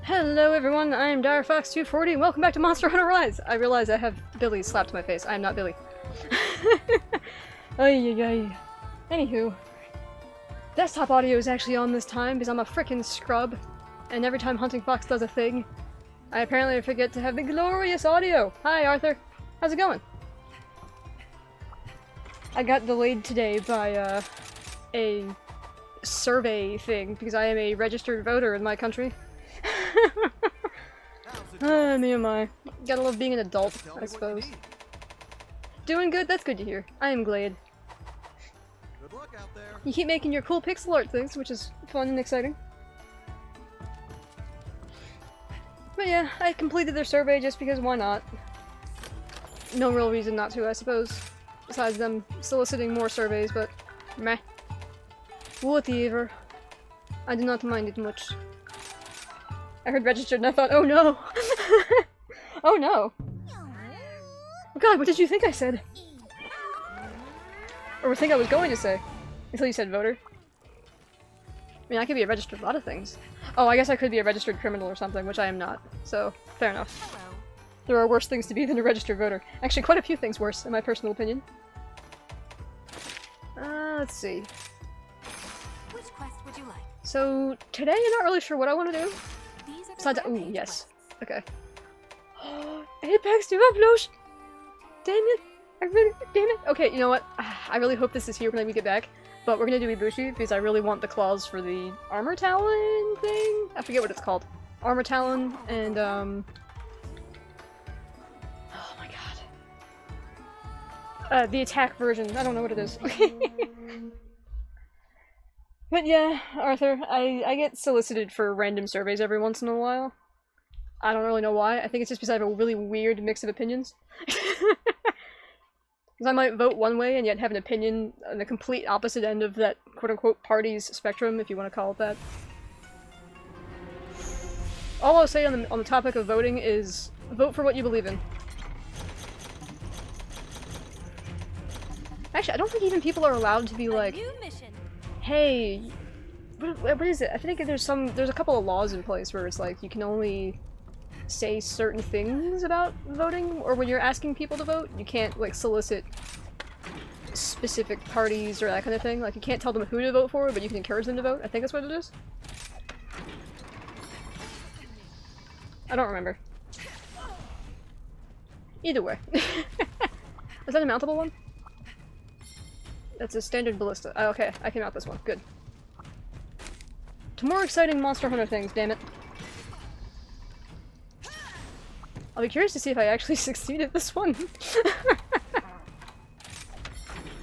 Hello everyone, I am DireFox240 and welcome back to Monster Hunter Rise! I realize I have Billy slapped to my face. I am not Billy. Ay ay ay. Anywho. Desktop audio is actually on this time because I'm a frickin' scrub. And every time Hunting Fox does a thing, I apparently forget to have the glorious audio! Hi Arthur! How's it going? I got delayed today by a survey thing because I am a registered voter in my country. Me oh my. Gotta love being an adult, I suppose. Doing good? That's good to hear. I am glad. Good luck out there. You keep making your cool pixel art things, which is fun and exciting. But yeah, I completed their survey just because why not? No real reason not to, I suppose. Besides them soliciting more surveys, but meh. Whatever. I do not mind it much. I heard registered and I thought, oh no! Oh no! Oh god, what did you think I said? Or what think I was going to say? Until you said voter. I mean, I could be a registered lot of things. Oh, I guess I could be a registered criminal or something, which I am not. So, fair enough. There are worse things to be than a registered voter. Actually, quite a few things worse, in my personal opinion. Let's see. Which quest would you like? So, today I'm not really sure what I want to do. These are the Besides, ooh, rampage yes. quests. Okay. Apex developers! Damn it! Damn it! Okay, you know what? I really hope this is here when we get back. But we're gonna do Ibushi because I really want the claws for the armor talon thing? I forget what it's called. Armor talon and oh my god. The attack version. I don't know what it is. But yeah, Arthur, I get solicited for random surveys every once in a while. I don't really know why. I think it's just because I have a really weird mix of opinions. Because I might vote one way and yet have an opinion on the complete opposite end of that quote-unquote party's spectrum, if you want to call it that. All I'll say on the topic of voting is, vote for what you believe in. Actually, I don't think even people are allowed to be like, hey, what is it? I think there's a couple of laws in place where it's like, you can only say certain things about voting, or when you're asking people to vote, you can't, like, solicit specific parties or that kind of thing. Like, you can't tell them who to vote for, but you can encourage them to vote. I think that's what it is. I don't remember. Either way. Is that a mountable one? That's a standard ballista. Oh, okay, I can mount this one. Good. To more exciting Monster Hunter things, damn it. I'll be curious to see if I actually succeed at this one.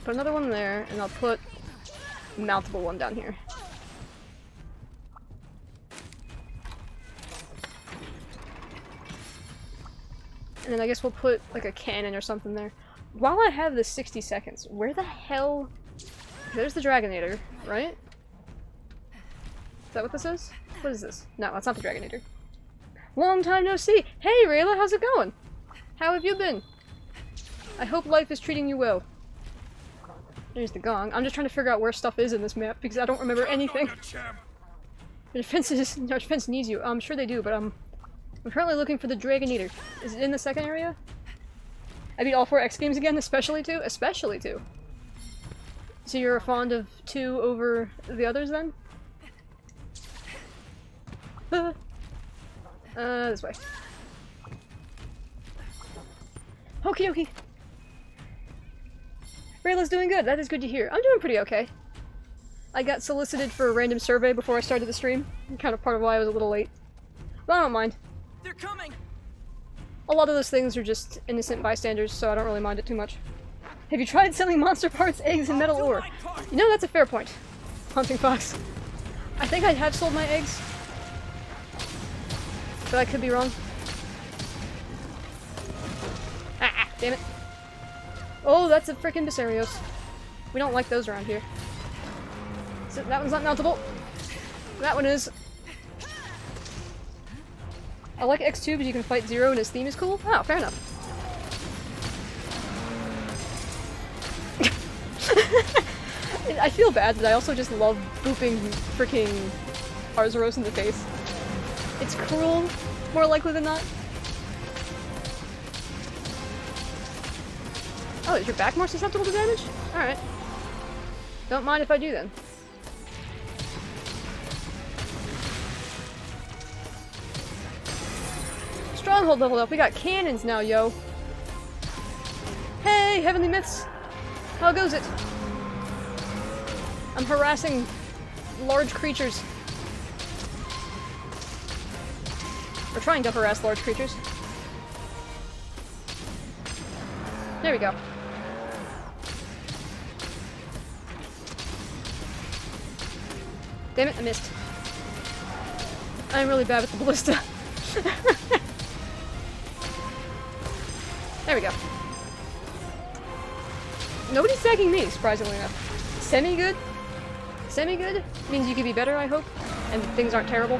Put another one there, and I'll put a mountable one down here. And then I guess we'll put, like, a cannon or something there. While I have the 60 seconds, where the hell... There's the Dragonator, right? Is that what this is? What is this? No, that's not the Dragonator. Long time no see! Hey Rayla, how's it going? How have you been? I hope life is treating you well. There's the gong. I'm just trying to figure out where stuff is in this map because I don't remember anything. The defense needs you. I'm sure they do, but I'm currently looking for the Dragonator. Is it in the second area? I beat all 4 X games again, especially 2? Especially 2. So you're fond of 2 over the others then? This way. Okie dokie. Rayla's doing good. That is good to hear. I'm doing pretty okay. I got solicited for a random survey before I started the stream. Kind of part of why I was a little late. But I don't mind. They're coming. A lot of those things are just innocent bystanders, so I don't really mind it too much. Have you tried selling monster parts, eggs, and metal ore? You know, that's a fair point. Hunting Fox. I think I have sold my eggs. But I could be wrong. Ah, damn it. Oh, that's a frickin' Viserios. We don't like those around here. So that one's not mountable. That one is. I like X2 because you can fight Zero and his theme is cool. Oh, fair enough. I feel bad, but I also just love booping freaking Arzuros in the face. It's cruel, more likely than not. Oh, is your back more susceptible to damage? Alright. Don't mind if I do then. Stronghold leveled up. We got cannons now, yo. Hey, Heavenly Myths! How goes it? I'm harassing large creatures. We're trying to harass large creatures. There we go. Damn it, I missed. I'm really bad with the ballista. There we go. Nobody's tagging me, surprisingly enough. Semi-good? Semi-good? Means you could be better, I hope. And things aren't terrible.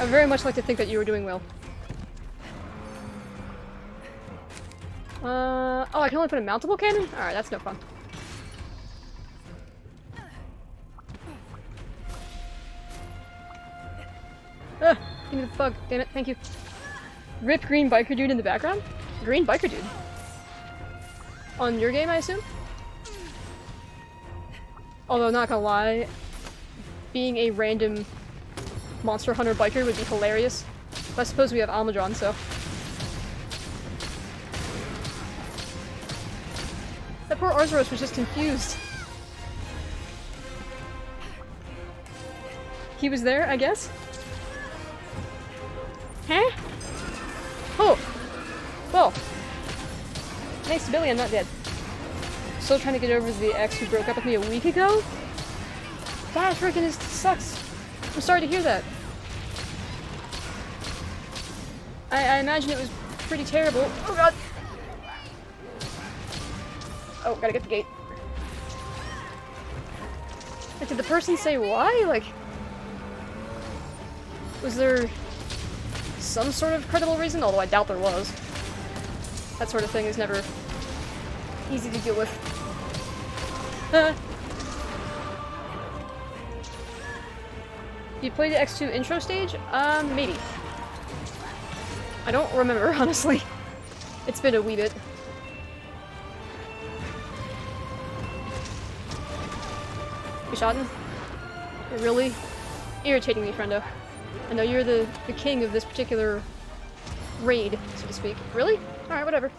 I very much like to think that you were doing well. Oh, I can only put a mountable cannon? Alright, that's no fun. Ugh, give me the bug, damn it, thank you. Rip green biker dude in the background? Green biker dude? On your game, I assume? Although, not gonna lie, being a random Monster Hunter biker would be hilarious. But I suppose we have Almadron, so... That poor Arzuros was just confused. He was there, I guess? Huh? Oh! Well. Thanks to Billy, I'm not dead. Still trying to get over the ex who broke up with me a week ago? That freaking sucks. I'm sorry to hear that. I imagine it was pretty terrible. Oh god! Oh, gotta get the gate. Like, did the person say why? Like... Was there... some sort of credible reason? Although I doubt there was. That sort of thing is never... easy to deal with. You played the X2 intro stage? Maybe. I don't remember, honestly. It's been a wee bit. Kushala? You're really irritating me, friendo. I know you're the king of this particular raid, so to speak. Really? Alright, whatever.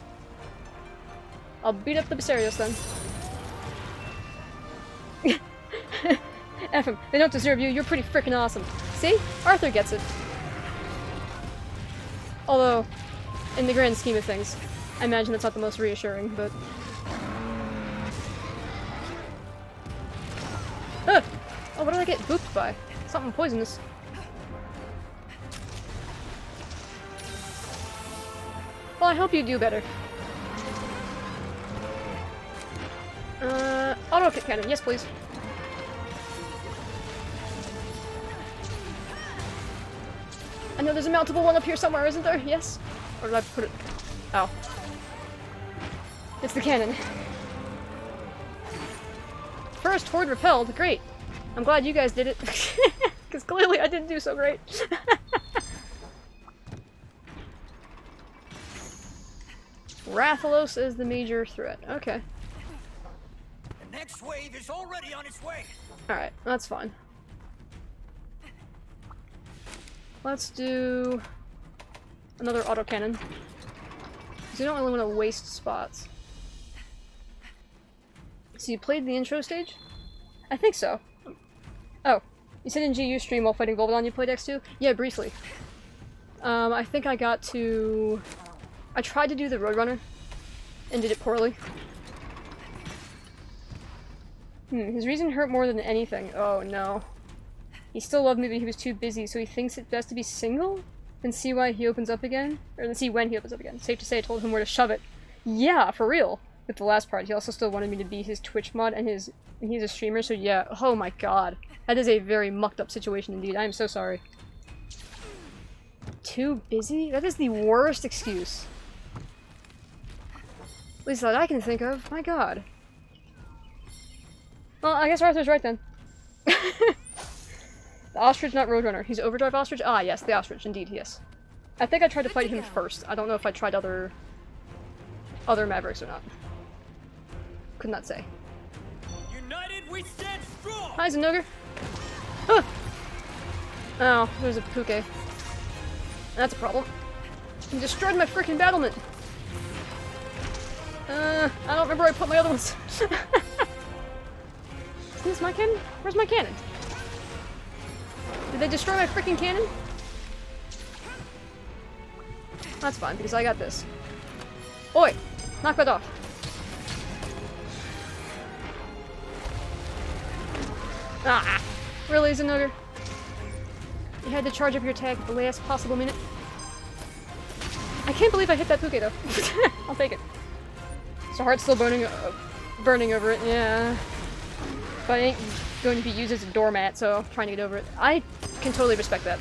I'll beat up the Basarios then. F them. They don't deserve you. You're pretty freaking awesome. See? Arthur gets it. Although, in the grand scheme of things, I imagine that's not the most reassuring, but... Ugh! Oh, what did I get booped by? Something poisonous. Well, I hope you do better. Auto kick cannon, yes please. I know there's a mountable one up here somewhere, isn't there? Yes? Or did I put it... Oh. It's the cannon. First, horde repelled. Great. I'm glad you guys did it. Because clearly I didn't do so great. Rathalos is the major threat. Okay. The next wave is already on its way. Alright, that's fine. Let's do another autocannon. Because you don't really want to waste spots. So you played the intro stage? I think so. Oh, you said in GU stream while fighting Volvodon you played X2? Yeah, briefly. I think I got to... I tried to do the Roadrunner, and did it poorly. His reason hurt more than anything. Oh no. He still loved me, but he was too busy, so he thinks it best to be single? Then see why he opens up again? Or then see when he opens up again. Safe to say I told him where to shove it. Yeah, for real! With the last part, he also still wanted me to be his Twitch mod, and he's a streamer, so yeah. Oh my god. That is a very mucked up situation indeed. I am so sorry. Too busy? That is the worst excuse. At least that I can think of. My god. Well, I guess Arthur's right then. The ostrich, not Roadrunner. He's Overdrive Ostrich? Ah, yes, the ostrich. Indeed, yes. I think I tried to fight him first. I don't know if I tried other Mavericks or not. Could not say. United we stand strong. Hi, Zenogre. Ah! Oh, there's a Puke. That's a problem. He destroyed my freaking battlement. I don't remember where I put my other ones. Isn't this my cannon? Where's my cannon? Did they destroy my freaking cannon? That's fine, because I got this. Oi! Knock that off. Ah! Really, Zenogre? You had to charge up your attack at the last possible minute. I can't believe I hit that Puke, though. I'll take it. So heart's still burning over it, yeah. But I ain't going to be used as a doormat, so I'm trying to get over it. I can totally respect that.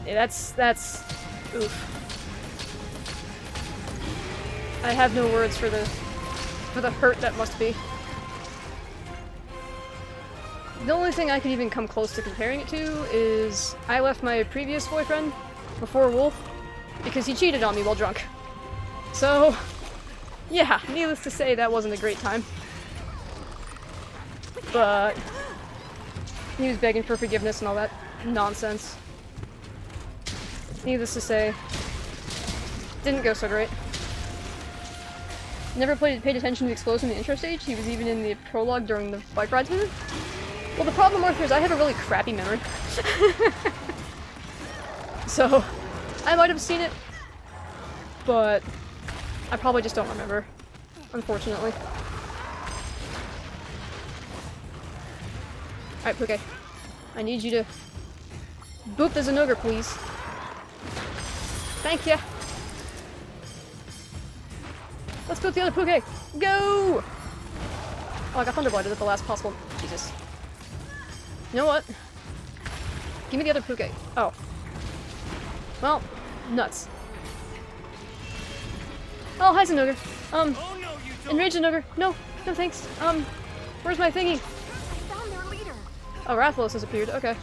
Yeah, that's... oof. I have no words for the hurt that must be. The only thing I could even come close to comparing it to is I left my previous boyfriend before Wolf because he cheated on me while drunk. So, yeah, needless to say, that wasn't a great time. But he was begging for forgiveness and all that nonsense. Needless to say, didn't go so great. Never paid attention to the explosion in the intro stage. He was even in the prologue during the bike ride to it. Well, the problem, Arthur, is I have a really crappy memory. So, I might have seen it, but I probably just don't remember, unfortunately. Alright, Puke. I need you to boop the Zenogre, please. Thank ya. Let's go with the other Puke. Go! Oh, I got Thunderbladed at the last possible. Jesus. You know what? Give me the other Puke. Oh. Well, nuts. Oh, hi, Zenogre. Oh, no, you don't. Enrage Zenogre. No, no thanks. Where's my thingy? I found their leader. Oh, Rathalos has appeared. Okay.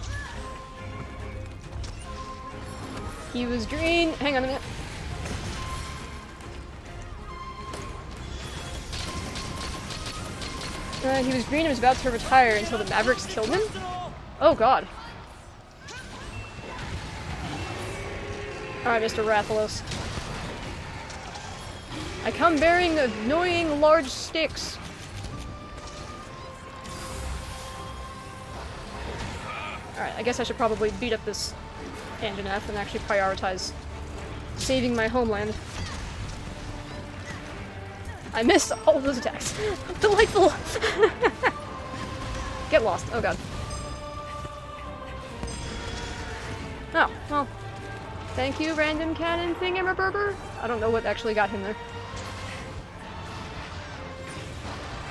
He was green. Hang on a minute. He was green and was about to retire until the Mavericks killed him? Oh god. Alright, Mr. Rathalos. I come bearing annoying large sticks. Alright, I guess I should probably beat up this Anjanath and actually prioritize saving my homeland. I missed all of those attacks. Delightful! Get lost. Oh god. Oh, well. Thank you, random cannon thingamabobber. I don't know what actually got him there.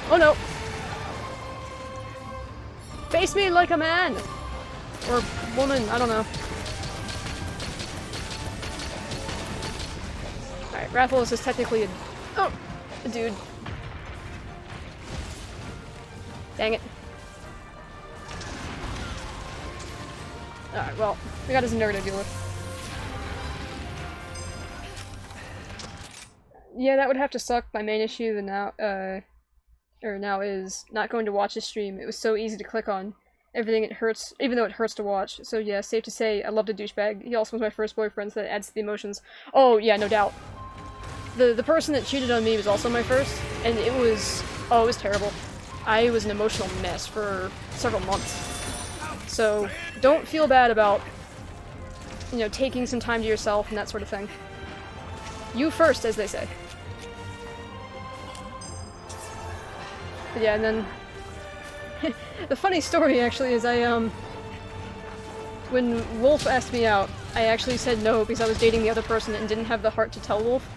Oh no! Face me like a man! Or woman, I don't know. Alright, Rathalos is technically a dude. Dang it. Alright, well, we got his Zenogre to deal with. Yeah, that would have to suck. My main issue now is not going to watch the stream. It was so easy to click on everything. It hurts, even though it hurts to watch. So yeah, safe to say, I loved a douchebag. He also was my first boyfriend, so that adds to the emotions. Oh yeah, no doubt. The person that cheated on me was also my first, and it was terrible. I was an emotional mess for several months. So don't feel bad about, you know, taking some time to yourself and that sort of thing. You first, as they say. But yeah, and then the funny story actually is when Wolf asked me out, I actually said no because I was dating the other person and didn't have the heart to tell Wolf.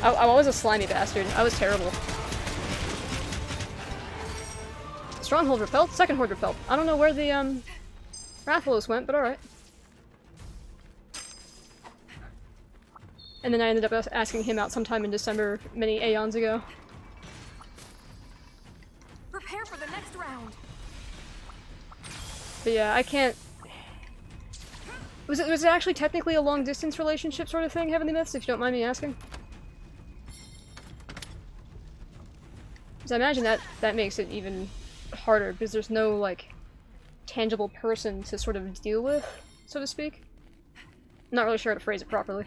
I was a slimy bastard. I was terrible. Stronghold repelled? Second horde repelled. I don't know where the Rathalos went, but alright. And then I ended up asking him out sometime in December, many aeons ago. Prepare for the next round. But yeah, I can't... Was it actually technically a long-distance relationship sort of thing, Heavenly Myths, if you don't mind me asking? Because I imagine that makes it even harder, because there's no, like, tangible person to sort of deal with, so to speak. I'm not really sure how to phrase it properly.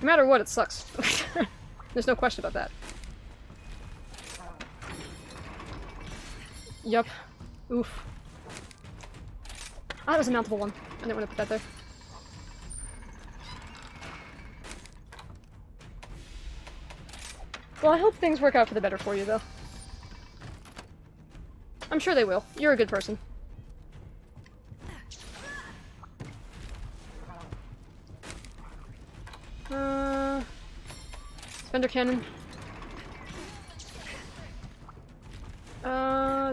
No matter what, it sucks. There's no question about that. Yup. Oof. Ah, that was a mountable one. I didn't want to put that there. Well, I hope things work out for the better for you, though. I'm sure they will. You're a good person. Fender cannon.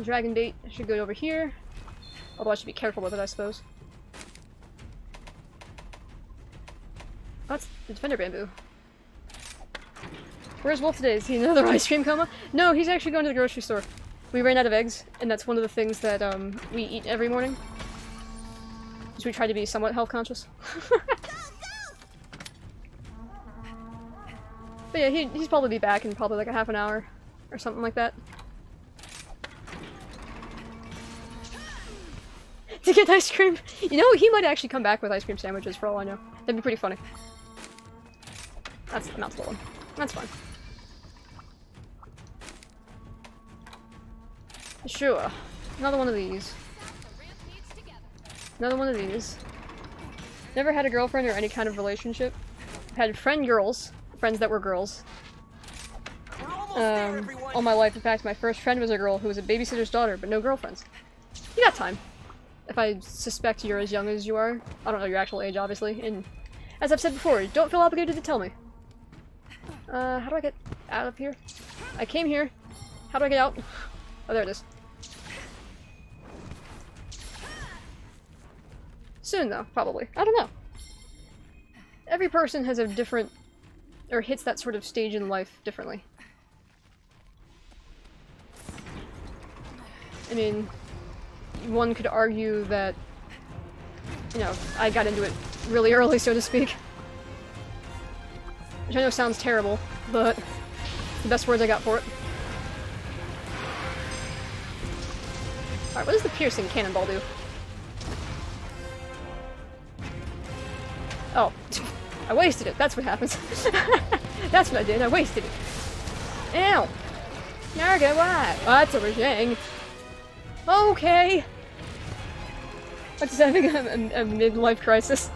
Dragon bait should go over here. Although I should be careful with it, I suppose. That's the Defender Bamboo. Where's Wolf today? Is he in another ice cream coma? No, he's actually going to the grocery store. We ran out of eggs, and that's one of the things that we eat every morning. So we try to be somewhat health conscious. But yeah, he's probably be back in probably like a half an hour or something like that. To get ice cream? You know, he might actually come back with ice cream sandwiches for all I know. That'd be pretty funny. That's the mouthful one. That's fine. Sure. Another one of these. Another one of these. Never had a girlfriend or any kind of relationship. Had friend girls. Friends that were girls. All my life. In fact, my first friend was a girl who was a babysitter's daughter, but no girlfriends. You got time. If I suspect you're as young as you are. I don't know your actual age, obviously. And as I've said before, don't feel obligated to tell me. How do I get out of here? I came here. How do I get out? Oh, there it is. Soon, though, probably. I don't know. Every person has a different... or hits that sort of stage in life differently. I mean, one could argue that, you know, I got into it really early, so to speak. Which I know sounds terrible, but the best words I got for it. Alright, what does the piercing cannonball do? Oh. I wasted it. That's what happens. That's what I did. I wasted it. Ow! Narga, why? Oh, that's a shame. Okay! I'm just having a midlife crisis.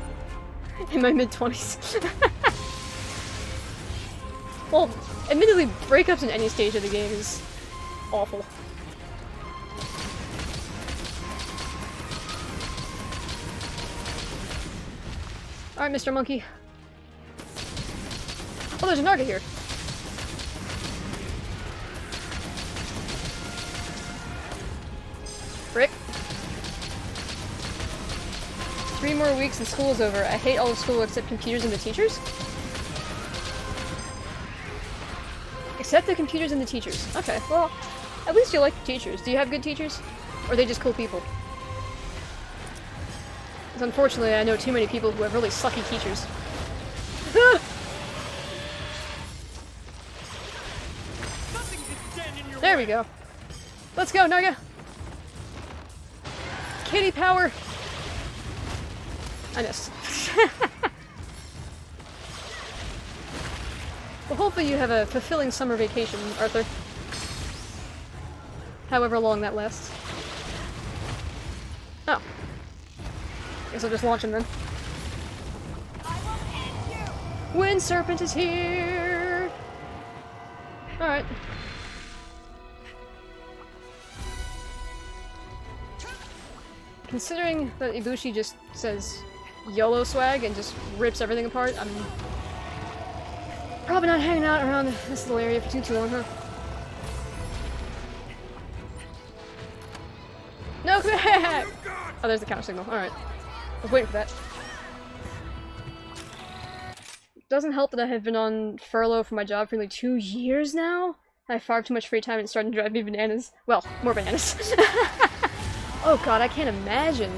In my mid-20s. Well, admittedly, breakups in any stage of the game is awful. Alright, Mr. Monkey. Oh, there's a Narga here. Frick. 3 more weeks and school is over. I hate all of school except computers and the teachers. Except the computers and the teachers. Okay, well, at least you like the teachers. Do you have good teachers? Or are they just cool people? Because unfortunately, I know too many people who have really sucky teachers. There we go. Let's go, Narga! Kitty power! I missed. Well, hopefully you have a fulfilling summer vacation, Arthur. However long that lasts. Oh. Guess I'll just launch him then. Wind Serpent is here! Alright. Considering that Ibushi just says YOLO swag and just rips everything apart, I'm probably not hanging out around this little area for too long, huh? No, come back! Oh, there's the counter signal. Alright. I was waiting for that. Doesn't help that I have been on furlough for my job for nearly 2 years now. I have far too much free time and it's starting to drive me bananas. Well, more bananas. Oh god, I can't imagine.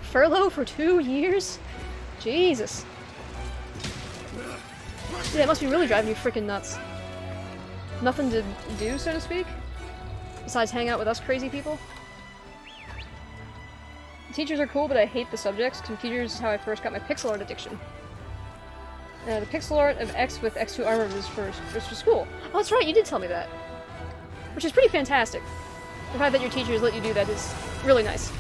Furlough for 2 years? Jesus. Yeah, it must be really driving you freaking nuts. Nothing to do, so to speak? Besides hang out with us crazy people? Teachers are cool, but I hate the subjects. Computers is how I first got my pixel art addiction. The pixel art of X with X2 armor was for school. Oh, that's right, you did tell me that. Which is pretty fantastic. The fact that your teachers let you do that is really nice.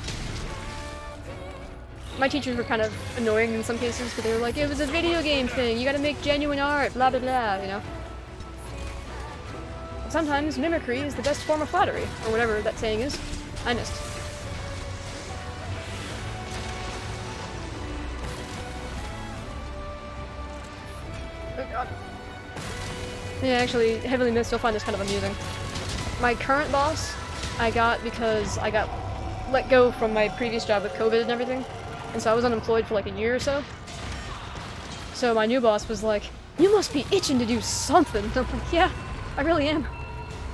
My teachers were kind of annoying in some cases, but they were like, it was a video game thing, you gotta make genuine art, blah blah blah, you know? Sometimes mimicry is the best form of flattery, or whatever that saying is. I missed. Oh god. Yeah, actually, heavily missed, you'll find this kind of amusing. My current boss, I got because I got let go from my previous job with COVID and everything, and so I was unemployed for like a year or so. So my new boss was like, you must be itching to do something. I'm like, yeah, I really am.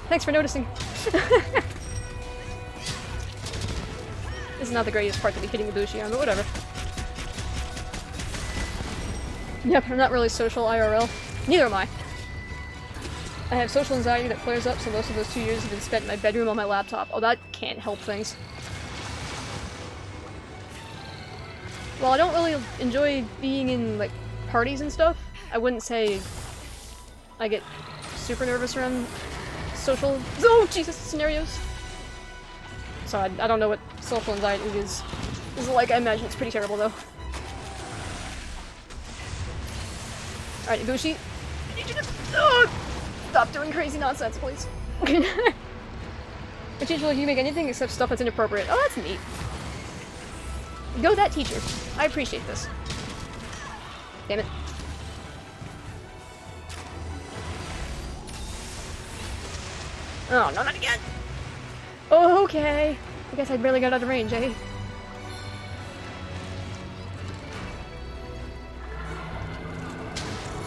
Thanks for noticing. This is not the greatest part to be hitting Ibushi on, but whatever. Yep, I'm not really social IRL. Neither am I. I have social anxiety that flares up, so most of those 2 years have been spent in my bedroom on my laptop. Oh, that can't help things. While I don't really enjoy being in, like, parties and stuff, I wouldn't say I get super nervous around social— oh, Jesus! Scenarios! So I don't know what social anxiety is like. I imagine it's pretty terrible, though. Alright, Ibushi. I need you to— oh! Stop doing crazy nonsense, please. My teacher will let you make anything except stuff that's inappropriate. Oh, that's neat. Go that teacher. I appreciate this. Damn it. Oh, no, not again! Oh, okay. I guess I barely got out of range, eh?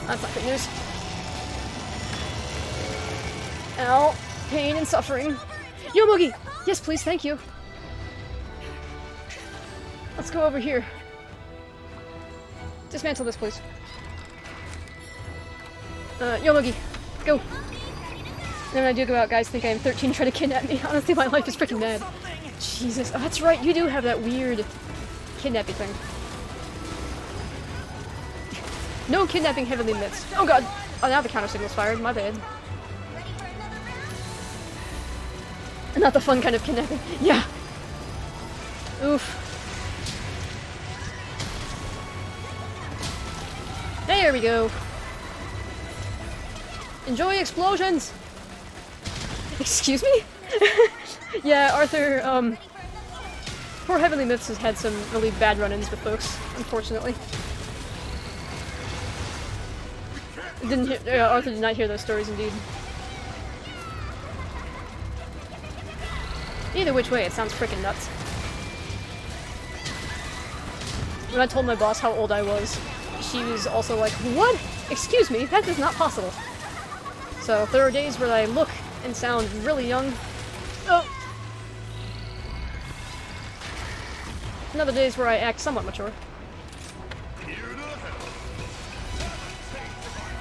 That's not good news. Ow. Pain and suffering. Yomogi! Yes, please, thank you. Let's go over here. Dismantle this, please. Yomogi, go! And when I do go out, guys think I am 13 and try to kidnap me. Honestly, my life is freaking mad. Jesus. Oh, that's right, you do have that weird kidnapping thing. No kidnapping heavily missed. Oh god! Oh, now the counter signal's fired. My bad. Not the fun kind of kidnapping. Yeah! Oof. There we go. Enjoy explosions! Excuse me? Yeah, Arthur, poor Heavenly Myths has had some really bad run-ins with folks, unfortunately. Arthur did not hear those stories, indeed. Either which way, it sounds freaking nuts. When I told my boss how old I was, she was also like, what? Excuse me, that is not possible. So, if there are days where I look and sound really young, oh! And other days where I act somewhat mature.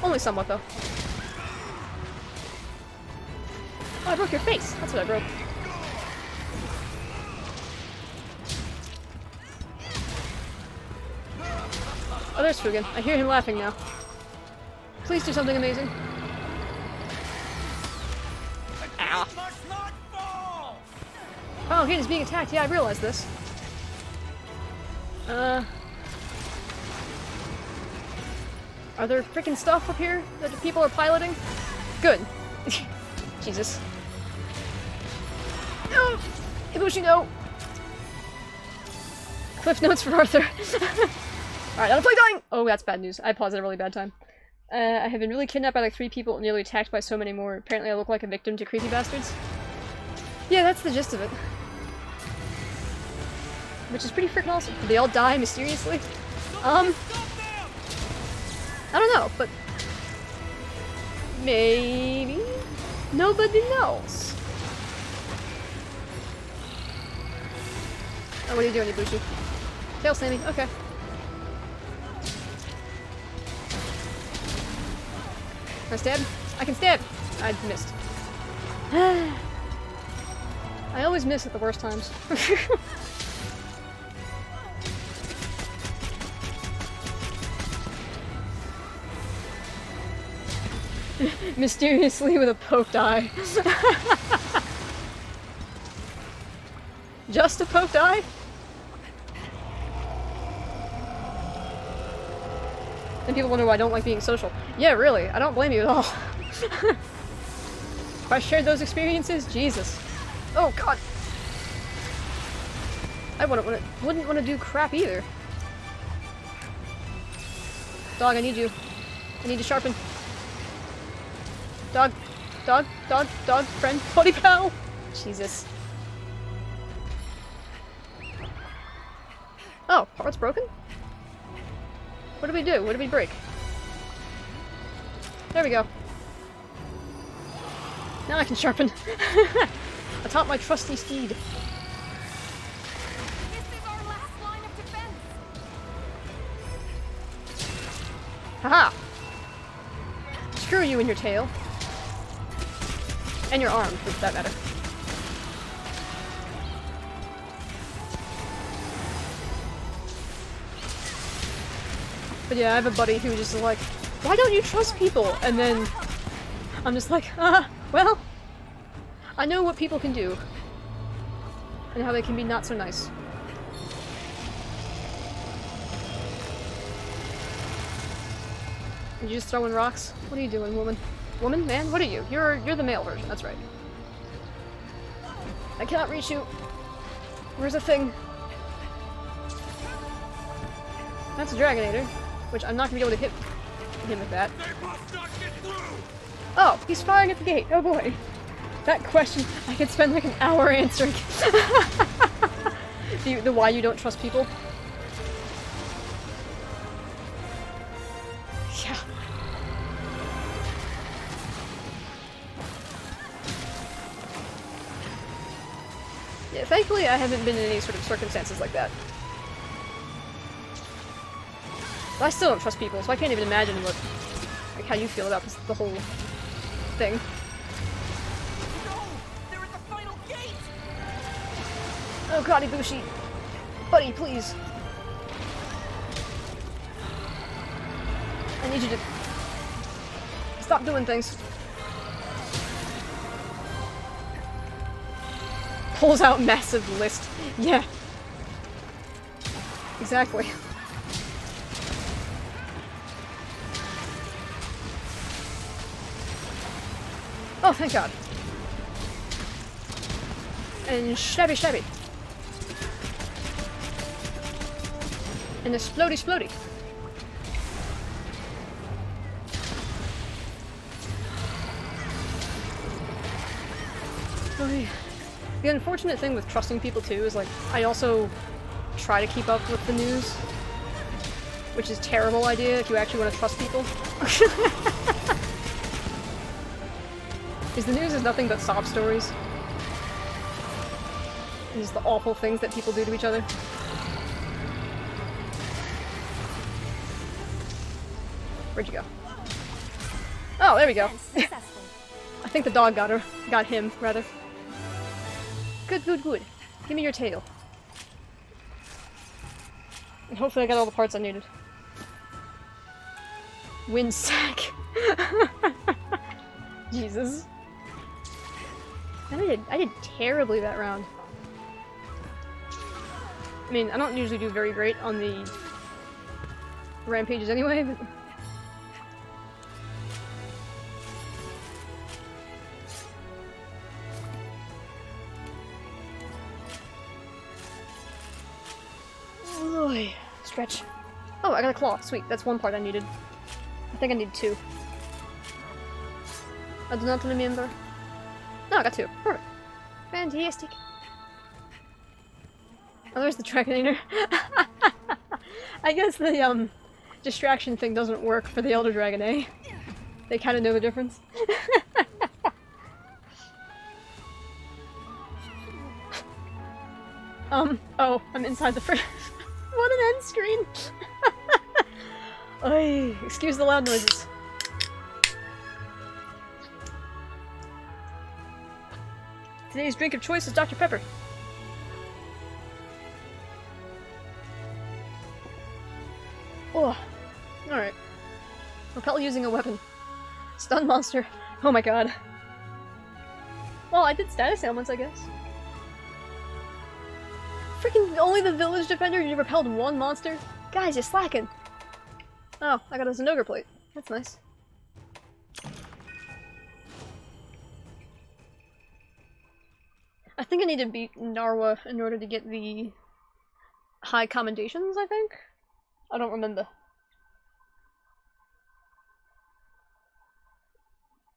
Only somewhat, though. Oh, I broke your face! That's what I broke. Oh, there's Fugen. I hear him laughing now. Please do something amazing. Ow. Oh, he is being attacked. Yeah, I realized this. Are there freaking stuff up here that the people are piloting? Good. Jesus. No! Ibushi, no! Cliff notes for Arthur. Alright, I'll play dying! Oh, that's bad news. I paused at a really bad time. I have been really kidnapped by like 3 people and nearly attacked by so many more. Apparently I look like a victim to creepy bastards. Yeah, that's the gist of it. Which is pretty freaking awesome. Did they all die mysteriously? I don't know, but maybe? Nobody knows. Oh, what are you doing, Ibushi? Tail slamming, okay. Can I stab? I can stab! I missed. I always miss at the worst times. Mysteriously with a poked eye. Just a poked eye? And people wonder why I don't like being social. Yeah, really, I don't blame you at all. If I shared those experiences, Jesus. Oh god. I wouldn't want to do crap either. Dog, I need you. I need to sharpen. Dog, dog, dog, dog, friend, buddy pal! Jesus. Oh, part's broken? What did we do? What did we break? There we go. Now I can sharpen. Atop my trusty steed. This is our last line of defense. Haha! Screw you and your tail. And your arm, for that matter. But yeah, I have a buddy who just is like, why don't you trust people? And then I'm just like, well, I know what people can do. And how they can be not so nice. Are you just throwing rocks? What are you doing, woman? Woman? Man? What are you? You're the male version, that's right. I cannot reach you. Where's the thing? That's a Dragonator, which I'm not gonna be able to hit him with that. Oh, he's firing at the gate. Oh boy. That question, I could spend like an hour answering. the why you don't trust people. Yeah. Yeah, thankfully I haven't been in any sort of circumstances like that. But I still don't trust people, so I can't even imagine like how you feel about the whole thing. No! They're at the final gate! Oh god, Ibushi! Buddy, please! I need you to stop doing things. Pulls out massive list. Yeah. Exactly. Oh, thank god. And shabby shabby. And the splody splody. Okay. The unfortunate thing with trusting people too is like, I also try to keep up with the news. Which is a terrible idea if you actually want to trust people. Because the news is nothing but sob stories. And just the awful things that people do to each other. Where'd you go? Oh, there we go. Successful. I think the dog got her. Got him, rather. Good, good, good. Give me your tail. And hopefully I got all the parts I needed. Wind sack. Jesus. I did terribly that round. I mean, I don't usually do very great on the rampages anyway, but... Oy. Stretch. Oh, I got a claw. Sweet. That's one part I needed. I think I need two. I do not remember. No, I got two. Perfect. Fantastic. Oh, there's the Dragonator. I guess the, distraction thing doesn't work for the Elder Dragon, eh? They kind of know the difference. Oh, I'm inside the fridge. What an end screen! Oy, excuse the loud noises. Today's drink of choice is Dr. Pepper. Oh, alright. Repel using a weapon. Stun monster. Oh my god. Well, I did status ailments, I guess. Freaking only the village defender, you repelled one monster? Guys, you're slacking. Oh, I got a Zenogre plate. That's nice. I think I need to beat Narwa in order to get the high commendations, I think? I don't remember.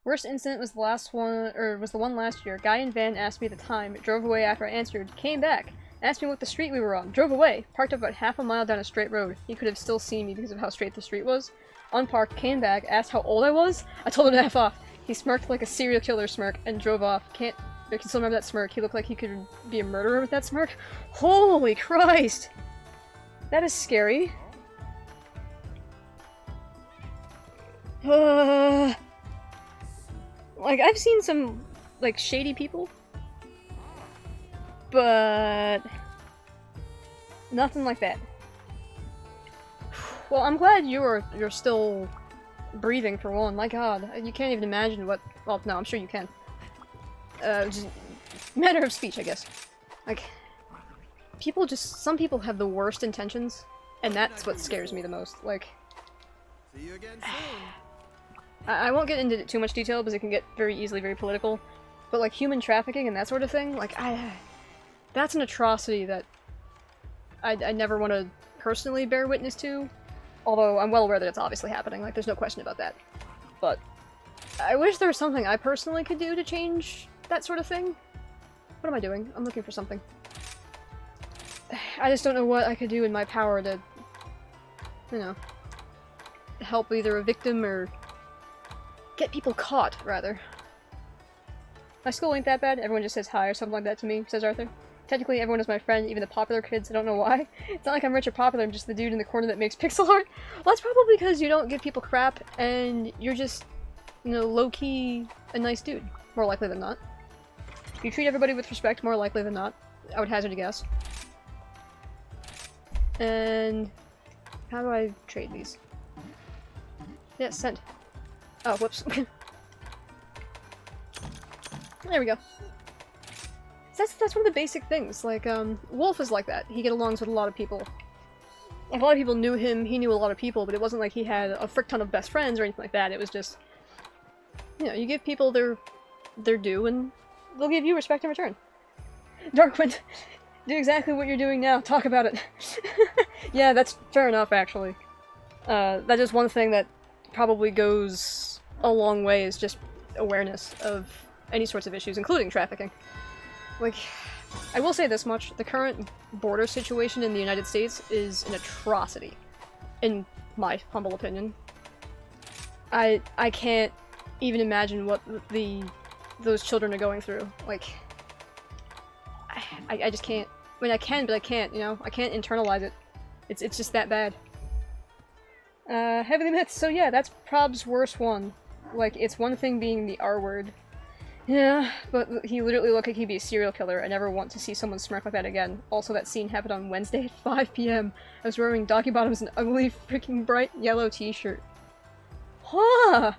Worst incident was the last one, or was the one last year. Guy in van asked me the time, drove away after I answered, came back, asked me what the street we were on, drove away, parked up about half a mile down a straight road. He could have still seen me because of how straight the street was. Unparked, came back, asked how old I was. I told him to F off. He smirked like a serial killer smirk and drove off. I can still remember that smirk. He looked like he could be a murderer with that smirk. Holy Christ! That is scary. Like, I've seen some, like, shady people. But nothing like that. Well, I'm glad you're still breathing for one. My god, you can't even imagine what. Well, no, I'm sure you can. Just matter of speech, I guess. Like, some people have the worst intentions, and that's what scares me the most. Like, See you again soon. I won't get into too much detail because it can get very easily very political, but like human trafficking and that sort of thing, like that's an atrocity that I never want to personally bear witness to, although I'm well aware that it's obviously happening, like there's no question about that. But I wish there was something I personally could do to change that sort of thing. What am I doing? I'm looking for something. I just don't know what I could do in my power to, you know, help either a victim or get people caught, rather. My school ain't that bad, everyone just says hi or something like that to me, says Arthur. Technically, everyone is my friend, even the popular kids, I don't know why. It's not like I'm rich or popular, I'm just the dude in the corner that makes pixel art. Well, that's probably because you don't give people crap, and you're just, you know, low-key a nice dude. More likely than not. You treat everybody with respect, more likely than not. I would hazard a guess. And how do I trade these? Yeah, send. Oh, whoops. There we go. That's one of the basic things. Like, Wolf is like that. He get alongs with a lot of people. Like, a lot of people knew him, he knew a lot of people, but it wasn't like he had a frick ton of best friends or anything like that. It was just, you know, you give people their due, and they'll give you respect in return. Darkwind, do exactly what you're doing now. Talk about it. Yeah, that's fair enough, actually. That is one thing that probably goes a long way, is just awareness of any sorts of issues, including trafficking. Like, I will say this much, the current border situation in the United States is an atrocity, in my humble opinion. I can't even imagine what those children are going through. Like, I just can't. I mean, I can, but I can't, you know? I can't internalize it. It's just that bad. Heavily myths, so yeah, that's Prob's worst one. Like, it's one thing being the R word. Yeah, but he literally looked like he'd be a serial killer. I never want to see someone smirk like that again. Also, that scene happened on Wednesday at 5 p.m. I was wearing Donkey Bottoms and an ugly freaking bright yellow t-shirt. Huh!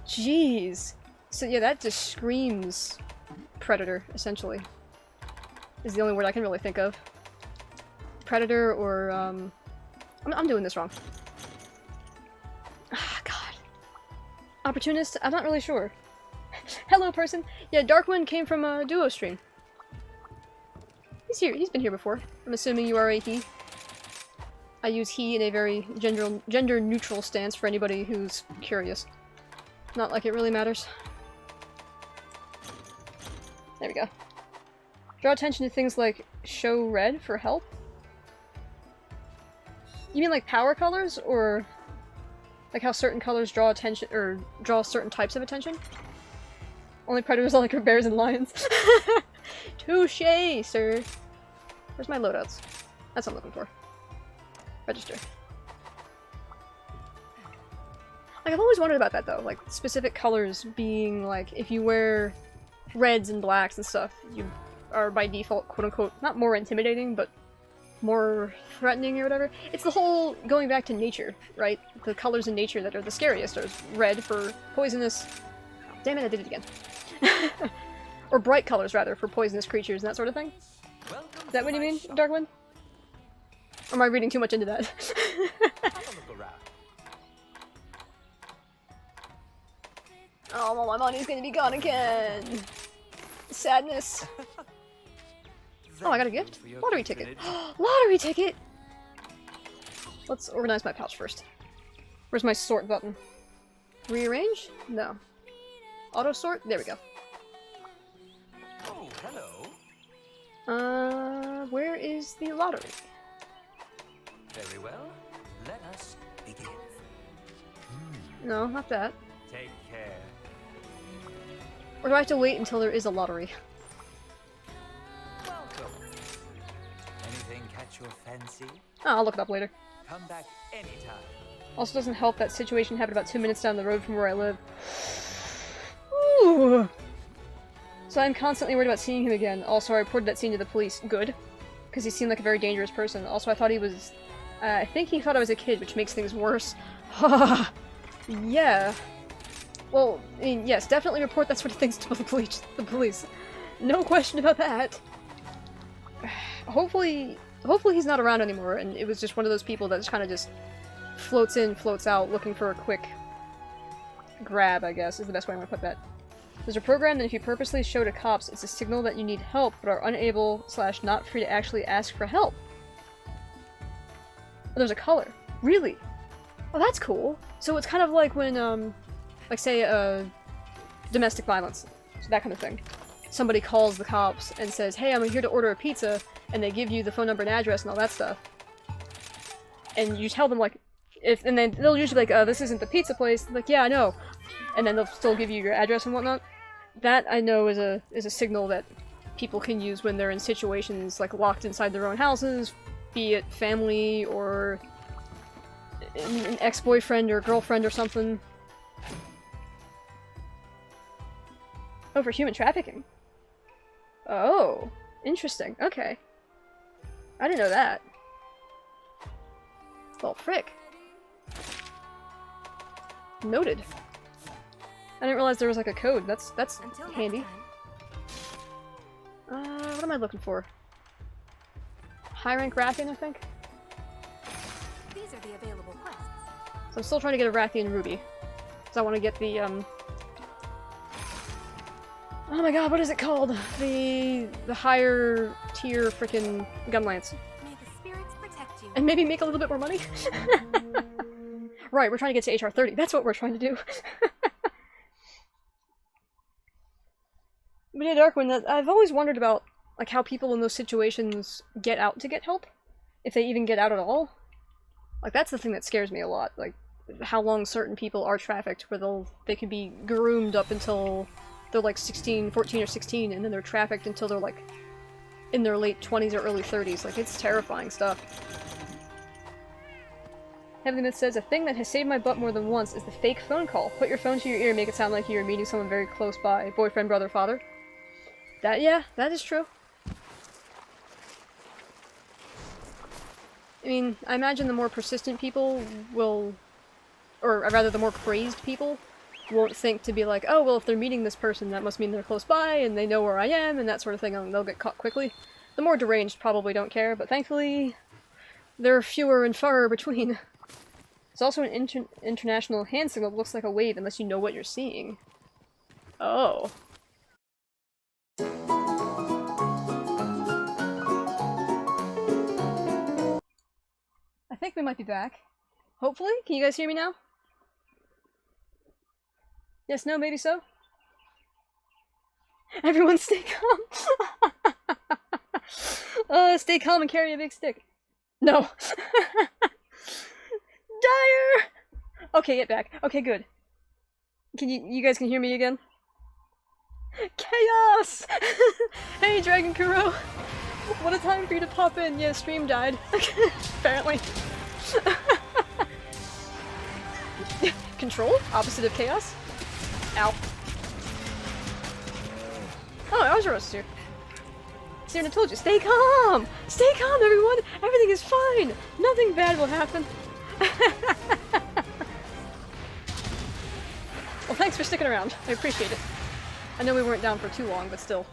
Jeez. So yeah, that just screams Predator, essentially. Is the only word I can really think of. Predator or, I'm doing this wrong. Ah, God. Opportunist? I'm not really sure. Hello, person. Yeah, Darkwind came from a duo stream. He's here. He's been here before. I'm assuming you are a he. I use he in a very gender-neutral stance for anybody who's curious. Not like it really matters. There we go. Draw attention to things like show red for help? You mean like power colors, or like how certain colors draw attention, or draw certain types of attention? Only predators are like bears and lions. Touché, sir. Where's my loadouts? That's what I'm looking for. Register. Like, I've always wondered about that, though. Like, specific colors being, like, if you wear reds and blacks and stuff, you are by default, quote-unquote, not more intimidating, but more threatening or whatever. It's the whole going back to nature, right? The colors in nature that are the scariest are red for poisonous... Oh, damn it, I did it again. Or bright colors, rather, for poisonous creatures and that sort of thing. Is that what you mean, Darkwind? Or am I reading too much into that? Oh, well, my money's gonna be gone again! Sadness. Oh, I got a gift? Lottery ticket. Lottery ticket! Let's organize my pouch first. Where's my sort button? Rearrange? No. Auto sort? There we go. Oh, hello. Where is the lottery? Very well. Let us begin. No, not that. Take care. Or do I have to wait until there is a lottery? Welcome. Anything catch your fancy? Oh, I'll look it up later. Come back anytime. Also doesn't help that situation happened about 2 minutes down the road from where I live. Ooh. So I'm constantly worried about seeing him again. Also, I reported that scene to the police. Good. Because he seemed like a very dangerous person. Also, I thought he was... I think he thought I was a kid, which makes things worse. Yeah. Well, I mean, yes, definitely report that sort of things to the police. No question about that. Hopefully he's not around anymore, and it was just one of those people that kind of just floats in, floats out, looking for a quick grab, I guess, is the best way I'm gonna put that. There's a program that if you purposely show to cops, it's a signal that you need help, but are unable / not free to actually ask for help. Oh, there's a color. Really? Oh, that's cool. So it's kind of like when, like say, domestic violence, so that kind of thing. Somebody calls the cops and says, hey, I'm here to order a pizza, and they give you the phone number and address and all that stuff. And you tell them, like, and then they'll usually be like, this isn't the pizza place. They're like, yeah, I know. And then they'll still give you your address and whatnot. That, I know, is a signal that people can use when they're in situations, like, locked inside their own houses, be it family or an ex-boyfriend or girlfriend or something. Oh, for human trafficking. Oh, interesting. Okay. I didn't know that. Well, frick. Noted. I didn't realize there was like a code. That's handy. What am I looking for? High rank Rathian, I think? These are the available quests. So I'm still trying to get a Rathian Ruby. Because I want to get the, oh my god, what is it called? The higher tier frickin' gun lance. May the spirits protect you. And maybe make a little bit more money? Right, we're trying to get to HR 30. That's what we're trying to do. But yeah, Darkwind, I've always wondered about like how people in those situations get out to get help. If they even get out at all. Like, that's the thing that scares me a lot. Like, how long certain people are trafficked, where they can be groomed up until they're like 16, 14 or 16, and then they're trafficked until they're like in their late 20s or early 30s. Like, it's terrifying stuff. Heavenly Myth says, a thing that has saved my butt more than once is the fake phone call. Put your phone to your ear and make it sound like you're meeting someone very close by. Boyfriend, brother, father. Yeah, that is true. I mean, I imagine the more persistent people will, or rather the more crazed people, won't think to be like, oh, well, if they're meeting this person, that must mean they're close by, and they know where I am, and that sort of thing, and they'll get caught quickly. The more deranged probably don't care, but thankfully, they're fewer and far between. It's also an international hand signal that looks like a wave unless you know what you're seeing. Oh. I think we might be back. Hopefully? Can you guys hear me now? Yes, no, maybe so? Everyone stay calm! Stay calm and carry a big stick. No! Dire! Okay, get back. Okay, good. Can you guys can hear me again? Chaos! Hey, Dragon Kuro! What a time for you to pop in. Yeah, stream died. Apparently. Control? Opposite of chaos? Ow. Oh, Azuros is here. See, I told you, stay calm! Stay calm, everyone! Everything is fine! Nothing bad will happen. Well, thanks for sticking around. I appreciate it. I know we weren't down for too long, but still.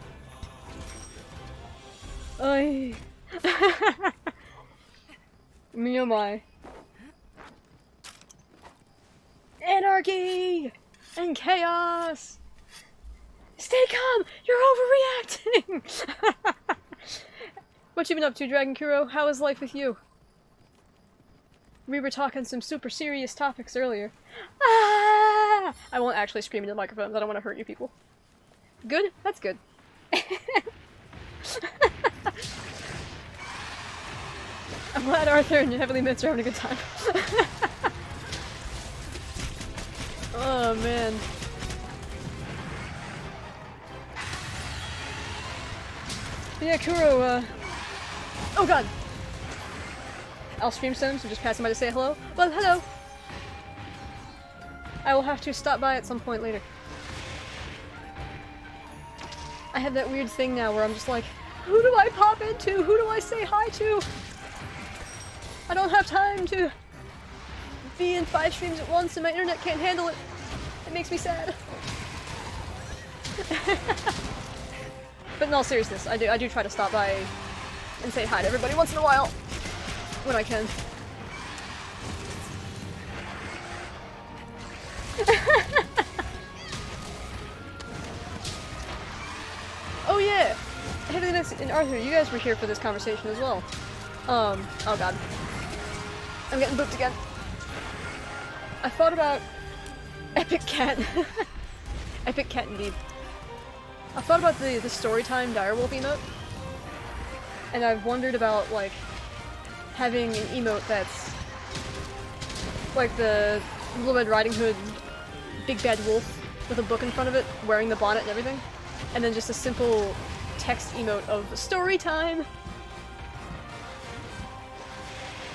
Oy. Me oh my. Anarchy! And chaos! Stay calm! You're overreacting! What you been up to, Dragon Kuro? How is life with you? We were talking some super serious topics earlier. Ah! I won't actually scream into the microphones. I don't want to hurt you people. Good? That's good. I'm glad Arthur and Heavenly Mitts are having a good time. Oh man. But yeah, Kuro, oh god! I'll stream soon, so just passing by to say hello. Well, hello! I will have to stop by at some point later. I have that weird thing now where I'm just like, who do I pop into? Who do I say hi to? I don't have time to be in 5 streams at once and my internet can't handle it. It makes me sad. But in all seriousness, I do try to stop by and say hi to everybody once in a while. When I can. Oh yeah! Heavenly Mitts and Arthur, you guys were here for this conversation as well. Oh god. I'm getting booped again. I thought about Epic Cat. Epic Cat indeed. I thought about the Storytime Direwolf emote. And I've wondered about, like, having an emote that's like the Little Red Riding Hood Big Bad Wolf with a book in front of it, wearing the bonnet and everything. And then just a simple text emote of story time.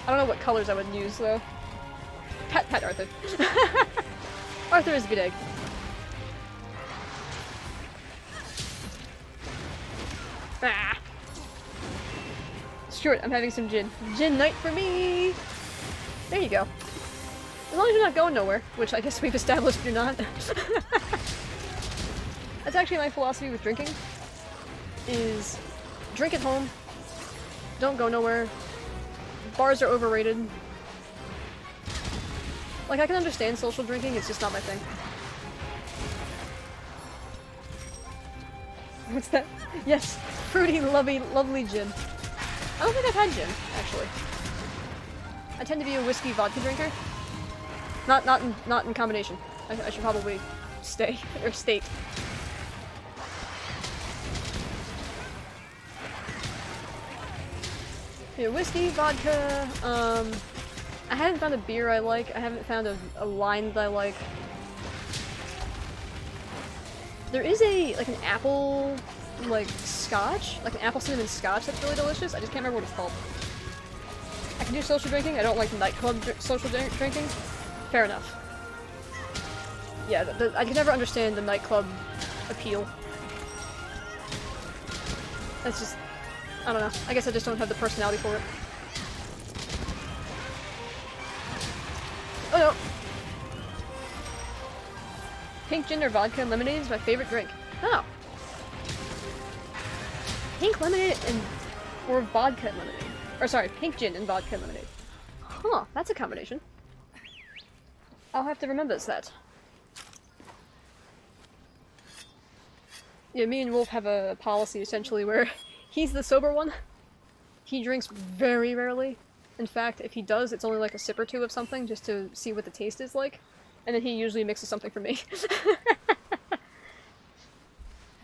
I don't know what colors I would use though. Pat Arthur. Arthur is a good egg. Ah. Screw it, I'm having some gin. Gin night for me! There you go. As long as you're not going nowhere, which I guess we've established you're not. That's actually my philosophy with drinking. Is drink at home, don't go nowhere. Bars are overrated. Like, I can understand social drinking, it's just not my thing. What's that? Yes, fruity, lovely gin. I don't think I've had gin, actually. I tend to be a whiskey vodka drinker. Not in combination. I should probably stay or state. Yeah, whiskey, vodka. I haven't found a beer I like. I haven't found a wine that I like. There is like an apple, like, scotch, like an apple cinnamon scotch that's really delicious. I just can't remember what it's called. I can do social drinking. I don't like nightclub social drinking. Fair enough. Yeah, I can never understand the nightclub appeal. That's just, I don't know. I guess I just don't have the personality for it. Oh no! Pink gin or vodka and lemonade is my favorite drink. Oh. Pink lemonade or vodka and lemonade. Or sorry, pink gin and vodka and lemonade. Huh, that's a combination. I'll have to remember that. Yeah, me and Wolf have a policy essentially where he's the sober one. He drinks very rarely. In fact, if he does, it's only like a sip or two of something just to see what the taste is like. And then he usually mixes something for me.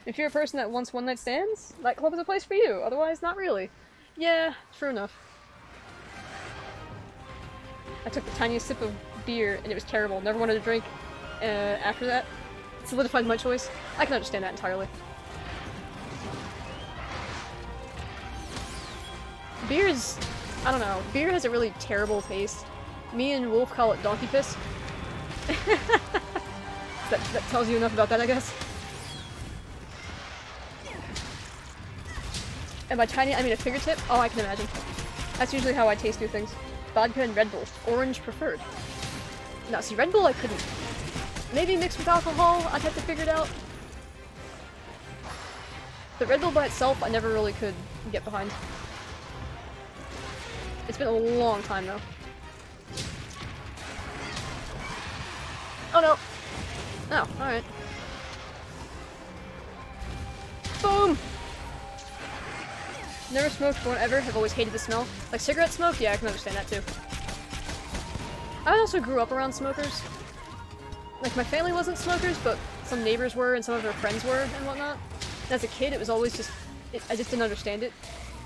If you're a person that wants one night stands, nightclub is a place for you. Otherwise, not really. Yeah, true enough. I took the tiniest sip of beer and it was terrible. Never wanted to drink after that. It solidified my choice. I can understand that entirely. Beer is... I don't know. Beer has a really terrible taste. Me and Wolf call it donkey piss. that tells you enough about that, I guess. And by tiny, I mean a fingertip? Oh, I can imagine. That's usually how I taste new things. Vodka and Red Bull. Orange preferred. Now, see, Red Bull I couldn't. Maybe mixed with alcohol, I'd have to figure it out. The Red Bull by itself, I never really could get behind. It's been a long time, though. Oh no! Oh, alright. Boom! Never smoked one ever, have always hated the smell. Like cigarette smoke? Yeah, I can understand that too. I also grew up around smokers. Like, my family wasn't smokers, but some neighbors were, and some of their friends were, and whatnot. And as a kid, it was always just... I just didn't understand it.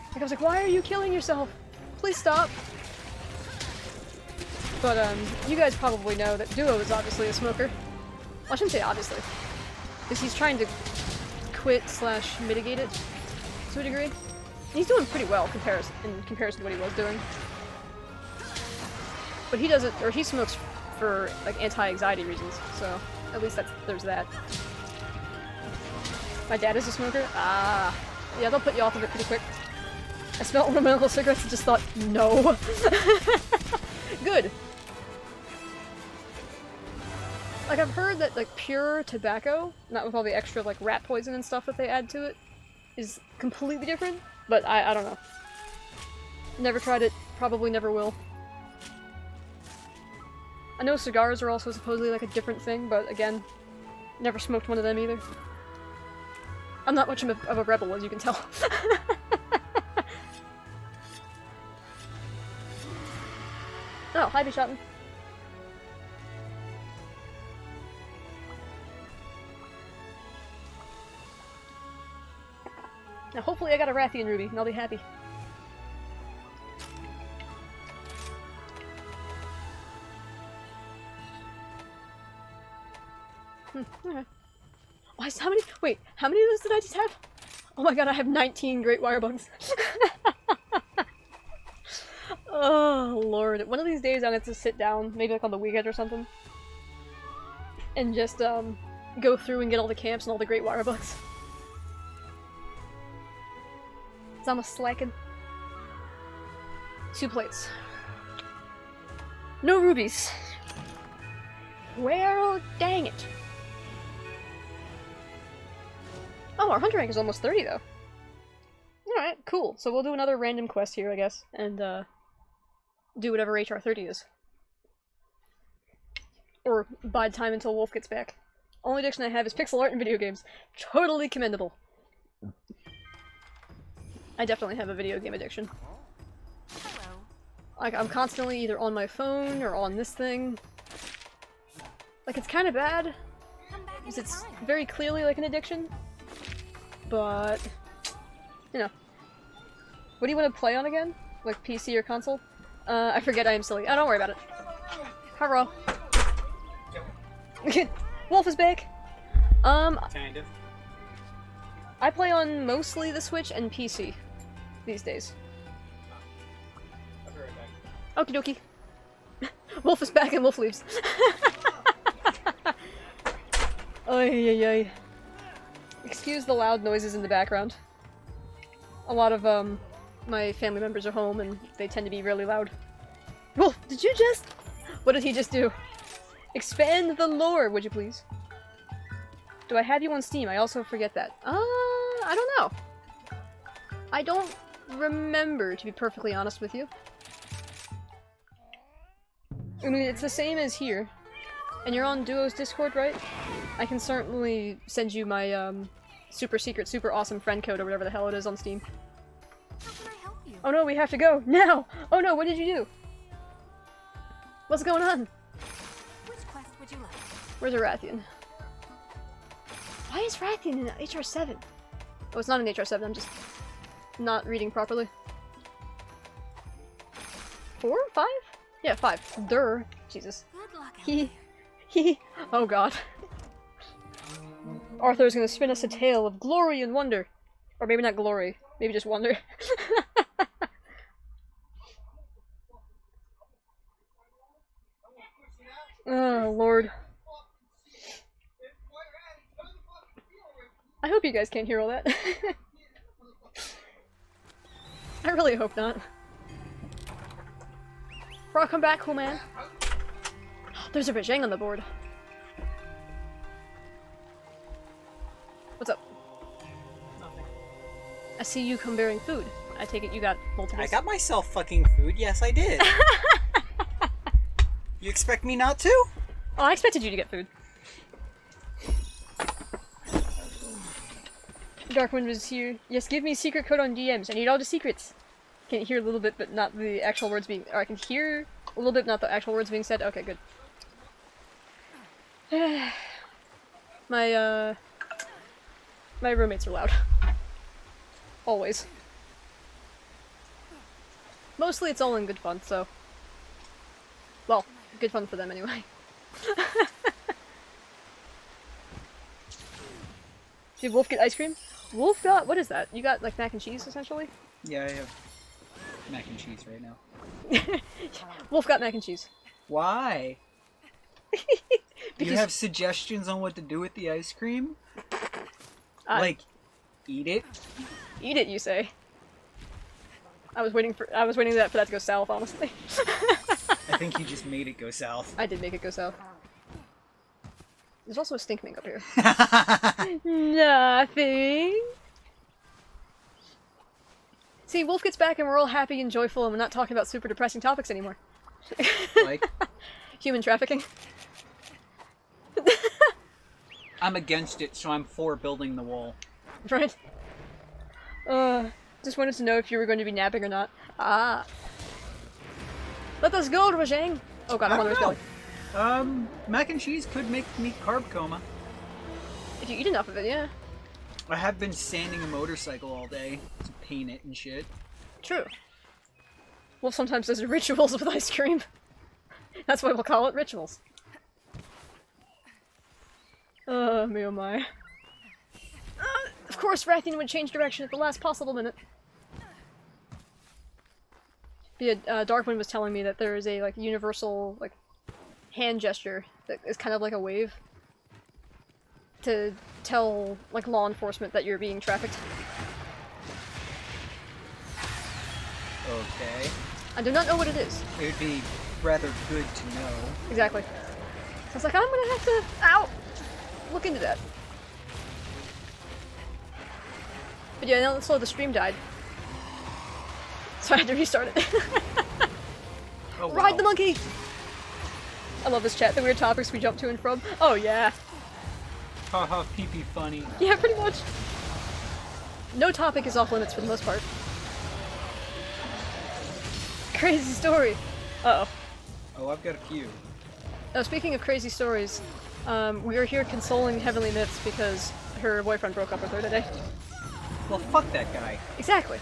Like, I was like, why are you killing yourself? Please stop! But, you guys probably know that Duo is obviously a smoker. Well, I shouldn't say obviously. Because he's trying to quit/mitigate it, to a degree. And he's doing pretty well in comparison to what he was doing. But he does it, or he smokes for, like, anti-anxiety reasons, so at least there's that. My dad is a smoker? Ah. Yeah, they'll put you off of it pretty quick. I smelled one of my uncle's cigarettes and just thought, no. Good. Like, I've heard that, like, pure tobacco, not with all the extra, like, rat poison and stuff that they add to it, is completely different, but I don't know. Never tried it, probably never will. I know cigars are also supposedly, like, a different thing, but again, never smoked one of them either. I'm not much of a rebel, as you can tell. Oh, hi, Bishotten. Now, hopefully I got a Rathian Ruby, and I'll be happy. Okay. Oh, how many- wait, how many of those did I just have? Oh my god, I have 19 Great Wire Bugs. Oh, lord. One of these days I'm going to sit down, maybe like on the weekend or something, and just, go through and get all the camps and all the Great Wire Bugs. 'Cause I'm a slacking. 2 plates. No rubies. Well, dang it. Oh, our hunter rank is almost 30, though. Alright, cool. So we'll do another random quest here, I guess, and, do whatever HR 30 is. Or bide time until Wolf gets back. Only addiction I have is pixel art and video games. Totally commendable. I definitely have a video game addiction. Hello. Like, I'm constantly either on my phone or on this thing. Like, it's kind of bad, Come back because anytime. it's very clearly like an addiction. But, you know. What do you want to play on again? Like PC or console? I forget I am silly. Oh, don't worry about it. Hello. Wolf is back! Kind of. I play on mostly the Switch and PC these days. I'll be right back. Okie dokie. Wolf is back and Wolf leaves. Oy oy oy. Excuse the loud noises in the background. A lot of, my family members are home and they tend to be really loud. Wolf, did you just... What did he just do? Expand the lore, would you please? Do I have you on Steam? I also forget that. I don't know. I don't remember, to be perfectly honest with you. I mean, it's the same as here. And you're on Duo's Discord, right? I can certainly send you my, super secret, super awesome friend code or whatever the hell it is on Steam. How can I help you? Oh no, we have to go! Now! Oh no, what did you do? What's going on? Which quest would you like? Where's a Rathian? Why is Rathian in HR7? Oh, it's not in HR7, I'm just not reading properly. 4? 5? Yeah, 5. Durr. Jesus. Good luck. out He. Oh god. Arthur's gonna spin us a tale of glory and wonder. Or maybe not glory, maybe just wonder. Oh, Lord. I hope you guys can't hear all that. I really hope not. Bro, come back, cool man. There's a Rajang on the board. What's up? Nothing. I see you come bearing food. I take it you got multiple. I got myself fucking food. Yes, I did. You expect me not to? Oh, I expected you to get food. Darkwind was here. Yes, give me secret code on DMs. I need all the secrets. Can hear a little bit, but not the actual words being. Or I can hear a little bit, not the actual words being said. Okay, good. My roommates are loud. Always. Mostly it's all in good fun, so. Well, good fun for them anyway. Did Wolf get ice cream? Wolf got, what is that? You got like mac and cheese essentially? Yeah, I have mac and cheese right now. Wolf got mac and cheese. Why? Because You have suggestions on what to do with the ice cream? Like, eat it? eat it, you say. I was waiting for that to go south, honestly. I think you just made it go south. I did make it go south. There's also a stink mink up here. Nothing. See, Wolf gets back and we're all happy and joyful and we're not talking about super depressing topics anymore. Like, Human trafficking. I'm against it, so I'm for building the wall. Right? Just wanted to know if you were going to be napping or not. Ah. Let us go, Rajang! Oh god, I'm on his belly. Mac and cheese could make me carb coma. If you eat enough of it, yeah. I have been sanding a motorcycle all day to paint it and shit. True. Wolf sometimes does rituals with ice cream. That's why we'll call it rituals. Me oh my. Of course, Rathian would change direction at the last possible minute. But yeah, Darkwind was telling me that there is a, like, universal, like, hand gesture that is kind of like a wave to tell, like, law enforcement that you're being trafficked. Okay. I do not know what it is. It would be rather good to know. Exactly. So I was like, I'm gonna have to, ow, look into that. But yeah, now so the stream died. So I had to restart it. Oh, wow. Ride the monkey! I love this chat, the weird topics we jump to and from. Oh yeah. Haha, pee-pee funny. Yeah, pretty much. No topic is off limits for the most part. Crazy story. Uh-oh. Oh, I've got a few. Oh, speaking of crazy stories, we are here consoling Heavenly Myths because her boyfriend broke up with her today. Well, fuck that guy. Exactly.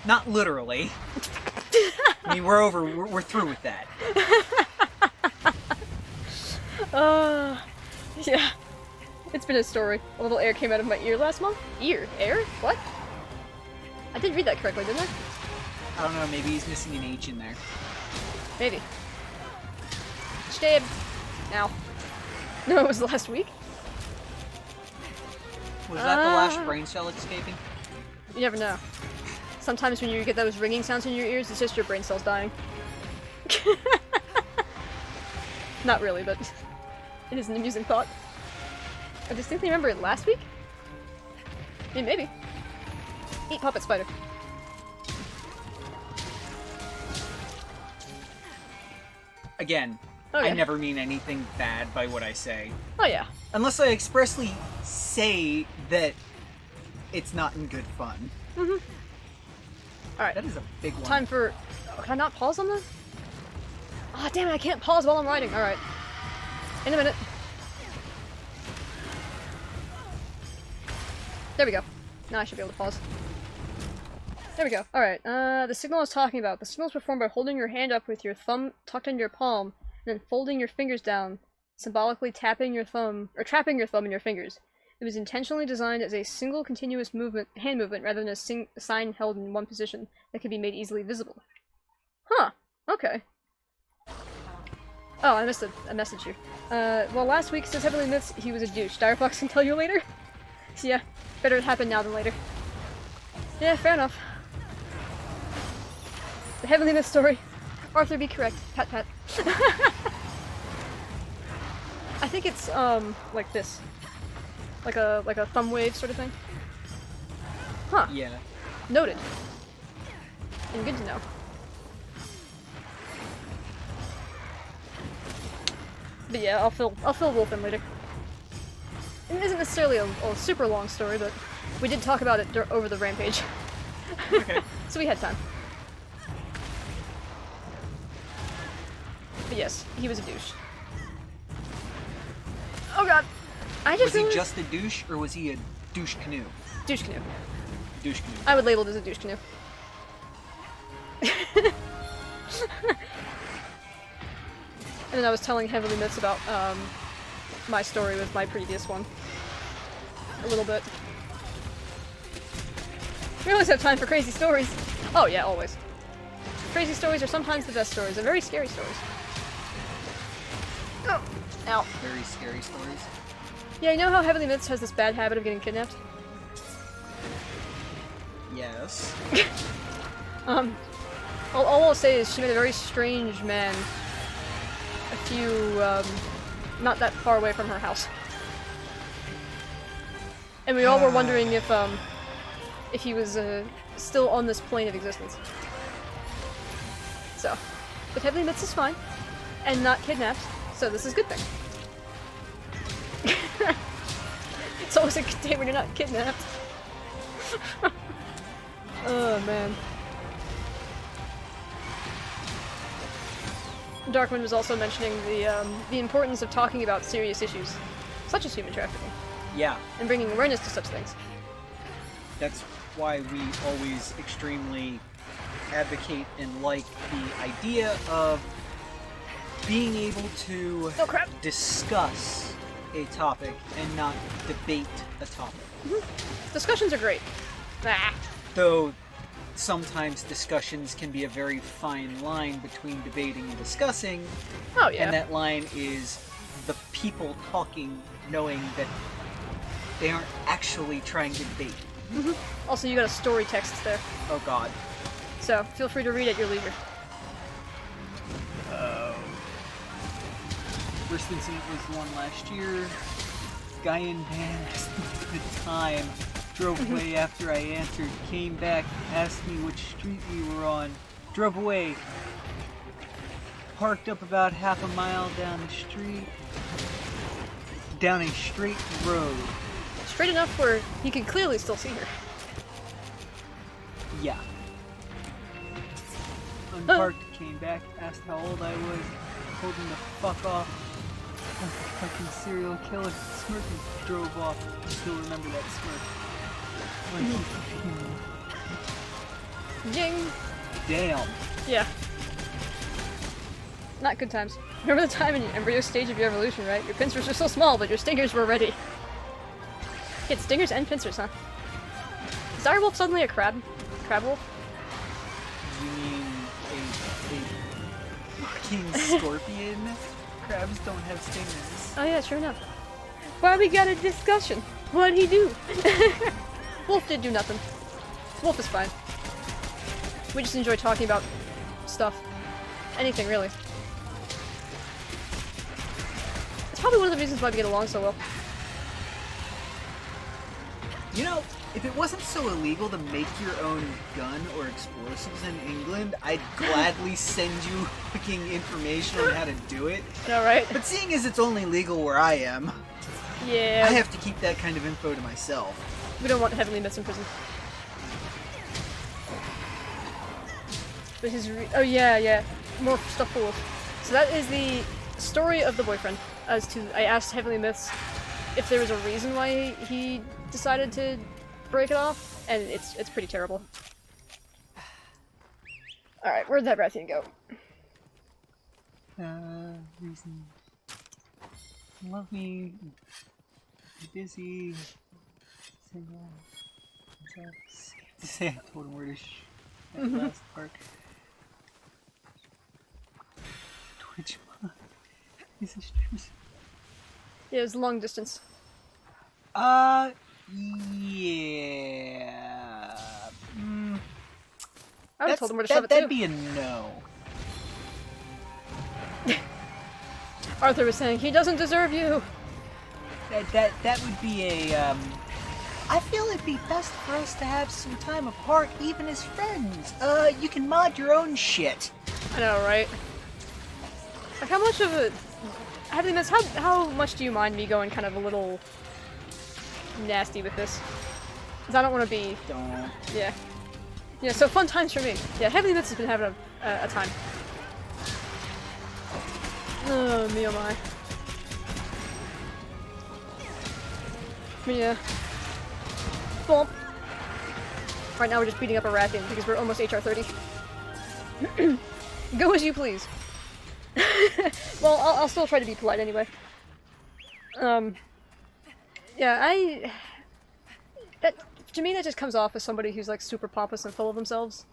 Not literally. I mean, we're through with that. Yeah. It's been a story. A little air came out of my ear last month. Ear? Air? What? I did read that correctly, didn't I? I don't know, maybe he's missing an H in there. Maybe. Stab. Ow. No, it was last week. Was that the last brain cell escaping? You never know. Sometimes when you get those ringing sounds in your ears, it's just your brain cells dying. Not really, but it is an amusing thought. I distinctly remember it last week? I mean, maybe. Eat puppet spider. Again, Okay. I never mean anything bad by what I say. Oh yeah. Unless I expressly say that it's not in good fun. Alright. That is a big one. Time for... Oh, can I not pause on that? Ah, damn it, I can't pause while I'm writing. Alright. In a minute. There we go. Now I should be able to pause. There we go. Alright, the signal I was talking about. The signal is performed by holding your hand up with your thumb tucked into your palm, and then folding your fingers down, symbolically tapping your thumb, or trapping your thumb in your fingers. It was intentionally designed as a single continuous hand movement rather than a sign held in one position that could be made easily visible. Huh. Okay. Oh, I missed a message here. Well, last week says Heavenly Myths he was a douche. Direfox can tell you later. So yeah, better it happen now than later. Yeah, fair enough. The Heavenly Myth story. Arthur, be correct. Pat pat. I think it's like this. Like a thumb wave sort of thing. Huh. Yeah. Noted. And good to know. But yeah, I'll fill Wolf in later. It isn't necessarily a super long story, but we did talk about it over the rampage. Okay. So we had time. But yes, he was a douche. Oh god! I just Was he realized... just a douche, or was he a douche canoe? Douche canoe. Douche canoe. I would label it as a douche canoe. And then I was telling Heavenly Myths about my story with my previous one. A little bit. We always have time for crazy stories. Oh yeah, always. Crazy stories are sometimes the best stories, and very scary stories. Oh, ow. Very scary stories. Yeah, you know how Heavenly Myths has this bad habit of getting kidnapped? Yes. All I'll say is she met a very strange man a few, not that far away from her house. And we all were wondering if he was, still on this plane of existence. So, but Heavenly Myths is fine, and not kidnapped, so this is a good thing. It's always a good day when you're not kidnapped. Oh man. Darkwind was also mentioning the importance of talking about serious issues, such as human trafficking, Yeah. and bringing awareness to such things. That's why we always extremely advocate and like the idea of being able to Oh crap! discuss a topic and not debate a topic. Discussions are great. Ah. Though sometimes discussions can be a very fine line between debating and discussing, Oh yeah. and that line is the people talking knowing that they aren't actually trying to debate. Also, you got a story text there, Oh god. so feel free to read at your leisure. First incident was the one last year. Guy in van asked me the time, drove away after I answered, came back, asked me which street we were on, drove away, parked up about half a mile down the street, down a straight road. Straight enough where he can clearly still see her. Yeah. Unparked, came back, asked how old I was, told him to fuck off. Like a fucking serial killer, smirked and drove off. I still remember that smirk. Like, Jing! damn. Yeah. Not good times. Remember the time in your embryo stage of your evolution, right? Your pincers were so small, but your stingers were ready. Get stingers and pincers, huh? Is Direwolf suddenly a crab? Crab wolf? You mean a fucking scorpion? Crabs don't have stingers. Oh yeah, sure enough. Why we got a discussion? What'd he do? Wolf did do nothing. Wolf is fine. We just enjoy talking about stuff. Anything, really. It's probably one of the reasons why we get along so well. You know, if it wasn't so illegal to make your own gun or explosives in England, I'd gladly send you fucking information on how to do it. Alright. But seeing as it's only legal where I am, Yeah. I have to keep that kind of info to myself. We don't want Heavenly Myths in prison. But oh yeah. More stuff for Wolf. So that is the story of the boyfriend. As to, I asked Heavenly Myths if there was a reason why he decided to break it off, and it's pretty terrible. Alright, where'd that Rathian go? Reason. Love me. Busy. Single. Say I told him where to that last part. Twitch. He's a streamer. Yeah, it was long distance. Yeah. I would have told him where to shove it that'd too. be a no. Arthur was saying, he doesn't deserve you! That would be a, I feel it'd be best for us to have some time apart, even as friends. You can mod your own shit. I know, right? Like, how much of a... how much do you mind me going kind of a little... nasty with this? Because I don't want to be... Don't. Yeah. Yeah, so fun times for me. Yeah, Heavenly Myths has been having a time. Oh, me oh my. But yeah. Bump. Right now we're just beating up a Rathian because we're almost HR 30. Go as you please. Well, I'll still try to be polite anyway. Yeah, to me that just comes off as somebody who's like super pompous and full of themselves.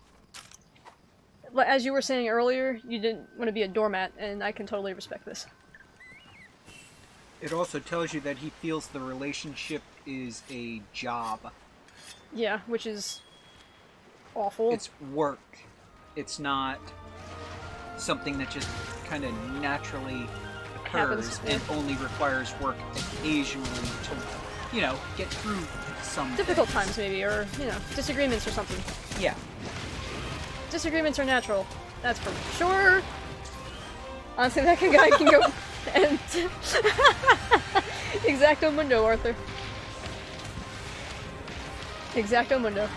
Like, as you were saying earlier, you didn't want to be a doormat, and I can totally respect this. It also tells you that he feels the relationship is a job. Yeah, which is awful. It's work. It's not something that just kind of naturally occurs Happens, yeah. and only requires work occasionally to, you know, get through some difficult things. times maybe, or, you know, disagreements or something. Yeah. Disagreements are natural. That's for sure. Honestly, that guy can go and Exacto mundo, Arthur. Exacto mundo.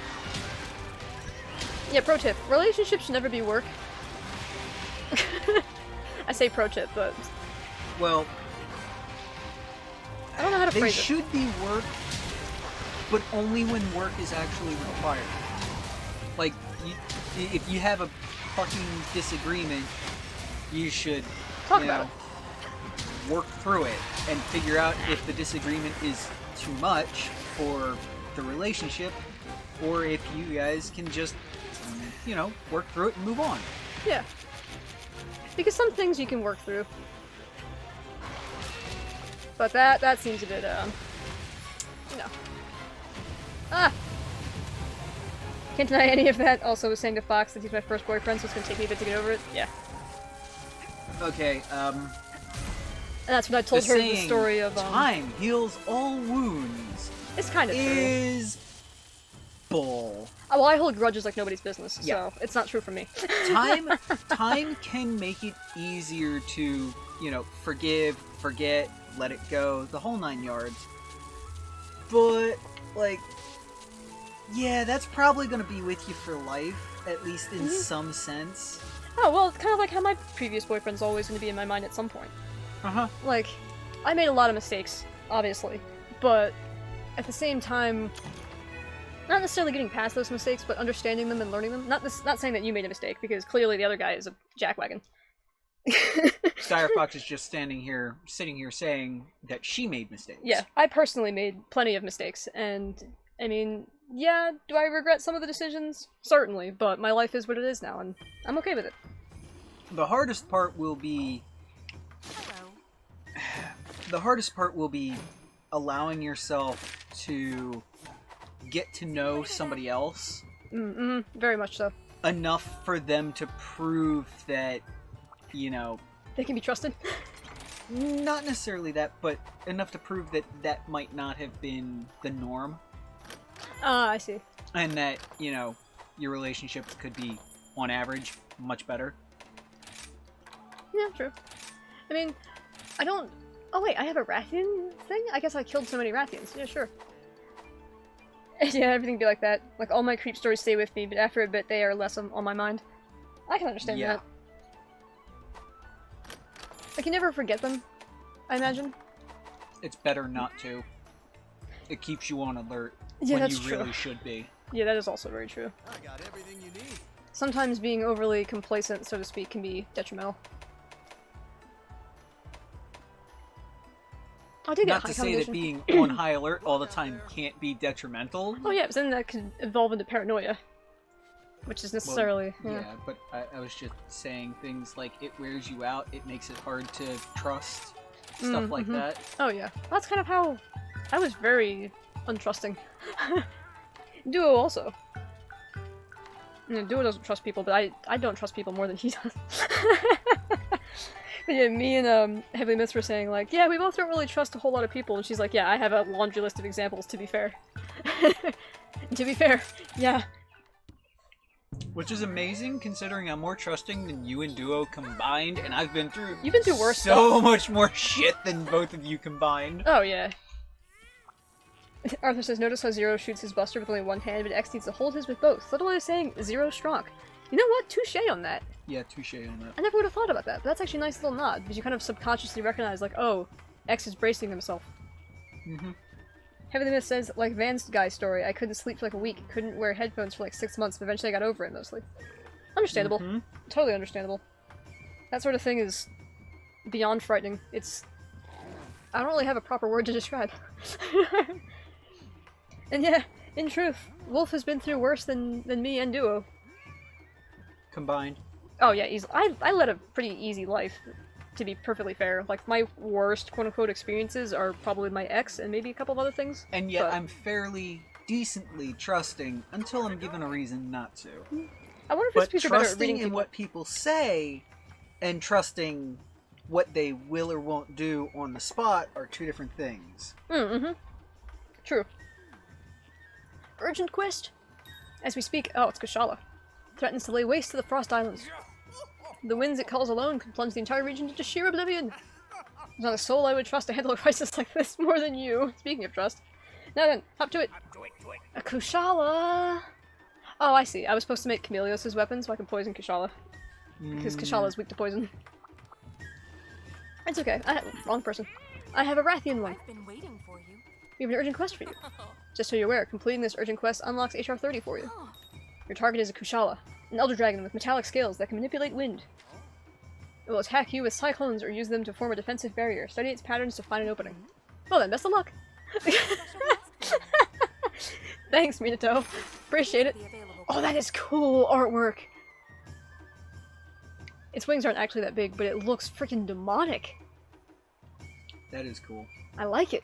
Yeah, pro tip. Relationships should never be work. I say pro tip, but Well, I don't know how to they phrase it. should be work, but only when work is actually required. Like, if you have a fucking disagreement, you should Talk about work through it and figure out if the disagreement is too much for the relationship, or if you guys can just, you know, work through it and move on. Yeah. Because some things you can work through. But that seems a bit, you know. Ah! Can't deny any of that. Also was saying to Fox that he's my first boyfriend, so it's gonna take me a bit to get over it. Yeah. Okay, And that's when I told the her the saying, story of, time heals all wounds It's kind of true. is bull. Well, I hold grudges like nobody's business, Yeah. so it's not true for me. Time can make it easier to, you know, forgive, forget, let it go, the whole 9 yards. But, like, yeah, that's probably gonna be with you for life, at least in some sense. Oh, well, it's kind of like how my previous boyfriend's always going to be in my mind at some point. Uh-huh. Like, I made a lot of mistakes, obviously, but at the same time, not necessarily getting past those mistakes, but understanding them and learning them. Not saying that you made a mistake, because clearly the other guy is a jackwagon. Fox is just sitting here saying that she made mistakes. Yeah, I personally made plenty of mistakes, and, I mean, yeah, do I regret some of the decisions? Certainly, but my life is what it is now, and I'm okay with it. The hardest part will be allowing yourself to get to know somebody else Very much so. enough for them to prove that, you know, They can be trusted. not necessarily that, but enough to prove that that might not have been the norm, Ah, I see. and that, you know, your relationship could be, on average, much better. Yeah, true. I mean, I don't... Oh wait, I have a Rathian thing? I guess I killed so many Rathians. Yeah, sure. Yeah, everything be like that. Like, all my creep stories stay with me, but after a bit they are less on my mind. I can understand Yeah. that. Like, you never forget them, I imagine. It's better not to. It keeps you on alert Yeah, when that's you true. really should be. Yeah, that is also very true. I got everything you need. Sometimes being overly complacent, so to speak, can be detrimental. Oh, I did get Not high to say that commendation. being on high alert all the time can't be detrimental. Oh yeah, but then that could evolve into paranoia. which is necessarily Yeah, but I was just saying things like it wears you out, it makes it hard to trust, stuff like that. Oh yeah, that's kind of how I was very untrusting. Duo also. Duo doesn't trust people, but I don't trust people more than he does. But yeah, me and Heavily Myths were saying like, yeah, we both don't really trust a whole lot of people, and she's like, yeah, I have a laundry list of examples. To be fair, to be fair, yeah. Which is amazing considering I'm more trusting than you and Duo combined, and I've been through You've been through worse so stuff. much more shit than both of you combined. Oh yeah. Arthur says, notice how Zero shoots his buster with only one hand, but X needs to hold his with both. Little is saying, Zero strong. You know what? Touche on that. Yeah, touche on that. I never would have thought about that, but that's actually a nice little nod, because you kind of subconsciously recognize, like, oh, X is bracing himself. Mm-hmm. Heavily Myth says, like Van's guy's story, I couldn't sleep for like a week, couldn't wear headphones for like 6 months, but eventually I got over it mostly. Understandable. Totally understandable. That sort of thing is beyond frightening. It's... I don't really have a proper word to describe. And yeah, in truth, Wolf has been through worse than me and Duo. Combined. Oh yeah, I led a pretty easy life, to be perfectly fair. Like, my worst quote-unquote experiences are probably my ex and maybe a couple of other things. And yet but... I'm fairly decently trusting until I'm given a reason not to. I wonder if But it's because you're better at trusting reading in people. what people say and trusting what they will or won't do on the spot are two different things. Mm-hmm. True. Urgent quest? As we speak, oh, it's Kushala. Threatens to lay waste to the Frost Islands. The winds it calls alone could plunge the entire region into sheer oblivion. There's not a soul I would trust to handle a crisis like this more than you. Speaking of trust. Now then, hop to it. A Kushala! Oh, I see. I was supposed to make Chameleos' weapon so I can poison Kushala. Because Kushala's weak to poison. It's okay. Wrong person. I have a Rathian one. I've been waiting for you. We have an urgent quest for you. Just so you're aware, completing this urgent quest unlocks HR 30 for you. Your target is a Kushala, an elder dragon with metallic scales that can manipulate wind. It will attack you with cyclones or use them to form a defensive barrier. Study its patterns to find an opening. Well then, best of luck! Thanks, Minato. Appreciate it. Oh, that is cool artwork! Its wings aren't actually that big, but it looks freaking demonic. That is cool. I like it.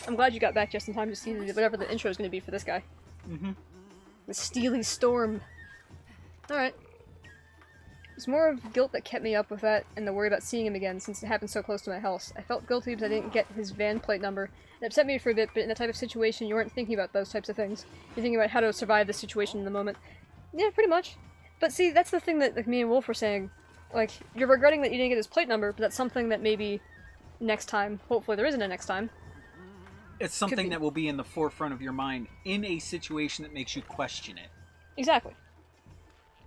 I'm glad you got back just in time to see whatever the intro is going to be for this guy. Mm-hmm. The Steely Storm. Alright. It's more of guilt that kept me up with that, and the worry about seeing him again since it happened so close to my house. I felt guilty because I didn't get his van plate number. It upset me for a bit, but in that type of situation, you weren't thinking about those types of things. You're thinking about how to survive the situation in the moment. Yeah, pretty much. But see, that's the thing that like me and Wolf were saying. Like, you're regretting that you didn't get his plate number, but that's something that maybe next time, hopefully there isn't a next time. It's something that will be in the forefront of your mind in a situation that makes you question it. Exactly.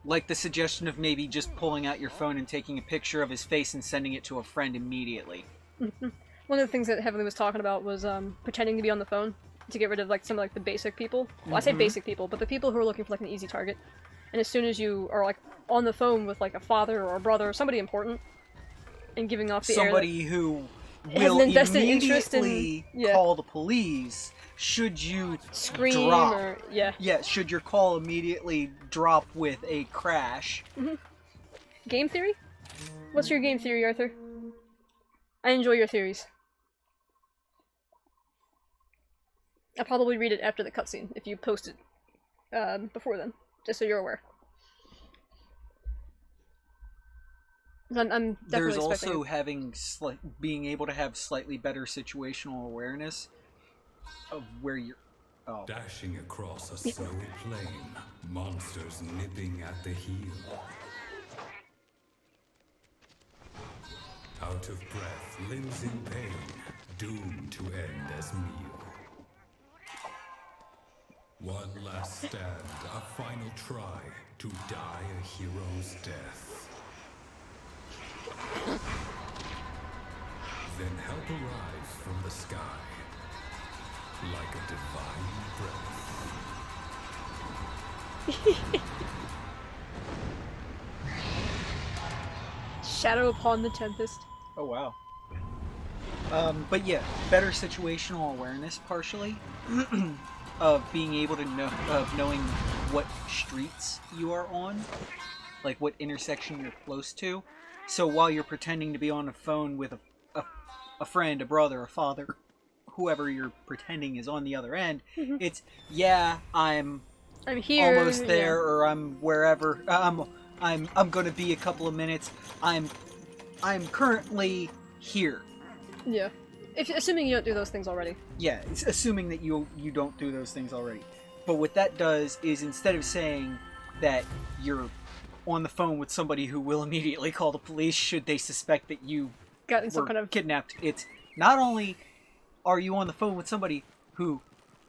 Like the suggestion of maybe just pulling out your phone and taking a picture of his face and sending it to a friend immediately. One of the things that Heavenly was talking about was pretending to be on the phone to get rid of like some of like the basic people. Well, I say basic people, but the people who are looking for like an easy target. And as soon as you are like on the phone with like a father or a brother or somebody important, and giving off the somebody who has will an invested interest immediately in call the police should you scream drop. or Yeah, should your call immediately drop with a crash. Game theory? What's your game theory, Arthur? I enjoy your theories. I'll probably read it after the cutscene if you post it before then, just so you're aware. I'm definitely There's expecting also having being able to have slightly better situational awareness of where you're. Oh. Dashing across a snowy plain, monsters nipping at the heel. Out of breath, limbs in pain, doomed to end as meal. One last stand, a final try to die a hero's death. Then help arrives from the sky, like a divine breath. Shadow upon the Tempest. Oh wow. But yeah, better situational awareness partially of being able to know, of knowing what streets you are on, like what intersection you're close to. So while you're pretending to be on the phone with a friend, a brother, a father, whoever you're pretending is on the other end, it's, yeah, I'm here. almost there, Yeah. or I'm wherever. I'm going to be a couple of minutes. I'm currently here. Yeah. Assuming you don't do those things already. Yeah, it's assuming that you don't do those things already. But what that does is, instead of saying that you're on the phone with somebody who will immediately call the police should they suspect that you Got were some kind of kidnapped, it's not only are you on the phone with somebody who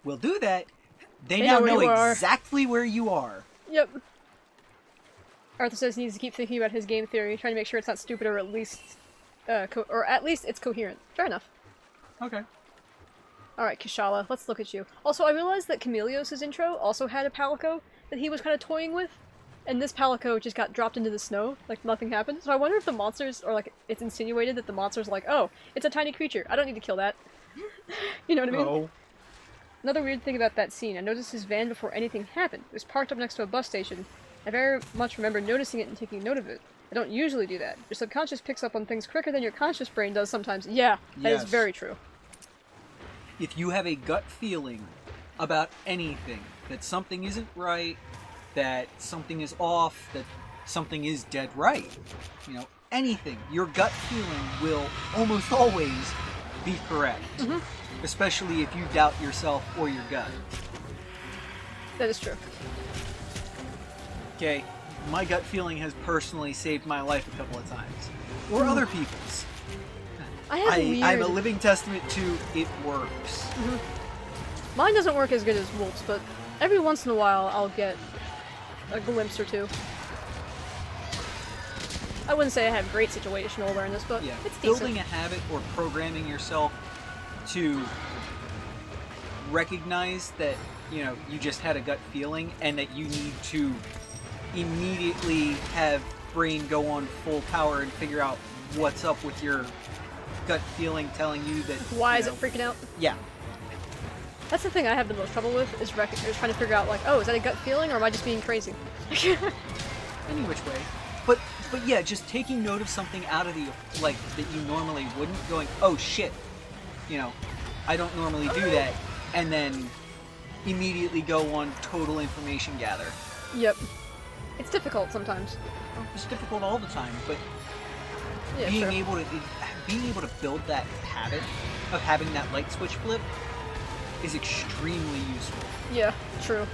will do that, they now know where know you are. exactly where you are. Yep. Arthur says he needs to keep thinking about his game theory, trying to make sure it's not stupid, or at least, it's coherent. Fair enough. Okay. Alright, Kushala, let's look at you. Also, I realized that Chameleos' intro also had a palico that he was kind of toying with, and this palico just got dropped into the snow, like nothing happened. So I wonder if the monsters, or like, it's insinuated that the monsters are like, oh, it's a tiny creature, I don't need to kill that. You know what I mean? No. Another weird thing about that scene, I noticed his van before anything happened. It was parked up next to a bus station. I very much remember noticing it and taking note of it. I don't usually do that. Your subconscious picks up on things quicker than your conscious brain does sometimes. Yeah, that is Yes. very true. If you have a gut feeling about anything, that something isn't right, that something is off, that something is dead right, you know, anything, your gut feeling will almost always be correct. Especially if you doubt yourself or your gut. That is true. Okay, my gut feeling has personally saved my life a couple of times. Or other people's. I have weird... I'm a living testament to it works. Mine doesn't work as good as Wolf's, but every once in a while I'll get a glimpse or two. I wouldn't say I have great situational awareness, but Yeah, it's building decent. a habit or programming yourself to recognize that, you know, you just had a gut feeling and that you need to immediately have brain go on full power and figure out what's up with your gut feeling telling you that, Why you is know, it freaking out? Yeah. That's the thing I have the most trouble with, is trying to figure out, like, oh, is that a gut feeling, or am I just being crazy? Any which way. But yeah, just taking note of something out of the, like, that you normally wouldn't, going, oh shit, you know, I don't normally do that, and then immediately go on total information gather. Yep. It's difficult sometimes. It's difficult all the time, but Yeah, being sure. able to build that habit of having that light switch flip is extremely useful. Yeah, true.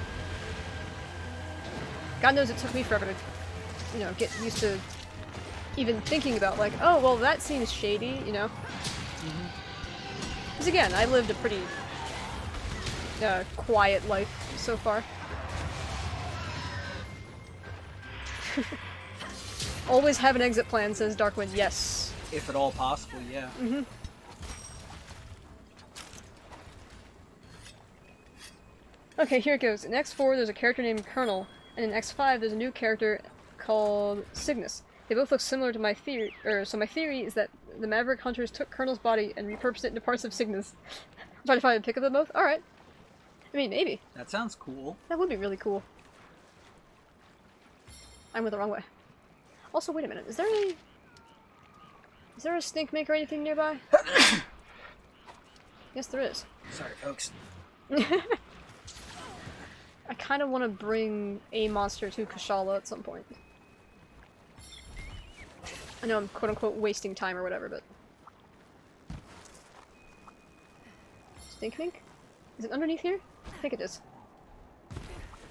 God knows it took me forever to, you know, get used to even thinking about, like, oh, well, that seems shady, you know? Because again, I lived a pretty quiet life so far. Always have an exit plan, says Darkwind. Yes. If at all possible, yeah. Okay, here it goes. In X4, there's a character named Colonel, and in X5, there's a new character called Cygnus. They both look similar to my theory, so my theory is that the Maverick Hunters took Colonel's body and repurposed it into parts of Cygnus. I'm trying to find a pic of them both? Alright. I mean, maybe. That sounds cool. That would be really cool. I went the wrong way. Also, wait a minute. Is there a stink maker or anything nearby? Yes, there is. Sorry, folks. I kind of want to bring a monster to Kushala at some point. I know I'm quote-unquote wasting time or whatever, but... Stink mink? Is it underneath here? I think it is.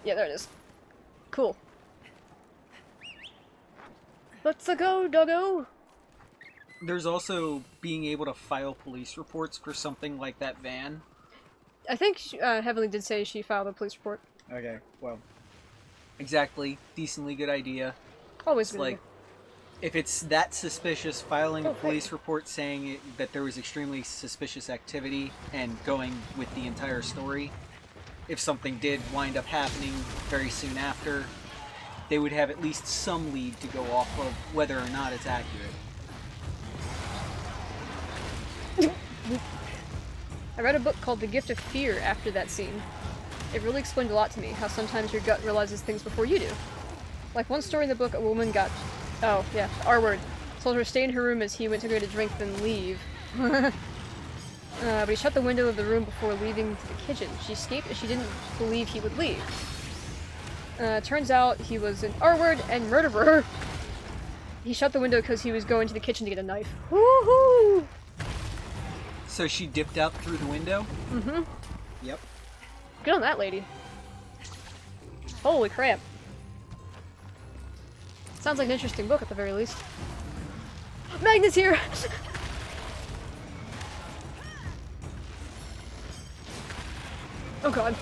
Yeah, there it is. Cool. Let's go, doggo! There's also being able to file police reports for something like that van. I think Heavenly did say she filed a police report. Okay, well, exactly. Decently good idea. Always It's good. like, if it's that suspicious, filing a Oh, hey. police report saying that there was extremely suspicious activity and going with the entire story, if something did wind up happening very soon after, they would have at least some lead to go off of whether or not it's accurate. I read a book called The Gift of Fear after that scene. it really explained a lot to me, how sometimes your gut realizes things before you do. Like one story in the book, a woman got, oh yeah, the R word, told her to stay in her room as he went to go to drink, then leave. But he shut the window of the room before leaving to the kitchen. She escaped as she didn't believe he would leave. Turns out he was an R-word and murderer. He shut the window because he was going to the kitchen to get a knife. Woohoo! So she dipped out through the window? Mm-hmm. Yep. Good on that lady. Holy crap. Sounds like an interesting book at the very least. Magnus here! Oh god.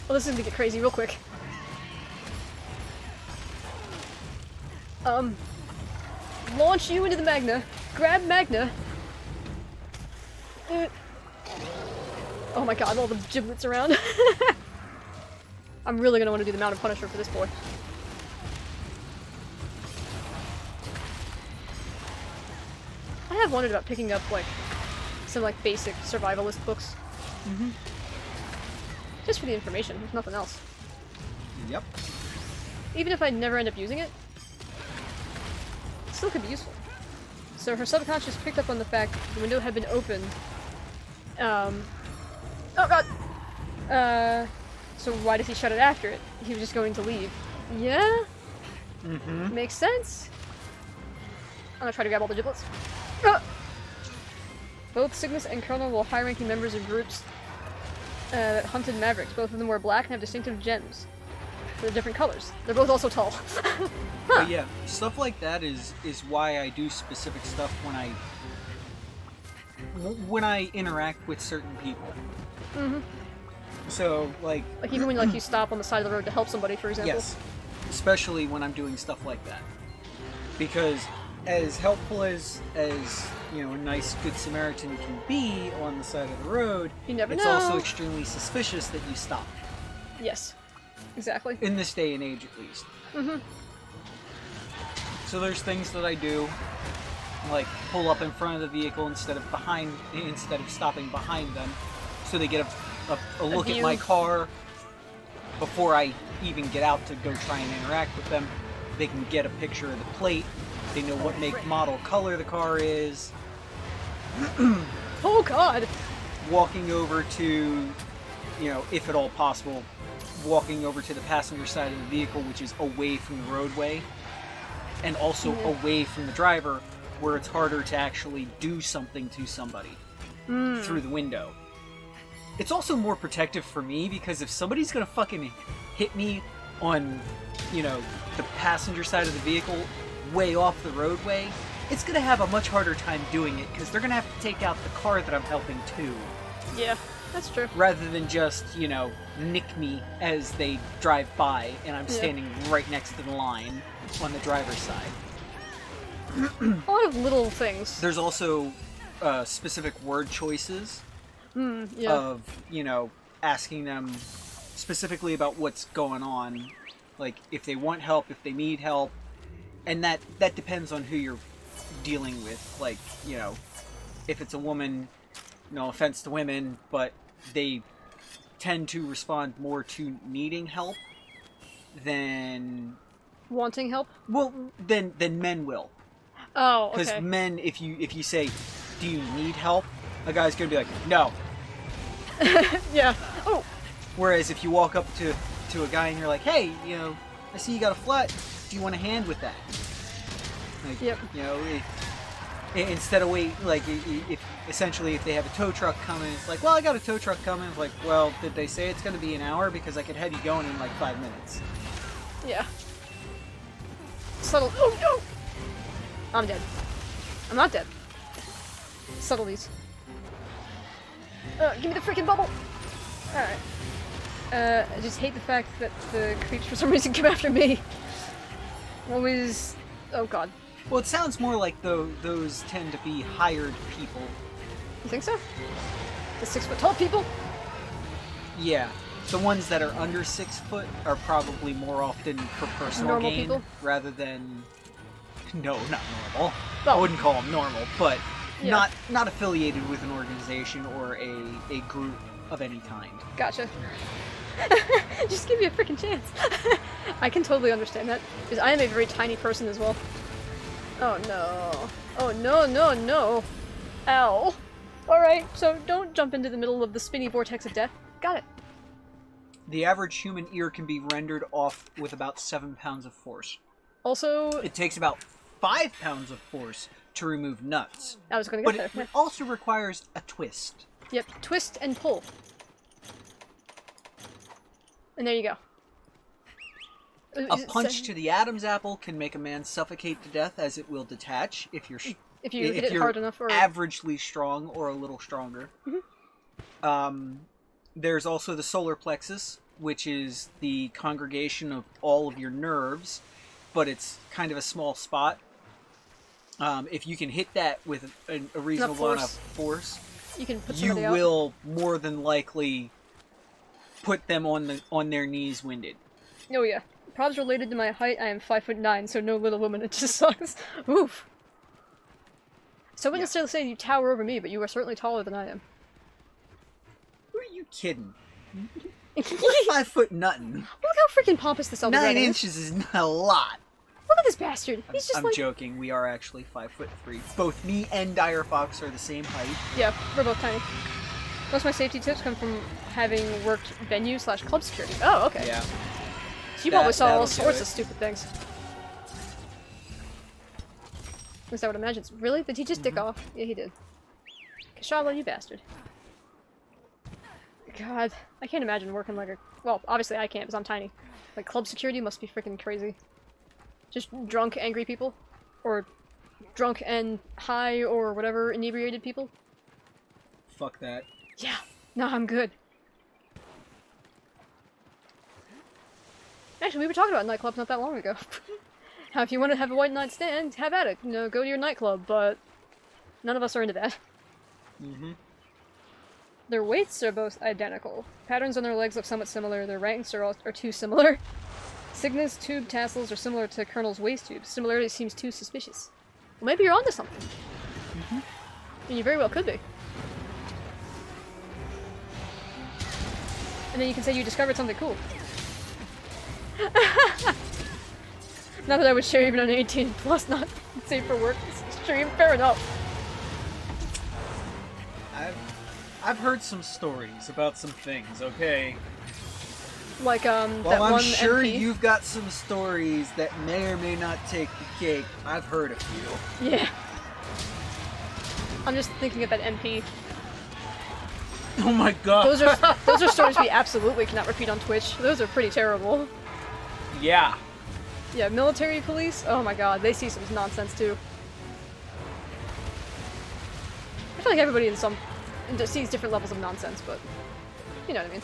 Well, this is gonna get crazy real quick. Launch you into the Magna. Grab Magna. Oh my god, all the giblets around. I'm really gonna want to do the Mount of Punisher for this boy. I have wondered about picking up, like, some, like, basic survivalist books. Mm-hmm. Just for the information, if nothing else. Yep. Even if I never end up using it, it still could be useful. So her subconscious picked up on the fact the window had been opened. Oh god! So why did he shut it after it? He was just going to leave. Yeah? Mm-hmm. Makes sense. I'm gonna try to grab all the giblets. Ah! Both Cygnus and Colonel were high-ranking members of groups that hunted mavericks. Both of them were black and have distinctive gems. They're different colors. They're both also tall. Huh. But yeah, stuff like that is why I do specific stuff when I interact with certain people. Mm-hmm. So, like even when you stop on the side of the road to help somebody, for example. yes, especially when I'm doing stuff like that, because as helpful as you know, a nice good Samaritan can be on the side of the road, You never it's know. also extremely suspicious that you stop. Yes. Exactly. In this day and age, at least. Mm-hmm. So there's things that I do, like pull up in front of the vehicle instead of stopping behind them, so they get a look at my view. car before I even get out to go try and interact with them. They can get a picture of the plate. They know what make, model, color the car is. Oh god! Walking over to, you know, if at all possible, walking over to the passenger side of the vehicle, which is away from the roadway, and also away from the driver, where it's harder to actually do something to somebody through the window. It's also more protective for me, because if somebody's gonna fucking hit me on, you know, the passenger side of the vehicle way off the roadway, it's gonna have a much harder time doing it, because they're gonna have to take out the car that I'm helping too. Yeah, that's true. Rather than just, you know, nick me as they drive by and I'm standing right next to the line on the driver's side. A lot of little things. There's also specific word choices Yeah. of, you know, asking them specifically about what's going on. Like, if they want help, if they need help. And that depends on who you're dealing with. Like, you know, if it's a woman, no offense to women, but they tend to respond more to needing help than Wanting help? than men will. Oh, Because okay. men, if you say, "Do you need help?" a guy's gonna be like, "No." Yeah. Oh! Whereas if you walk up to a guy and you're like, "Hey, you know, I see you got a flat. Do you want a hand with that?" Like, Yep. you know, instead of if they have a tow truck coming, it's like, "Well, I got a tow truck coming." It's like, "Well, did they say it's going to be an hour? Because I could have you going in like 5 minutes." Yeah. Subtle. Oh, no! I'm dead. I'm not dead. Subtleties. Give me the freaking bubble! Alright. I just hate the fact that the creeps for some reason come after me. Always... Oh god. Well, it sounds more like those tend to be hired people. You think so? The 6 foot tall people? Yeah. The ones that are under 6 foot are probably more often for personal Normal gain people? rather than... No, not normal. Oh. I wouldn't call them normal, but Yeah. not affiliated with an organization or a group of any kind. Gotcha. Just give me a freaking chance. I can totally understand that, because I am a very tiny person as well. Oh no. Oh no, no, no. Ow. Alright, so don't jump into the middle of the spinny vortex of death. Got it. The average human ear can be rendered off with about 7 pounds of force. Also, It takes about 5 pounds of force to remove nuts. I was gonna But get it there. also requires a twist. Yep, twist and pull. And there you go. A punch to the Adam's apple can make a man suffocate to death, as it will detach if you're if you hit it you're hard enough, or averagely strong or a little stronger. There's also the solar plexus, which is the congregation of all of your nerves, but it's kind of a small spot. If you can hit that with a reasonable amount of force, you can put you somebody out. will more than likely put them on their knees winded. Oh yeah. Problems related to my height. I am 5'9", so no Little Woman. It just sucks. Oof. So I wouldn't necessarily say you tower over me, but you are certainly taller than I am. Who are you kidding? You're 5 foot nothing. Look how freaking pompous this elder 9 dragon is. inches is not a lot. Look at this bastard. He's just I'm like... joking. We are actually 5'3". Both me and Dire Fox are the same height. Yeah, we're both tiny. Most of my safety tips come from having worked venue/club security. Oh, okay. Yeah. So you probably saw all that'll do sorts it. of stupid things. At least I would imagine. Really? Did he just dick off? Yeah, he did. Kushala, you bastard. God, I can't imagine working like a... Well, obviously I can't because I'm tiny. Like, club security must be freaking crazy. Just drunk, angry people? Or drunk and high or whatever, inebriated people? Fuck that. Yeah. No, I'm good. Actually, we were talking about nightclubs not that long ago. How if you want to have a white night stand, have at it. You know, go to your nightclub, but none of us are into that. Mm-hmm. Their weights are both identical. Patterns on their legs look somewhat similar. Their ranks are too similar. Cygna's tube tassels are similar to Colonel's waist tubes. Similarity seems too suspicious. Well, maybe you're onto something. Mm-hmm. And you very well could be. And then you can say you discovered something cool. Not that I would share even an 18 plus not safe for work stream. Fair enough. I've heard some stories about some things, okay? Like, that Well, I'm one sure MP. you've got some stories that may or may not take the cake. I've heard a few. Yeah. I'm just thinking of that MP. Oh my god. Those are stories we absolutely cannot repeat on Twitch. Those are pretty terrible. Yeah. Yeah, military police? Oh my god, they see some nonsense too. I feel like everybody sees different levels of nonsense, but you know what I mean.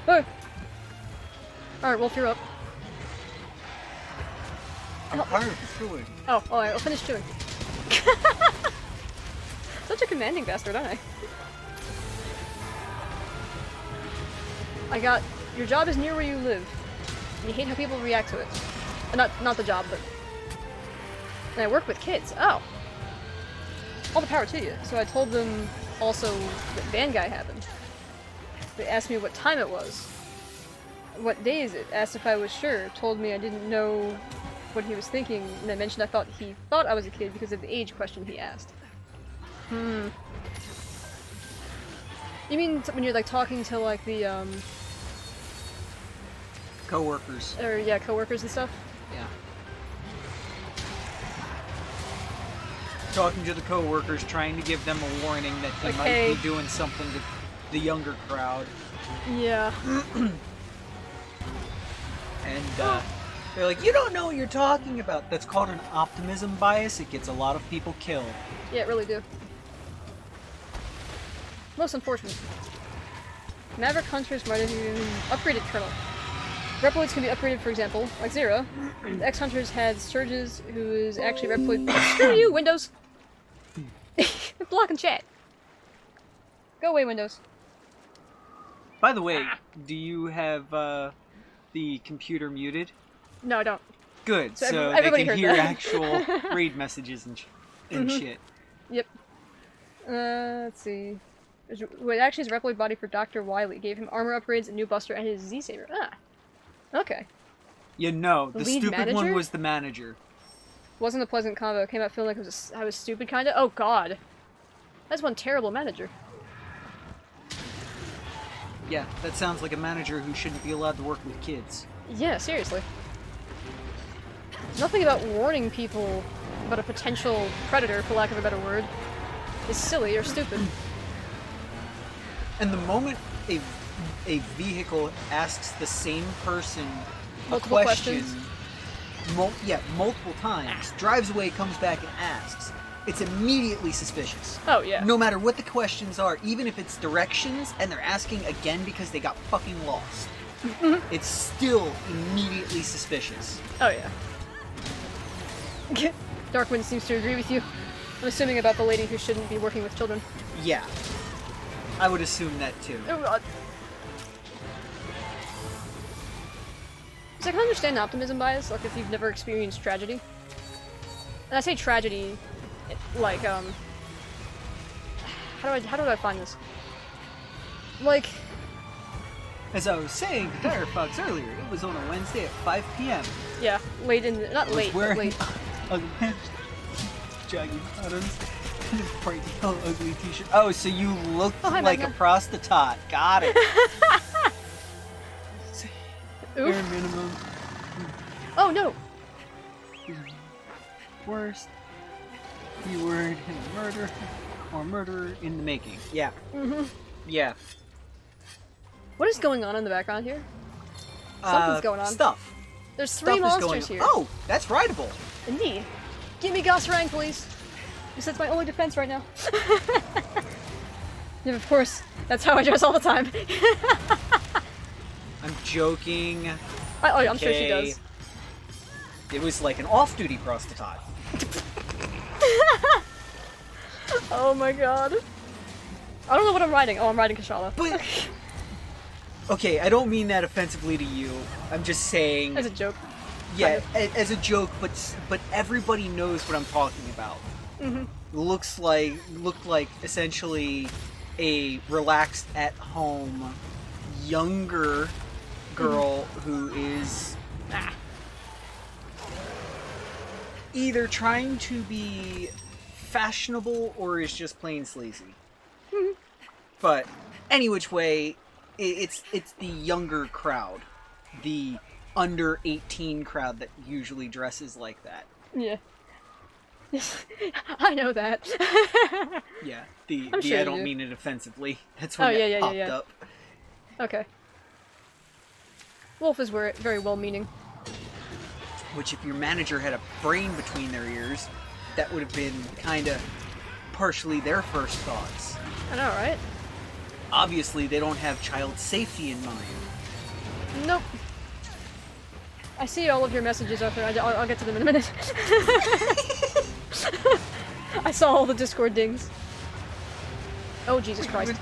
Oh! Alright, Wolf, you're up. I'm kind of chewing. Oh, alright, I'll finish chewing. Such a commanding bastard, aren't I? I got... Your job is near where you live. And you hate how people react to it. Not the job, but... And I work with kids. Oh. All the power to you. So I told them also that Band Guy happened. They asked me what time it was. What day is it? Asked if I was sure. Told me I didn't know what he was thinking. And I mentioned he thought I was a kid because of the age question he asked. You mean when you're like talking to like the Co-workers. or yeah, coworkers and stuff? Yeah. Talking to the co-workers, trying to give them a warning that they Like, might hey. be doing something to the younger crowd. Yeah. And they're like, you don't know what you're talking about. That's called an optimism bias. It gets a lot of people killed. Yeah, it really do. Most unfortunate. Maverick Hunters might have even upgraded Colonel. Reploids can be upgraded, for example, like Zero. The X-Hunters had Surges, who is actually Reploid. Screw you, Windows! I'm blocking chat. Go away, Windows. By the way, do you have the computer muted? No, I don't. Good, So so they everybody can heard hear that. actual raid messages and shit. Yep. Let's see. What actually is a replica body for Dr. Wily. Gave him armor upgrades, a new buster, and his Z-Saber. Ah. Okay. You know, the Lead stupid one manager? was the manager. Wasn't a pleasant combo. Came out feeling like I was stupid, kinda. Oh god. That's one terrible manager. Yeah, that sounds like a manager who shouldn't be allowed to work with kids. Yeah, seriously. Nothing about warning people about a potential predator, for lack of a better word, is silly or stupid. And the moment a vehicle asks the same person Multiple a question, questions. multiple times, drives away, comes back and asks, it's immediately suspicious. Oh, yeah. No matter what the questions are, even if it's directions and they're asking again because they got fucking lost, it's still immediately suspicious. Oh, yeah. Darkwind seems to agree with you. I'm assuming about the lady who shouldn't be working with children. Yeah. I would assume that too. Oh, God. So I can understand optimism bias, like if you've never experienced tragedy. And I say tragedy, like, how do I find this? Like... As I was saying to Firefox earlier, it was on a Wednesday at 5 p.m. Yeah, late in... not was late, but wearing late. jogging bottoms and a bright yellow ugly t-shirt. Oh, so you look Oh, hi, like a Magna. prostitute. Got it. Bare Oof. minimum. Oh, no! Worst keyword in a murder or murderer in the making. Yeah. Mm-hmm. Yeah. What is going on in the background here? Something's going on. Stuff. There's three Stuff is going monsters on. here. Oh, that's rideable. Indeed. Give me Goss rank, please. Because that's my only defense right now. Yeah, of course. That's how I dress all the time. I'm joking. I'm sure she Okay. does. It was like an off-duty prostitute. Oh my god. I don't know what I'm riding. Oh, I'm riding Kushala. But okay, I don't mean that offensively to you. I'm just saying, As a joke. yeah, as a joke. But everybody knows what I'm talking about. Mm-hmm. Looked like essentially a relaxed at home younger girl who is either trying to be fashionable or is just plain sleazy. But any which way, it's the younger crowd, the under 18 crowd that usually dresses like that. Yeah. I know that. Yeah, the sure I you don't do. mean it offensively. That's when Oh, that yeah, popped yeah. up. Okay. Wolf is very well-meaning. Which, if your manager had a brain between their ears, that would have been kind of partially their first thoughts. I know, right? Obviously, they don't have child safety in mind. Nope. I see all of your messages, Arthur. I'll get to them in a minute. I saw all the Discord dings. Oh, Jesus Christ.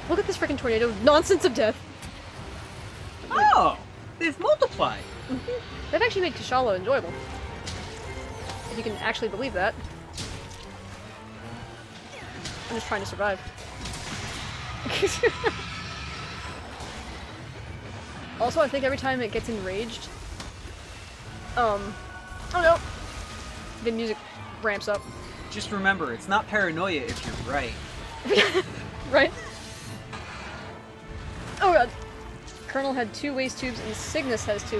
Look at this freaking tornado. Nonsense of death. Oh, they've multiplied. They've actually made Kushala enjoyable. If you can actually believe that. I'm just trying to survive. Also, I think every time it gets enraged, oh no, the music ramps up. Just remember, it's not paranoia if you're right. Right? Oh god. Colonel had 2 waste tubes and Cygnus has 2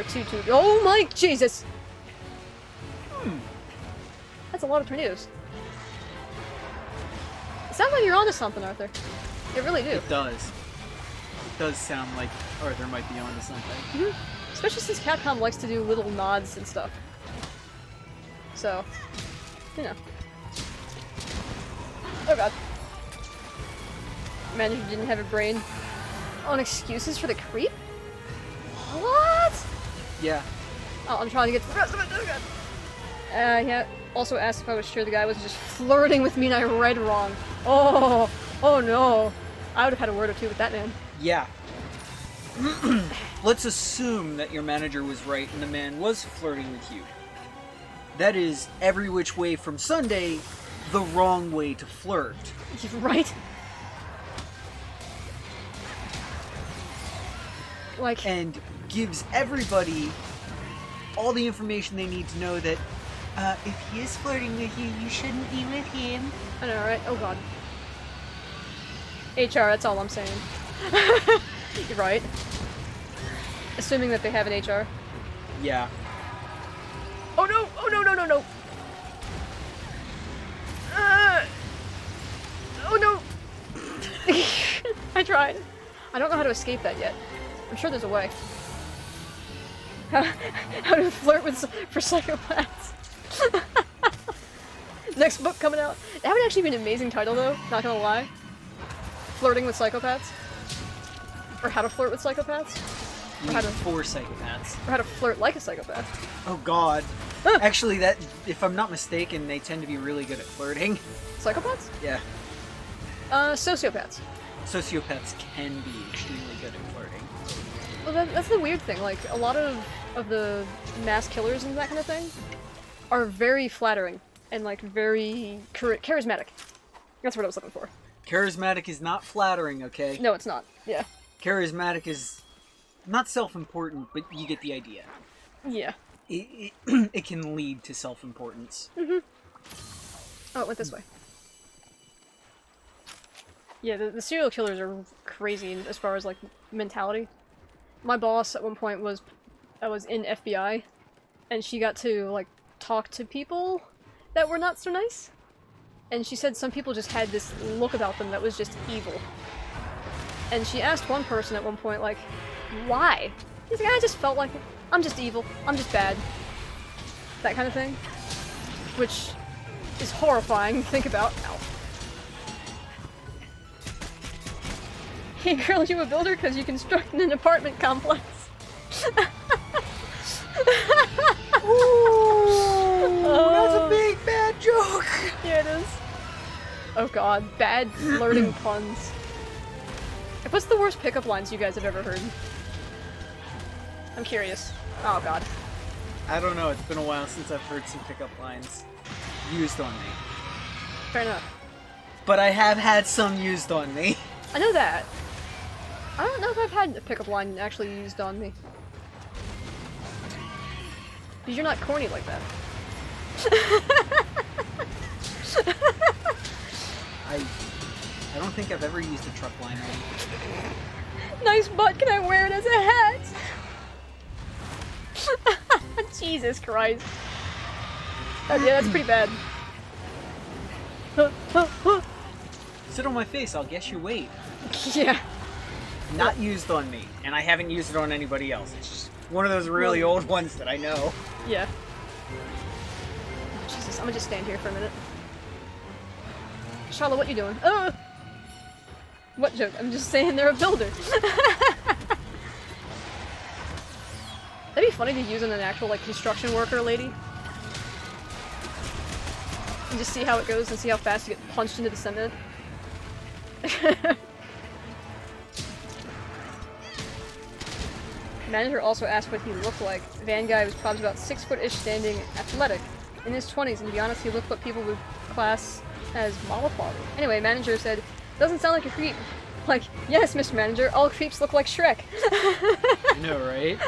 tubes. Oh my Jesus! That's a lot of tornadoes. It sounds like you're onto something, Arthur. You really do. It does. It does sound like Arthur might be onto something. Especially since Capcom likes to do little nods and stuff. So, you know. Oh god. Manager didn't have a brain. On excuses for the creep? What? Yeah. Oh, I'm trying to get to the rest of it. Oh god. Yeah. Also asked if I was sure the guy was just flirting with me and I read wrong. Oh no. I would have had a word or two with that man. Yeah. Let's assume that your manager was right and the man was flirting with you. That is every which way from Sunday the wrong way to flirt. Right? Like, and gives everybody all the information they need to know that if he is flirting with you, you shouldn't be with him. I know, right? Oh god. HR, that's all I'm saying. You're right. Assuming that they have an HR. Yeah. Oh no! Oh no, no, no, no! Oh no! I tried. I don't know how to escape that yet. I'm sure there's a way. How to flirt with for psychopaths. Next book coming out. That would actually be an amazing title though, not gonna lie. Flirting with psychopaths. Or how to flirt with psychopaths. You Or how mean to, for psychopaths. or how to flirt like a psychopath. Oh god. Actually, that, if I'm not mistaken, they tend to be really good at flirting. Psychopaths? Yeah. Sociopaths. Sociopaths can be extremely good at flirting. Well, that's the weird thing. Like, a lot of the mass killers and that kind of thing are very flattering and, like, very charismatic. That's what I was looking for. Charismatic is not flattering, okay? No, it's not. Yeah. Charismatic is not self-important, but you get the idea. Yeah. It can lead to self-importance. Oh, it went this way. Yeah, the serial killers are crazy as far as, like, mentality. My boss at one point was in FBI, and she got to, like, talk to people that were not so nice. And she said some people just had this look about them that was just evil. And she asked one person at one point, like, why? He's like, I just felt like it. I'm just evil. I'm just bad. That kind of thing. Which is horrifying to think about. Ow. Hey girl, you a builder? Because you constructed an apartment complex. That's a big bad joke! Yeah, it is. Oh god, bad flirting puns. What's the worst pickup lines you guys have ever heard? I'm curious. Oh god. I don't know, it's been a while since I've heard some pickup lines used on me. Fair enough. But I have had some used on me. I know that. I don't know if I've had a pickup line actually used on me. Because you're not corny like that. I don't think I've ever used a truck line on you. Nice butt, can I wear it as a hat? Jesus Christ. Oh yeah, that's pretty bad. Sit on my face, I'll guess your weight. Yeah. Not used on me, and I haven't used it on anybody else. It's just one of those really old ones that I know. Yeah. Jesus, I'm gonna just stand here for a minute. Kushala, what you doing? Oh! What joke? I'm just saying they're a builder. That'd be funny to use on an actual, like, construction worker lady. And just see how it goes and see how fast you get punched into the cement. Manager also asked what he looked like. Van guy was probably about 6 foot-ish, standing, athletic, in his 20s, and to be honest, he looked what people would class as model quality. Anyway, manager said, doesn't sound like a creep. Like, yes, Mr. Manager, all creeps look like Shrek. I know, right?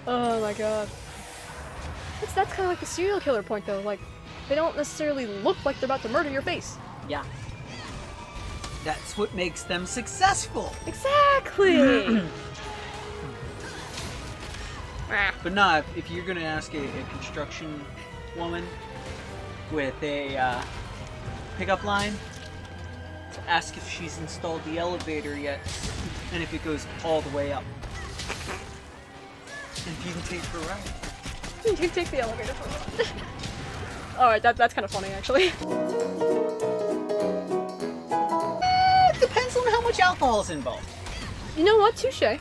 Oh my god. That's kind of like the serial killer point, though. Like, they don't necessarily look like they're about to murder your face. Yeah. That's what makes them successful. Exactly! Ah. But nah, if you're gonna ask a construction woman with a pickup line, to ask if she's installed the elevator yet, and if it goes all the way up. And if you can take her ride. You can take the elevator for a ride. Alright, that's kind of funny, actually. It depends on how much alcohol is involved. You know what? Touche.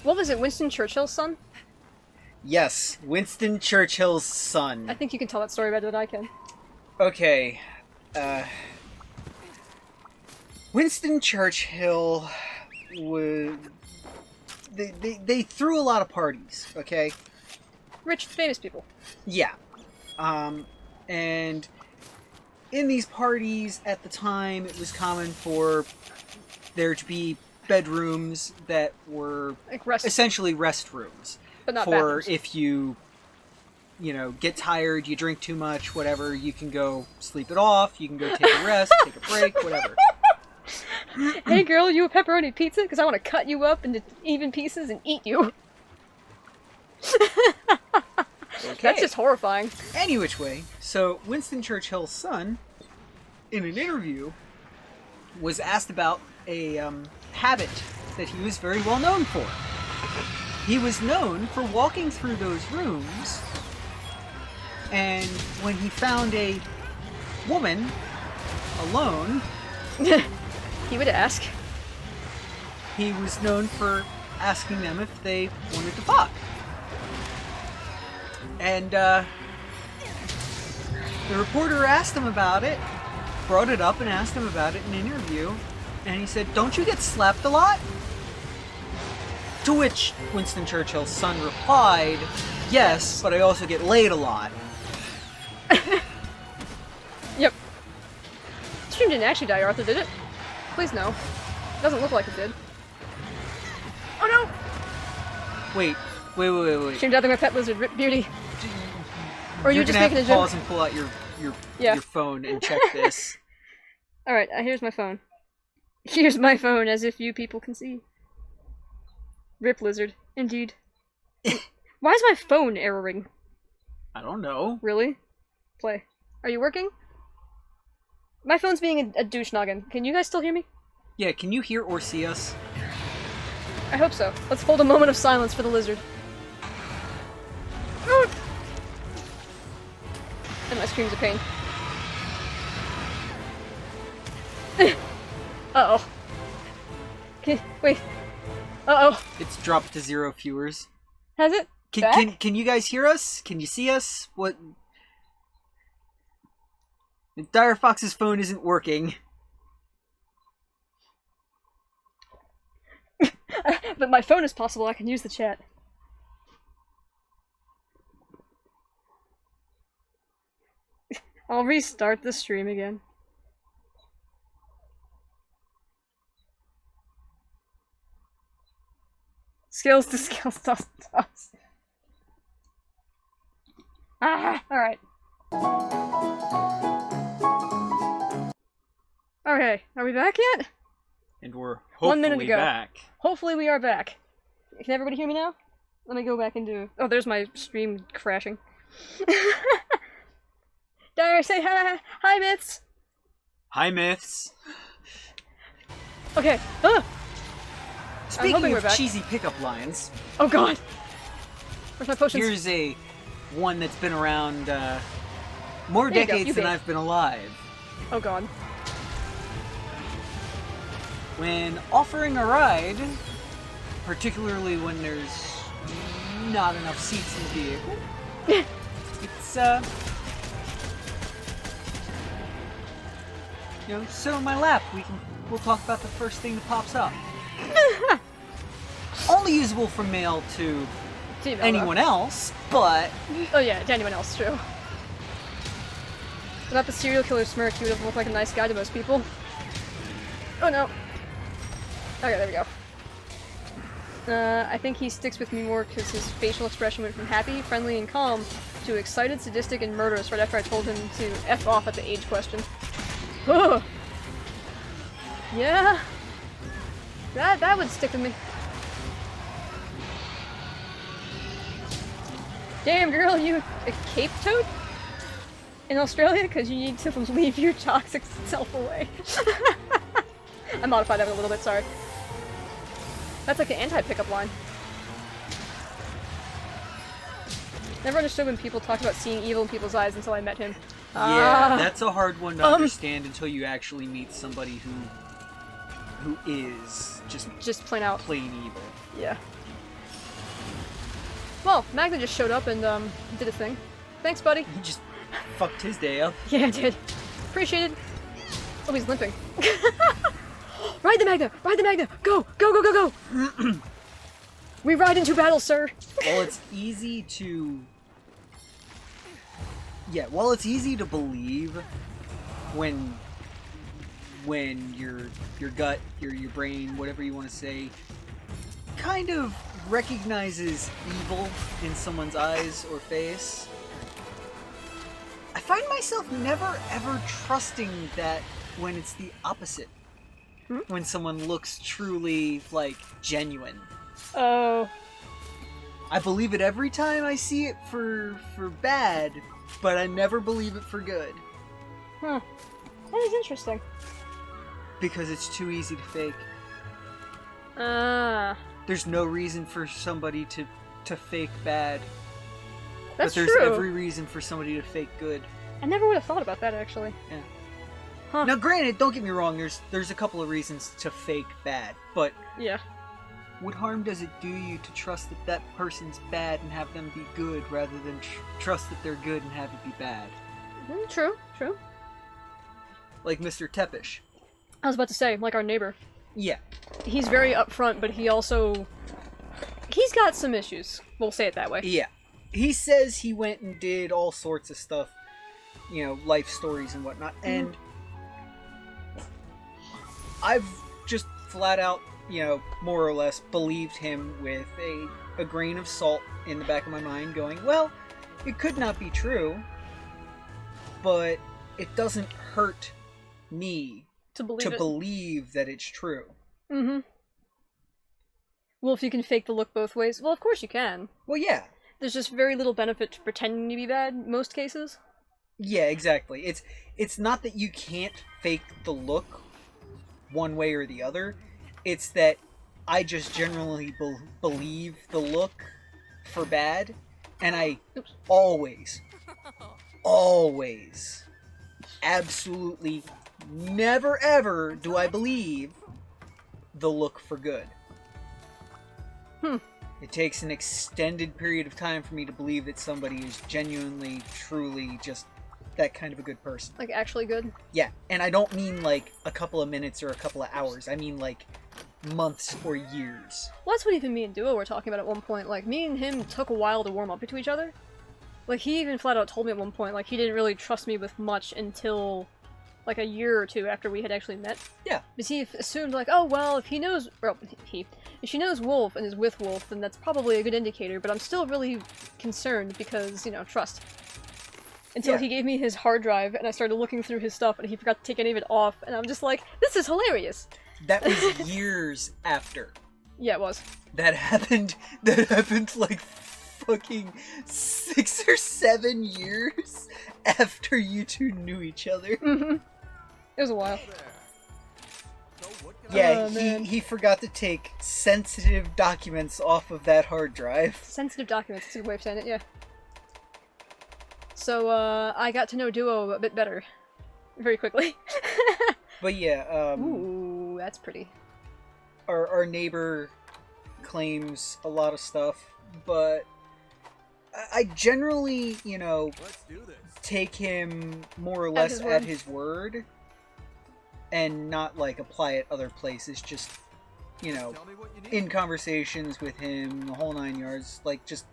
What was it, Winston Churchill's son? Yes, Winston Churchill's son. I think you can tell that story better than I can. Okay, Winston Churchill was... They threw a lot of parties, okay? Rich, famous people. Yeah. And in these parties at the time, it was common for there to be bedrooms that were Like rest, essentially restrooms but not for bathrooms. if you get tired, you drink too much, whatever, you can go sleep it off, you can go take a rest, take a break, whatever. Hey girl, you a pepperoni pizza? Because I want to cut you up into even pieces and eat you. Okay. That's just horrifying. Any which way, so Winston Churchill's son, in an interview, was asked about a habit that he was very well known for. He was known for walking through those rooms, and when he found a woman alone, He would ask. he was known for asking them if they wanted to fuck. And the reporter asked him about it, brought it up and asked him about it in an interview, and he said, "Don't you get slapped a lot?" To which Winston Churchill's son replied, "Yes, but I also get laid a lot." Yep. Stream didn't actually die, Arthur, did it? Please no. Doesn't look like it did. Oh no! Wait. Stream died like my pet lizard, Rip Beauty. Or are you You're just gonna have making to a pause joke? and pull out your Yeah. phone and check this. Alright, here's my phone. Here's my phone, as if you people can see. Rip lizard, indeed. Why is my phone erroring? I don't know. Really? Play. Are you working? My phone's being a douche noggin. Can you guys still hear me? Yeah, can you hear or see us? I hope so. Let's hold a moment of silence for the lizard. And my screams of pain. Uh-oh. Wait. Uh-oh. It's dropped to 0 viewers. Has it? Back? Can you guys hear us? Can you see us? What? Dire Fox's phone isn't working. But my phone is possible. I can use the chat. I'll restart the stream again. Skills to skills toss. Ah, alright. Okay, are we back yet? And we're 1 minute hopefully ago. back. Hopefully we are back. Can everybody hear me now? Let me go back into... Oh, there's my stream crashing. Dire, say hi! Hi, Myths! Hi, Myths. Okay. Ah! Speaking hoping we're of back. cheesy pickup lines, Oh god! Where's my potions? here's a one that's been around more There you go, decades you than bait. I've been alive. Oh god. When offering a ride, particularly when there's not enough seats in the vehicle, it's sit on my lap. We'll talk about the first thing that pops up. Only usable from male to Female, though. anyone else, but Oh yeah, to anyone else, true. Without the serial killer smirk, he would have looked like a nice guy to most people. Oh no. Okay, there we go. I think he sticks with me more because his facial expression went from happy, friendly, and calm to excited, sadistic, and murderous right after I told him to F off at the age question. Ugh. Yeah. That would stick with me. Damn girl, you a cape toad? In Australia? Because you need to leave your toxic self away. I modified that a little bit, sorry. That's like an anti-pickup line. Never understood when people talk about seeing evil in people's eyes until I met him. yeah, that's a hard one to understand until you actually meet somebody who is Just plain out. plain evil. Yeah. Well, Magna just showed up and did a thing. Thanks, buddy. He just fucked his day up. Yeah, I did. Appreciate it. Oh, he's limping. Ride the Magna! Ride the Magna! Go! Go, go, go, go! We ride into battle, sir! While it's easy to... Yeah, while it's easy to believe when when your gut, your brain, whatever you want to say, kind of recognizes evil in someone's eyes or face. I find myself never ever trusting that when it's the opposite. When someone looks truly, like, genuine. Oh. I believe it every time I see it for bad, but I never believe it for good. Huh. That is interesting. Because it's too easy to fake. Ah. There's no reason for somebody to fake bad. That's but there's true. every reason for somebody to fake good. I never would have thought about that, actually. Yeah. Huh. Now, granted, don't get me wrong, there's a couple of reasons to fake bad, but Yeah. what harm does it do you to trust that that person's bad and have them be good, rather than trust that they're good and have it be bad? True, true. Like Mr. Tepish. I was about to say, like our neighbor. Yeah. He's very upfront, but he also... He's got some issues. We'll say it that way. Yeah. He says he went and did all sorts of stuff, you know, life stories and whatnot, and I've just flat out, you know, more or less believed him with a grain of salt in the back of my mind, going, well, it could not be true, but it doesn't hurt me To believe that it's true. Mm-hmm. Well, if you can fake the look both ways, well, of course you can. Well, yeah. There's just very little benefit to pretending to be bad, in most cases. Yeah, exactly. It's not that you can't fake the look one way or the other. It's that I just generally believe the look for bad, and I always, absolutely never ever do I believe the look for good. It takes an extended period of time for me to believe that somebody is genuinely, truly just that kind of a good person. Like, actually good? Yeah, and I don't mean like a couple of minutes or a couple of hours. I mean like months or years. Well, that's what even me and Duo were talking about at one point. Like, me and him took a while to warm up to each other. Like, he even flat out told me at one point, like, he didn't really trust me with much until, like, a year or two after we had actually met. Yeah. Because he assumed, like, oh, well, if he knows, well, if she knows Wolf and is with Wolf, then that's probably a good indicator, but I'm still really concerned because, you know, trust. Until he gave me his hard drive, and I started looking through his stuff, and he forgot to take any of it off, and I'm just like, this is hilarious! That was years after. Yeah, it was. That happened like fucking 6 or 7 years after you two knew each other. Mm-hmm. It was a while. Yeah, Oh, he forgot to take sensitive documents off of that hard drive. Sensitive documents, that's a good way of saying it, yeah. So, I got to know Duo a bit better. Very quickly. But yeah, Ooh, that's pretty. Our neighbor claims a lot of stuff, but I generally, you know, take him more or less at his word, and not, like, apply it other places, just, you know, in conversations with him, the whole 9 yards, like, just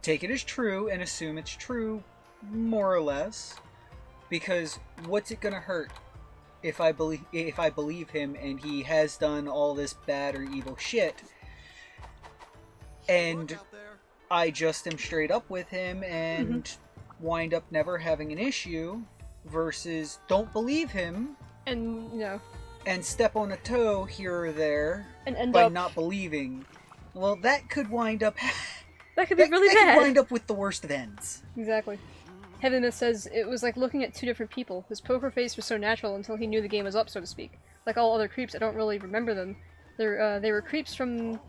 take it as true and assume it's true, more or less, because what's it gonna hurt if I believe him and he has done all this bad or evil shit, and I just am straight up with him and wind up never having an issue, versus don't believe him and, you know, and step on a toe here or there and end by up not believing. Well, that could wind up that could be really that bad. could wind up with the worst of ends. Exactly. Heaven Myth says it was like looking at two different people. His poker face was so natural until he knew the game was up, so to speak. Like all other creeps, I don't really remember them. They were creeps from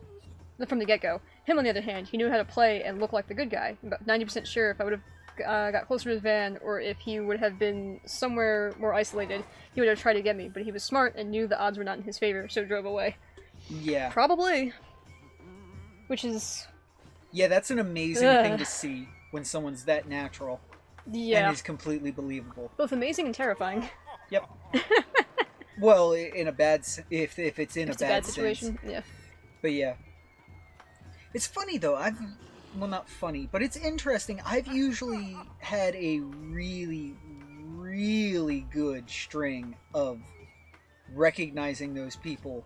the get-go. Him, on the other hand, he knew how to play and look like the good guy. I'm about 90% sure if I would have got closer to his van, or if he would have been somewhere more isolated, he would have tried to get me, but he was smart and knew the odds were not in his favor, so drove away. Yeah. Probably. Which is... Yeah, that's an amazing thing to see when someone's that natural. Yeah. And is completely believable. Both amazing and terrifying. Yep. Well, in a bad... If it's in a bad situation, sense. yeah. But yeah. It's funny, though. Well, not funny, but it's interesting. I've usually had a really, really good string of recognizing those people.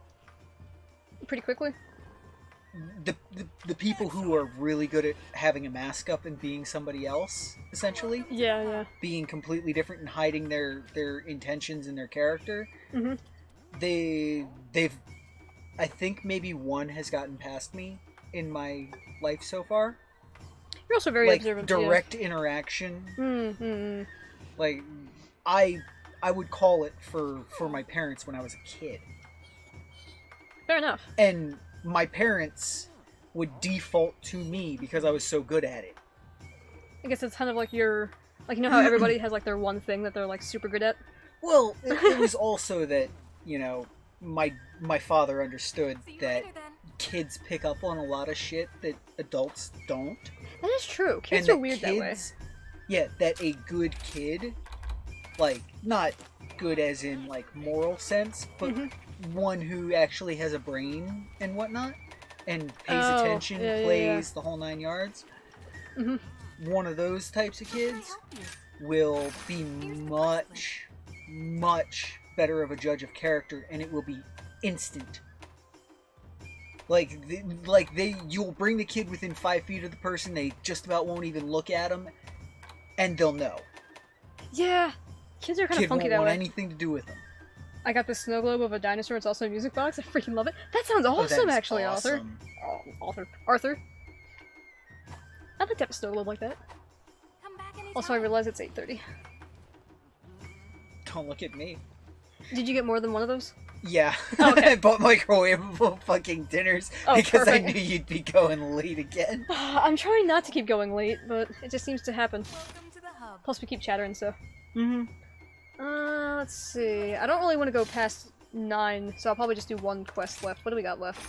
Pretty quickly? The people who are really good at having a mask up and being somebody else, essentially. Yeah, yeah. Being completely different and hiding their intentions and their character. Mm-hmm. They've I think maybe one has gotten past me in my life so far. You're also very like observant. direct interaction. Mm-hmm. Like I would call it for my parents when I was a kid. Fair enough. And my parents would default to me because I was so good at it. I guess it's kind of like your... Like, you know how everybody has, like, their one thing that they're, like, super good at? Well, it was also that, you know, my father understood See you that later, then. kids pick up on a lot of shit that adults don't. That is true. Kids And are weird that way. Yeah, that a good kid, like, not good as in, like, moral sense, but one who actually has a brain and whatnot, and pays attention, plays the whole 9 yards. One of those types of How can I kids help you? will be much, much better of a judge of character, and it will be instant. You'll bring the kid within 5 feet of the person, they just about won't even look at them, and they'll know. Yeah. Kids are kind Kid of funky won't that want way. anything to do with them. I got this snow globe of a dinosaur. It's also a music box. I freaking love it. That sounds Oh, that awesome, is actually, awesome. Arthur. I'd like to have a snow globe like that. Come back anytime. Also, I realize it's 8:30. Don't look at me. Did you get more than one of those? Yeah. Oh, okay. I bought microwavable fucking dinners Oh, because perfect. I knew you'd be going late again. I'm trying not to keep going late, but it just seems to happen. Welcome to the hub. Plus, we keep chattering, so. Mm-hmm. Let's see. I don't really want to go past 9, so I'll probably just do one quest left. What do we got left?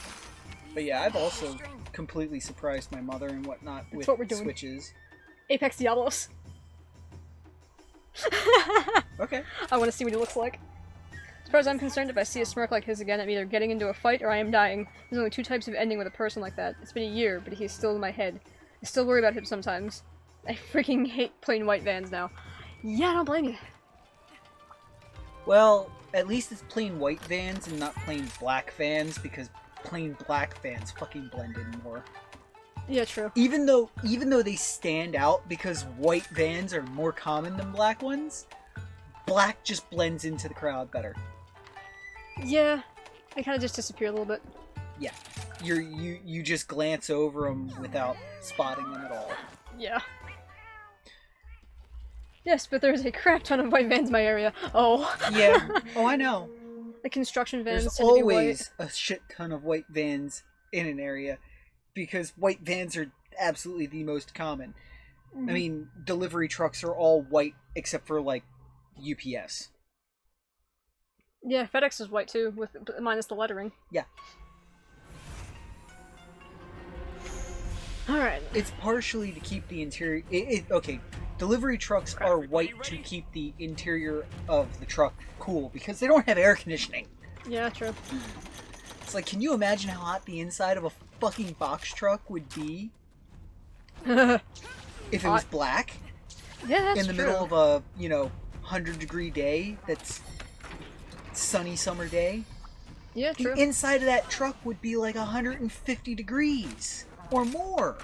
But yeah, I've also completely surprised my mother and whatnot with what we're doing. Switches. Apex Diablos. Okay. I want to see what he looks like. As far as I'm concerned, if I see a smirk like his again, I'm either getting into a fight or I am dying. There's only 2 types of ending with a person like that. It's been a year, but he's still in my head. I still worry about him sometimes. I freaking hate plain white vans now. Yeah, I don't blame you. Well, at least it's plain white vans and not plain black vans, because plain black vans fucking blend in more. Yeah, true. Even though they stand out because white vans are more common than black ones, black just blends into the crowd better. Yeah, they kind of just disappear a little bit. Yeah, you just glance over them without spotting them at all. Yeah. Yes, but there's a crap ton of white vans in my area. Oh. Yeah. Oh, I know. The construction vans There's tend to be white. always a shit ton of white vans in an area because white vans are absolutely the most common. I mean, delivery trucks are all white except for like UPS. Yeah, FedEx is white too, with minus the lettering. Yeah. Alright. It's partially to keep the interior. Okay, delivery trucks are white to keep the interior of the truck cool because they don't have air conditioning. Yeah, true. It's like, can you imagine how hot the inside of a fucking box truck would be Yeah, if it was black that's in the true. middle of a 100-degree day? That's sunny summer day. Yeah, true. The inside of that truck would be like 150 degrees or more.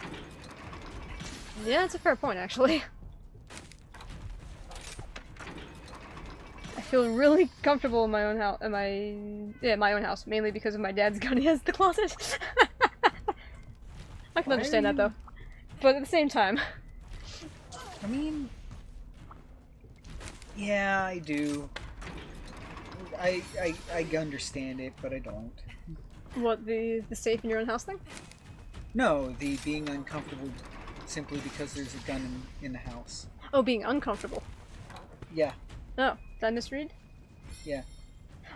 Yeah, that's a fair point, actually. I feel really comfortable in my own house. My own house, mainly because of my dad's gun. He has the closet. I can understand that though, but at the same time, I mean, yeah, I do. I understand it, but I don't. what the safe in your own house thing? No, the being uncomfortable simply because there's a gun in the house. Oh, being uncomfortable. Yeah, Oh, did I misread? yeah.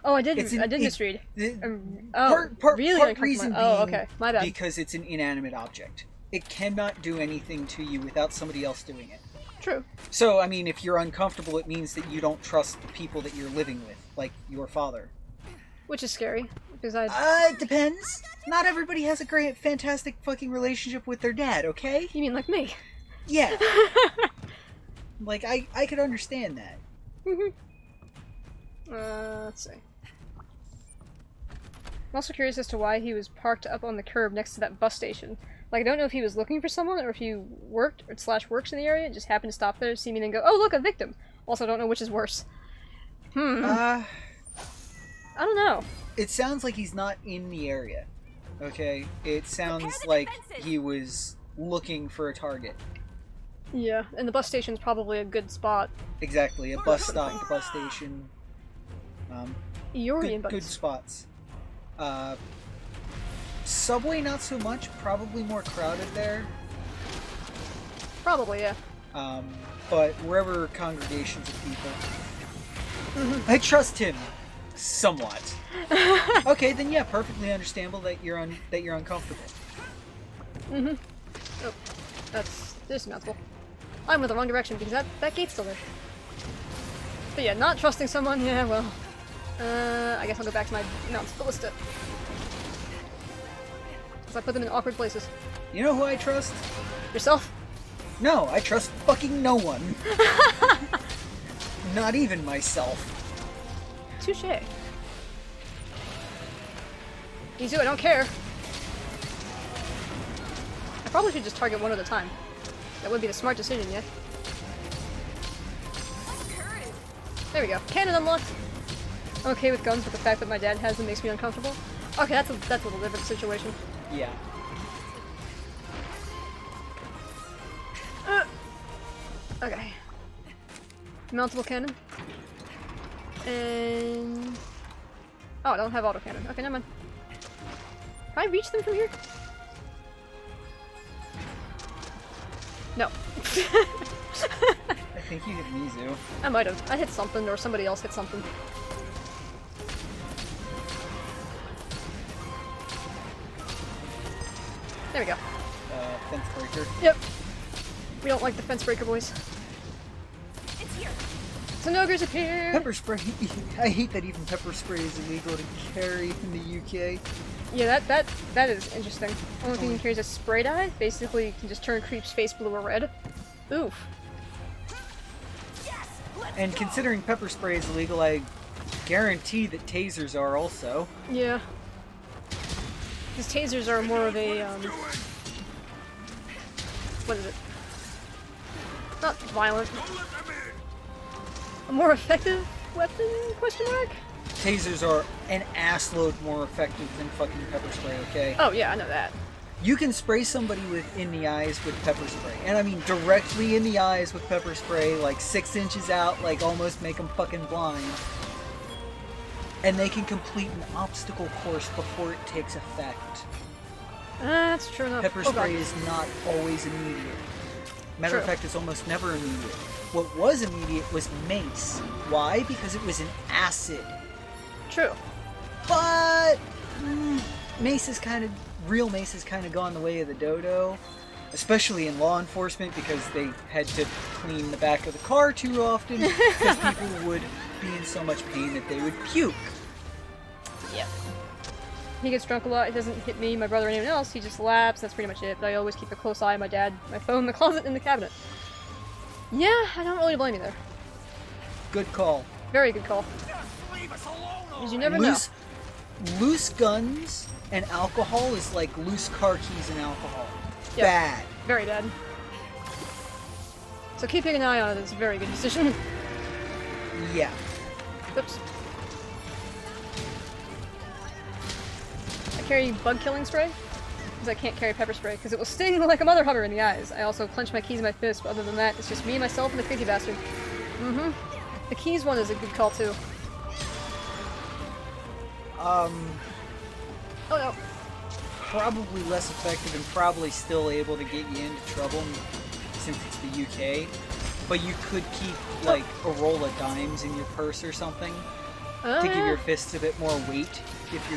Oh, I did. It's I did misread. The, Oh, really part uncomfortable. reason Oh, being okay. My bad. because it's an inanimate object. It cannot do anything to you without somebody else doing it. True. So, I mean, if you're uncomfortable, it means that you don't trust the people that you're living with, like your father. Which is scary because I. It depends. Not everybody has a great, fantastic fucking relationship with their dad, okay? You mean like me? Yeah. Like, I could understand that. Let's see. I'm also curious as to why he was parked up on the curb next to that bus station. Like, I don't know if he was looking for someone or if he worked or / works in the area and just happened to stop there, see me, and then go, oh, look, a victim. Also, don't know which is worse. I don't know. It sounds like he's not in the area. Okay? It sounds like he was looking for a target. Yeah, and the bus station's probably a good spot. Exactly. A bus stop, the bus station. Good spots. Subway, not so much. Probably more crowded there. Probably, yeah. But wherever congregations of people, I trust him somewhat. Okay, then yeah, perfectly understandable that you're uncomfortable. Oh, that's dismountable. I went the wrong direction because that gate's still there. But yeah, not trusting someone. Yeah, well, I guess I'll go back to my Mount Ballista. I put them in awkward places. You know who I trust? Yourself? No, I trust fucking no one. Not even myself. Touche. You do, I don't care. I probably should just target one at a time. That would be the smart decision, yeah? There we go. Cannon unlocked! I'm okay with guns, but the fact that my dad has them makes me uncomfortable. Okay, that's a little different situation. Yeah. Okay. Mountable cannon. And... oh, I don't have autocannon. Okay, never mind. Can I reach them from here? No. I think you hit Mizu. I might have. I hit something, or somebody else hit something. There we go. Fence breaker. Yep. We don't like the fence breaker boys. It's here. Sonogres appear! Pepper spray. I hate that even pepper spray is illegal to carry in the UK. Yeah, that is interesting. Only thing you can carry is a spray dye. Basically, you can just turn creep's face blue or red. Oof. And considering pepper spray is illegal, I guarantee that tasers are also. Yeah. Because tasers are more of a, what is it? Not violent. A more effective weapon, question mark? Tasers are an assload more effective than fucking pepper spray, okay? Oh yeah, I know that. You can spray somebody in the eyes with pepper spray. And I mean directly in the eyes with pepper spray, like 6 inches out, like almost make them fucking blind. And they can complete an obstacle course before it takes effect. That's true enough. Pepper spray is not always immediate. Matter of fact, it's almost never immediate. What was immediate was mace. Why? Because it was an acid. True. But real mace has kind of gone the way of the dodo, especially in law enforcement because they had to clean the back of the car too often because people would be in so much pain that they would puke. Yep. He gets drunk a lot. It doesn't hit me, my brother, or anyone else. He just laughs. That's pretty much it. But I always keep a close eye on my dad, my phone in the closet, in the cabinet. Yeah, I don't really blame you there. Good call. Very good call. Leave us alone. Because you never know. Loose guns and alcohol is like loose car keys and alcohol. Yep. Bad. Very bad. So keeping an eye on it is a very good decision. Yeah. Oops. I carry bug killing spray because I can't carry pepper spray because it will sting like a mother hubber in the eyes. I also clench my keys in my fist, but other than that, it's just me, myself, and the creepy bastard. The keys one is a good call too. Oh no. Probably less effective and probably still able to get you into trouble since it's the UK. But you could keep like a roll of dimes in your purse or something to give your fists a bit more weight if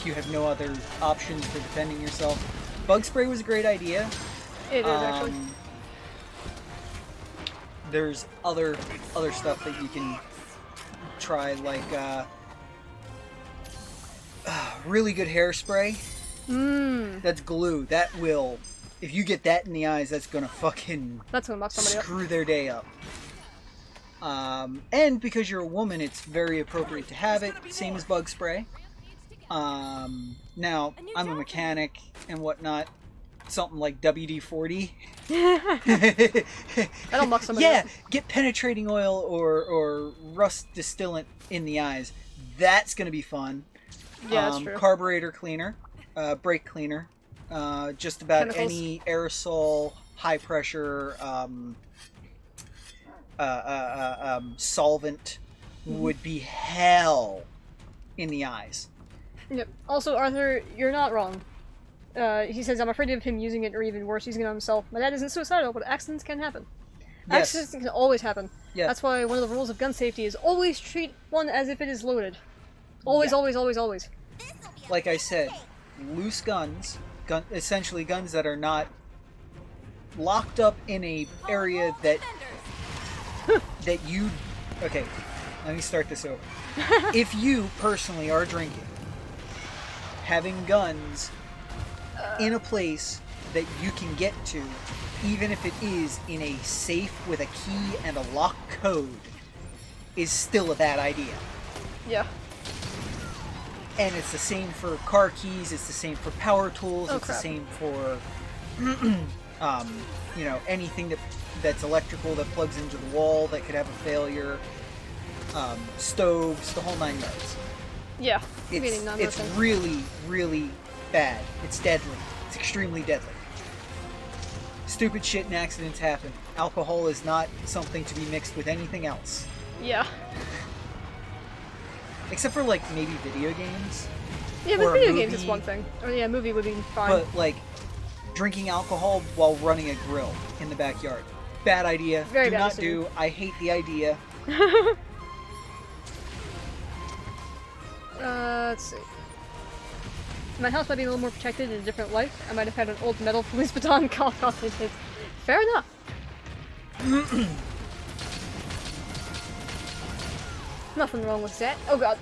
you have no other options for defending yourself. Bug spray was a great idea. It is actually. There's other stuff that you can try, like really good hairspray. That's glue. That will, if you get that in the eyes, that's gonna fucking screw their day up. And because you're a woman, it's very appropriate to have it. Same as bug spray. Now, I'm a mechanic and whatnot. Something like WD-40. That'll muck somebody Yeah, up. get penetrating oil or rust distillant in the eyes. That's gonna be fun. Yeah, that's true. Carburetor cleaner, brake cleaner, just about Chemicals. any aerosol, high pressure, solvent would be hell in the eyes. Yep. Also, Arthur, you're not wrong. He says, I'm afraid of him using it, or even worse, using it on himself. My dad isn't suicidal, but accidents can happen. Yes. Accidents can always happen. Yes. That's why one of the rules of gun safety is always treat one as if it is loaded. Always, Yeah. always, always, always. Like I said, loose guns, essentially guns that are not locked up in a area that you. Okay, let me start this over. If you personally are drinking, having guns in a place that you can get to, even if it is in a safe with a key and a lock code, is still a bad idea. Yeah. And it's the same for car keys, it's the same for power tools, it's crap. the same for anything that's electrical that plugs into the wall that could have a failure, stoves, the whole 9 yards. Yeah. It's really, really bad. It's deadly. It's extremely deadly. Stupid shit and accidents happen. Alcohol is not something to be mixed with anything else. Yeah. Except for, like, maybe video games. Yeah, Or but a video games is movie. one thing. Or yeah, a movie would be fine. But, like, drinking alcohol while running a grill in the backyard. Bad idea. Very do bad not decision. do. I hate the idea. Let's see. My house might be a little more protected in a different life. I might have had an old metal police baton cough off my kids. Fair enough. Nothing wrong with that. Oh god.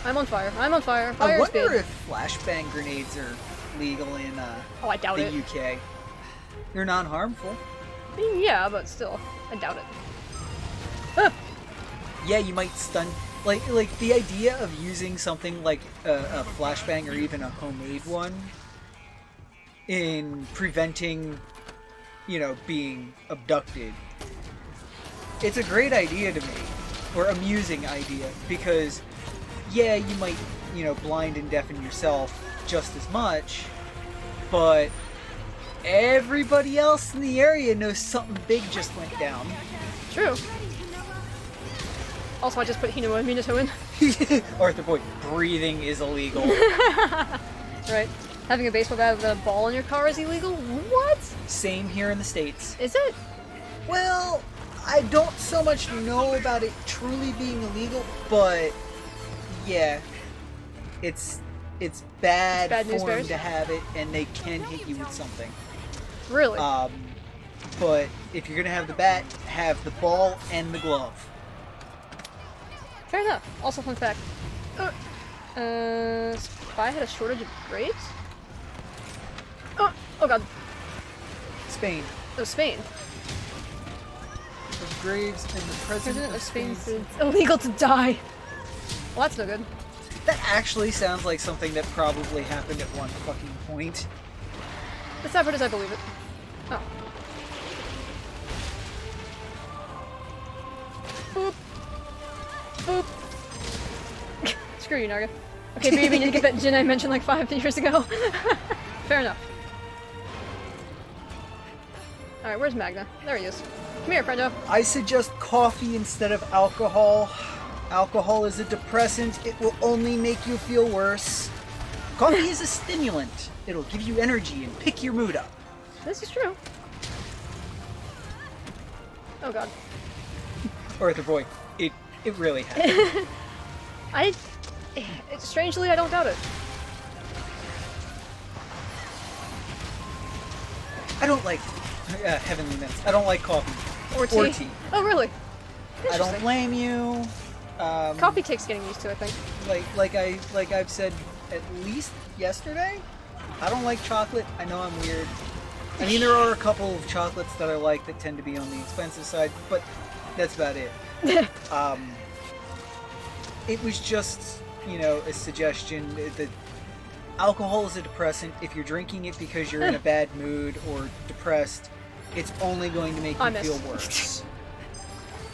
I'm on fire. I'm on fire. Fire I wonder speed. if flashbang grenades are legal in Oh, I doubt the it. UK. They're non-harmful. I mean, yeah, but still. I doubt it. Ah! Yeah, you might stun. Like the idea of using something like a flashbang or even a homemade one in preventing, being abducted. It's a great idea to me, or amusing idea, because yeah, you might, blind and deafen yourself just as much, but everybody else in the area knows something big just went down. True. Also, I just put Hino and Minato in. Arthur Boy, breathing is illegal. Right. Having a baseball bat with a ball in your car is illegal? What? Same here in the States. Is it? Well, I don't so much know about it truly being illegal, but yeah, it's bad, Bad news for them bears? to have it, and they can hit you with something. Really? But if you're gonna have the bat, have the ball and the glove. Fair enough. Also, fun fact. Spy had a shortage of graves? Oh god. Spain. Oh, Spain. Of graves and the President of Spain said it's illegal to die. Well, that's no good. That actually sounds like something that probably happened at one fucking point. As effort as I believe it. Oh. Boop. Boop. Screw you, Naga. Okay, but you need to get that gin I mentioned like 5 years ago. Fair enough. Alright, where's Magna? There he is. Come here, friendo. I suggest coffee instead of alcohol. Alcohol is a depressant. It will only make you feel worse. Coffee is a stimulant. It'll give you energy and pick your mood up. This is true. Oh god. Arthur Boy, it really happened. Strangely, I don't doubt it. I don't like heavenly mints. I don't like coffee. Or tea. Oh, really? I don't blame you. Coffee takes getting used to, I think. Like I've said at least yesterday. I don't like chocolate. I know I'm weird. I mean, there are a couple of chocolates that I like that tend to be on the expensive side, but that's about it. It was just you know, a suggestion that alcohol is a depressant. If you're drinking it because you're in a bad mood or depressed, it's only going to make you feel worse.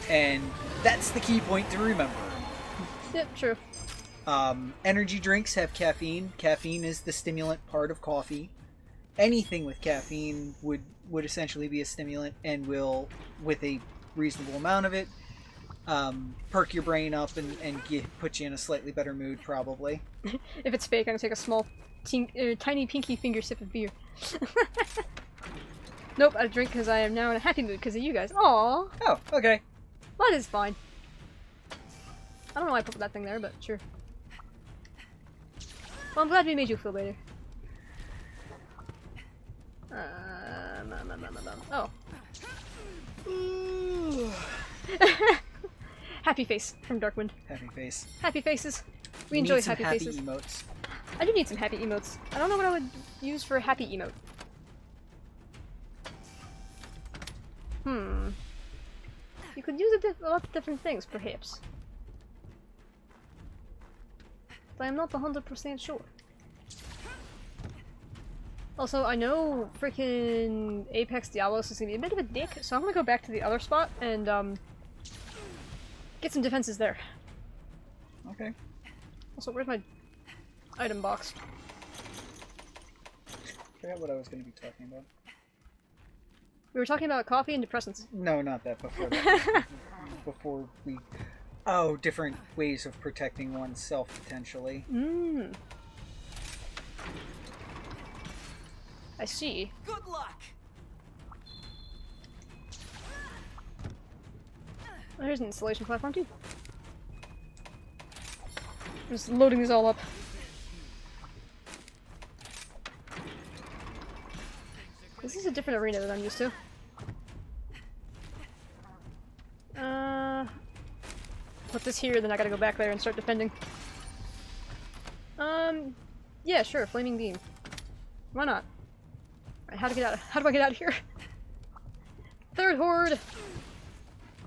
And that's the key point to remember. Yep, true. Energy drinks have caffeine. Caffeine is the stimulant part of coffee. Anything with caffeine would essentially be a stimulant and will, with a reasonable amount of it, perk your brain up and put you in a slightly better mood, probably. If it's fake, I'm gonna take a small, tiny pinky finger sip of beer. Nope, I drink because I am now in a happy mood because of you guys. Aww. Oh, okay. Well, that is fine. I don't know why I put that thing there, but sure. Well, I'm glad we made you feel better. Oh. Happy face from Darkwind. Happy face. Happy faces. We You enjoy need some happy faces. emotes. I do need some happy emotes. I don't know what I would use for a happy emote. You could use a lot of different things, perhaps. But I'm not 100% sure. Also, I know freaking Apex Diablos is gonna be a bit of a dick, so I'm gonna go back to the other spot and, get some defenses there. Okay. Also, where's my item box? Forgot what I was going to be talking about. We were talking about coffee and depressants. No, not that. Before that. Before we... Oh, different ways of protecting oneself, potentially. I see. Good luck. Oh, here's an installation platform too. I'm just loading these all up. This is a different arena than I'm used to. Put this here, then I gotta go back there and start defending. Yeah, sure, flaming beam. Why not? Alright, how do I get out of here? Third horde!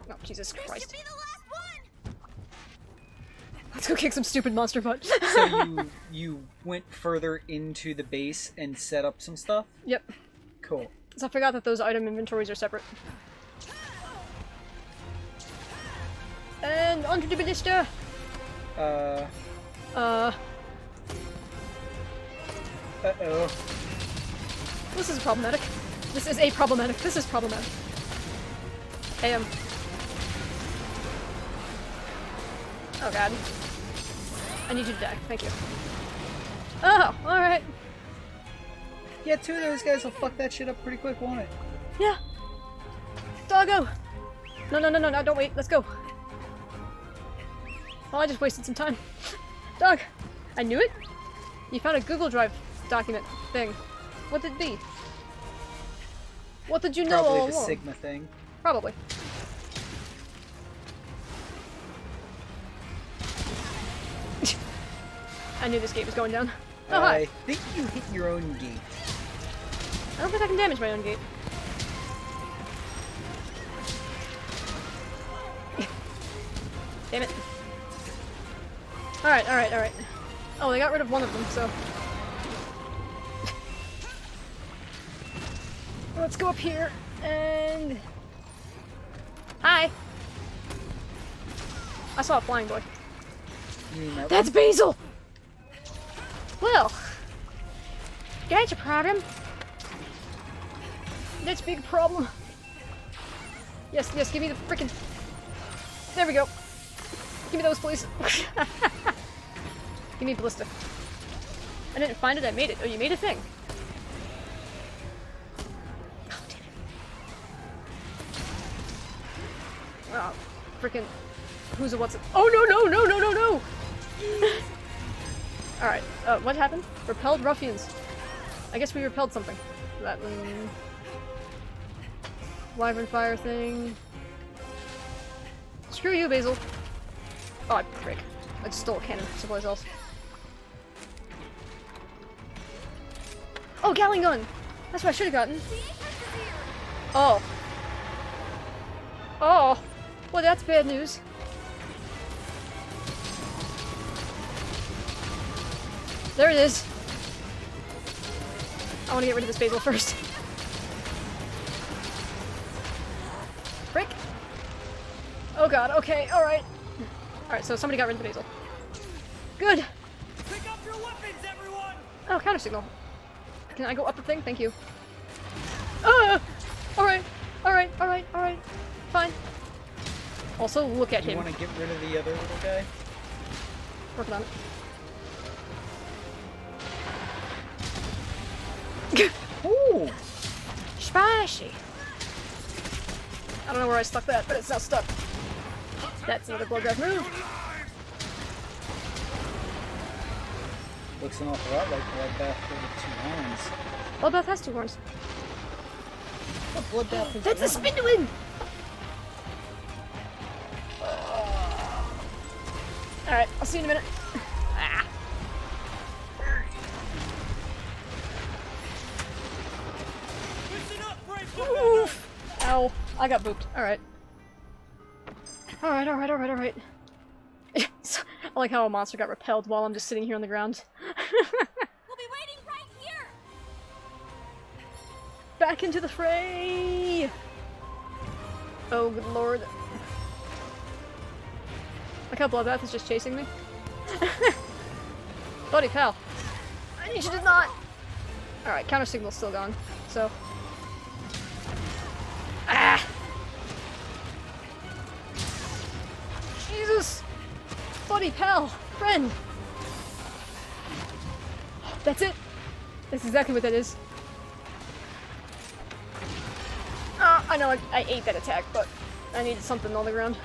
Oh, Jesus Christ. Be the last one. Let's go kick some stupid monster butt. So you went further into the base and set up some stuff? Yep. Cool. So I forgot that those item inventories are separate. And onto the ballista! Uh-oh. This is problematic. This is problematic. This is problematic. Hey, oh god. I need you to die. Thank you. Oh, alright. Yeah, two of those guys will fuck that shit up pretty quick, won't it? Yeah. Doggo! No, don't wait. Let's go. Oh, I just wasted some time. Dog! I knew it! You found a Google Drive document thing. What did it be? What did you know Probably all the along? Sigma thing. Probably. I knew this gate was going down. Oh, hi! I think you hit your own gate. I don't think I can damage my own gate. Damn it. Alright. Oh, they got rid of one of them, so... Let's go up here, and... Hi! I saw a flying boy. You mean that That's one? Basil! Well... That's a problem. That's a big problem. Yes, give me the frickin'... There we go. Give me those, please. Give me ballista. I didn't find it, I made it. Oh, you made a thing. Oh, damn it. Oh, frickin'... Who's a what's it? Oh, no! Alright, what happened? Repelled ruffians. I guess we repelled something. That one... Wyvern fire thing... Screw you, Basil. Oh, frick. I just stole a cannon someplace else. Oh, Gatling gun! That's what I should have gotten. Oh. Oh! Well, that's bad news. There it is. I want to get rid of this basil first. Frick. Oh god, okay, alright. Alright, so somebody got rid of the basil. Good! Pick up your weapons, everyone! Oh, counter signal. Can I go up the thing? Thank you. Ah! Alright, alright, alright, alright. Fine. Also, look at You him. want to get rid of the other little guy? Working on it. Ooh! Spicy! I don't know where I stuck that, but it's now stuck. That's another Bloodbath move. Looks an awful lot like Bloodbath with 2 horns. Bloodbath has 2 horns. But Bloodbath is That's a one. spindling! Alright, I'll see you in a minute. Ah. Listen up, brave Oof. Ow. I got booped. Alright. Alright, alright, alright, alright. I like how a monster got repelled while I'm just sitting here on the ground. We'll be waiting right here. Back into the fray! Oh, good lord. Like how Bloodbath is just chasing me. Buddy, pal. I need you to not! Alright, counter signal's still gone, so... Ah! Jesus! Buddy, pal, friend! That's it! That's exactly what that is. I know I ate that attack, but I needed something on the ground.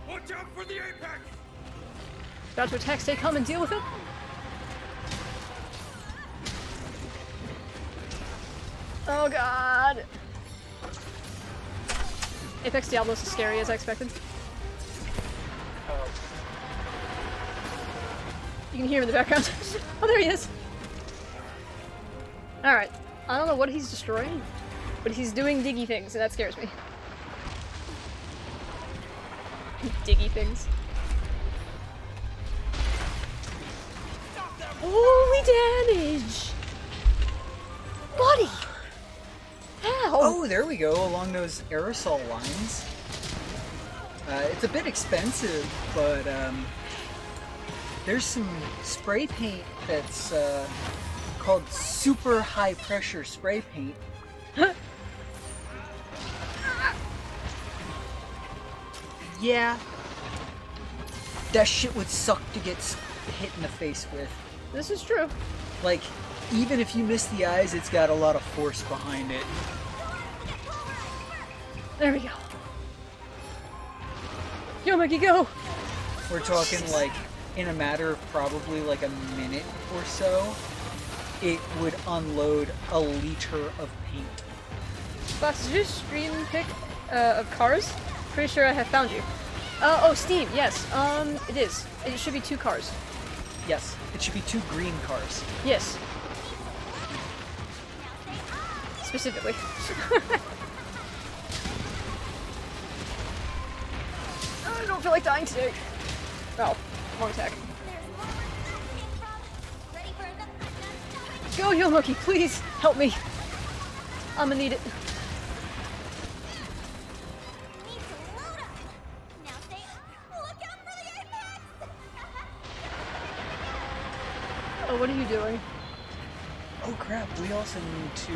Watch out for the apex! About to attack, stay calm and deal with it. Oh god! Apex Diablo's as scary as I expected. You can hear him in the background. Oh, there he is! Alright. I don't know what he's destroying, but he's doing diggy things, and that scares me. Diggy things. Holy damage! Buddy! How? Oh, there we go, along those aerosol lines. It's a bit expensive, but there's some spray paint that's called super high pressure spray paint. Yeah. That shit would suck to get hit in the face with. This is true. Like, even if you miss the eyes, it's got a lot of force behind it. There we go. Yo, Mikey, go! We're talking like, in a matter of probably like a minute or so, it would unload a liter of paint. Boss, did you stream pic of cars? Pretty sure I have found you. Oh, Steam, yes. It is. It should be 2 cars. Yes, it should be 2 green cars. Yes. Specifically. I don't feel like dying today. Oh, wrong attack. Ready for the Go, Yomoki, please! Help me! I'm gonna need it. need to load up. Now stay. Look out for the apex. Oh, what are you doing? Oh crap, we also need to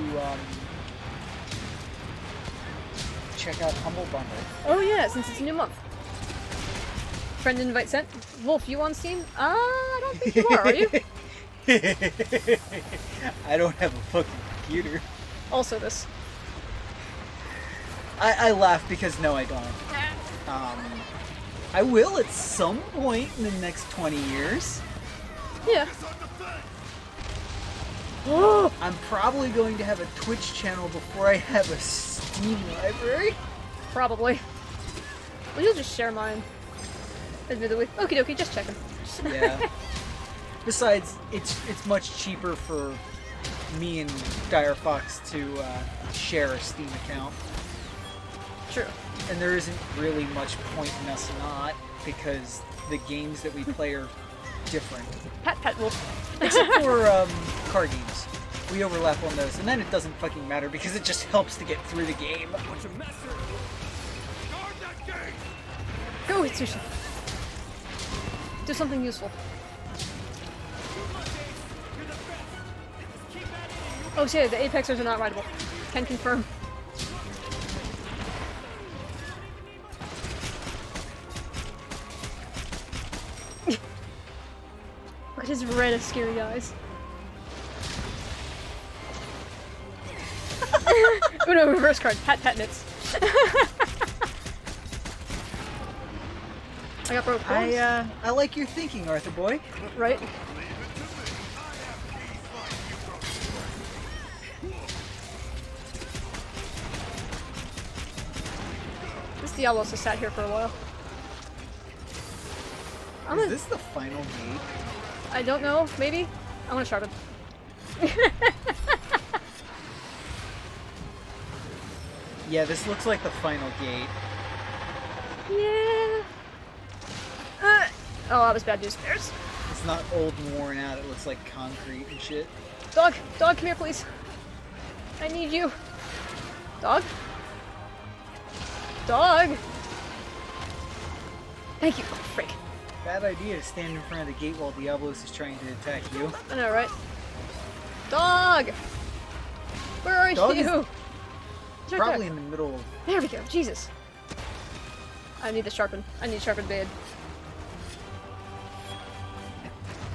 check out Humble Bundle. Oh yeah, since it's a new month. Friend invite sent. Wolf, you on Steam? I don't think you are you? I don't have a fucking computer. Also this. I laugh because no, I don't. I will at some point in the next 20 years. Yeah. Oh! I'm probably going to have a Twitch channel before I have a Steam library. Probably. Well, you'll just share mine. Admittedly. Okie dokie, just checking. Yeah. Besides, it's much cheaper for me and Dire Fox to share a Steam account. True. And there isn't really much point in us not, because the games that we play are different. Pat Pat Wolf. Except for card games. We overlap on those, and then it doesn't fucking matter because it just helps to get through the game. What's a messer? Guard that gate! Go, Hitsushi. Do something useful. Oh shit, the Apexers are not rideable. Can confirm. Look at his red, scary eyes. Oh no, reverse card. Pat Pat Nits. I got broke. I like your thinking, Arthur boy. Right? This Diablos has sat here for a while. Is this the final gate? I don't know, maybe? I want to sharpen. Yeah, this looks like the final gate. Yeah. Oh, that was bad news, bears. It's not old and worn out, it looks like concrete and shit. Dog! Dog, come here, please. I need you. Dog? Dog! Thank you. Oh, frick. Bad idea to stand in front of the gate while Diablos is trying to attack you. I know, right? Dog! Where are Dog you? is He's right Probably there. in the middle of... There we go. Jesus. I need to sharpen. I need sharpened bad.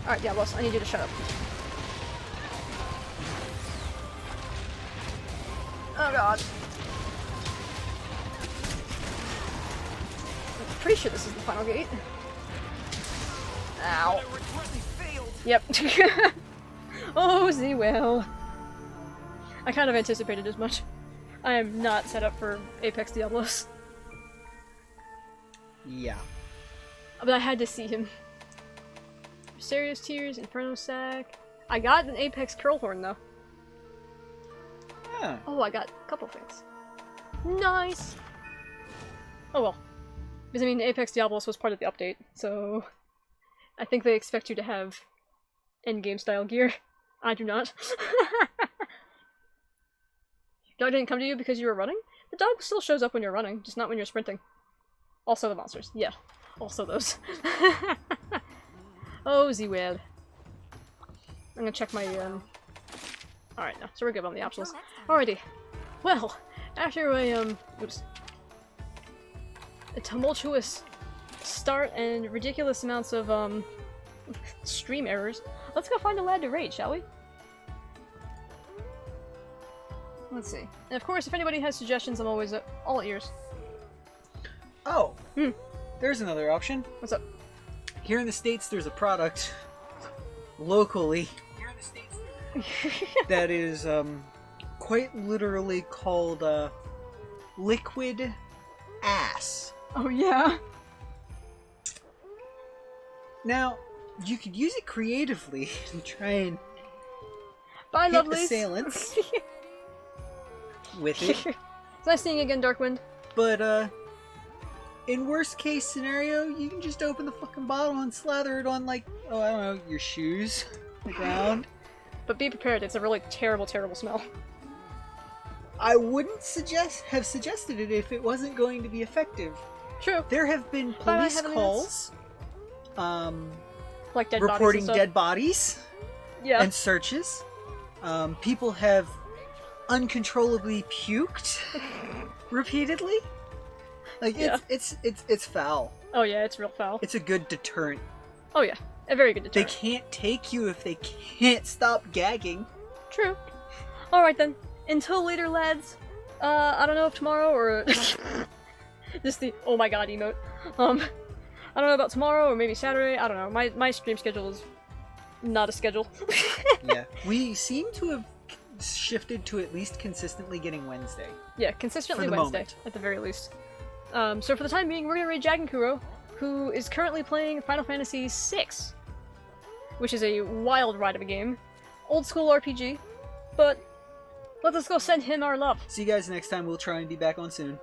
Alright, Diablos, I need you to shut up. Oh god. I'm pretty sure this is the final gate. Ow. Yep. Oh, Z well. I kind of anticipated as much. I am not set up for Apex Diablos. Yeah. But I had to see him. Serious Tears, Inferno Sack. I got an Apex Curlhorn though. Huh. Oh, I got a couple things. Nice! Oh well. Because I mean, Apex Diablos was part of the update, so... I think they expect you to have endgame style gear. I do not. Dog didn't come to you because you were running? The dog still shows up when you're running, just not when you're sprinting. Also the monsters. Yeah. Also those. Oh, Z-Well. I'm gonna check my, Alright, no, so we're good on the optionals. Alrighty. Well, after a, oops. A tumultuous start and ridiculous amounts of, stream errors, let's go find a lad to raid, shall we? Let's see. And of course, if anybody has suggestions, I'm always all ears. Oh! There's another option. What's up? Here in the States, there's a product locally that is quite literally called liquid ass. Oh yeah? Now, you could use it creatively and try and Bye, hit lovelies! assailants with it, It's nice seeing you again, Darkwind. but in worst case scenario, you can just open the fucking bottle and slather it on, like, oh, I don't know, your shoes, the ground. But be prepared, it's a really terrible, terrible smell. I wouldn't have suggested it if it wasn't going to be effective. True. There have been But I police haven't calls, Like dead reporting bodies and dead bodies Yeah. and searches. People have uncontrollably puked repeatedly. Like, Yeah. it's foul. Oh yeah, it's real foul. It's a good deterrent. Oh yeah, a very good They deterrent. can't take you if they can't stop gagging. True. Alright then. Until later, lads. I don't know if tomorrow or... just the oh my god emote. I don't know about tomorrow or maybe Saturday. I don't know. My stream schedule is not a schedule. Yeah. We seem to have shifted to at least consistently getting Wednesday. Yeah, consistently For the Wednesday, moment. at the very least. So for the time being, we're gonna raid Jagenkuro, who is currently playing Final Fantasy VI, which is a wild ride of a game. Old school RPG, but let us go send him our love. See you guys next time. We'll try and be back on soon.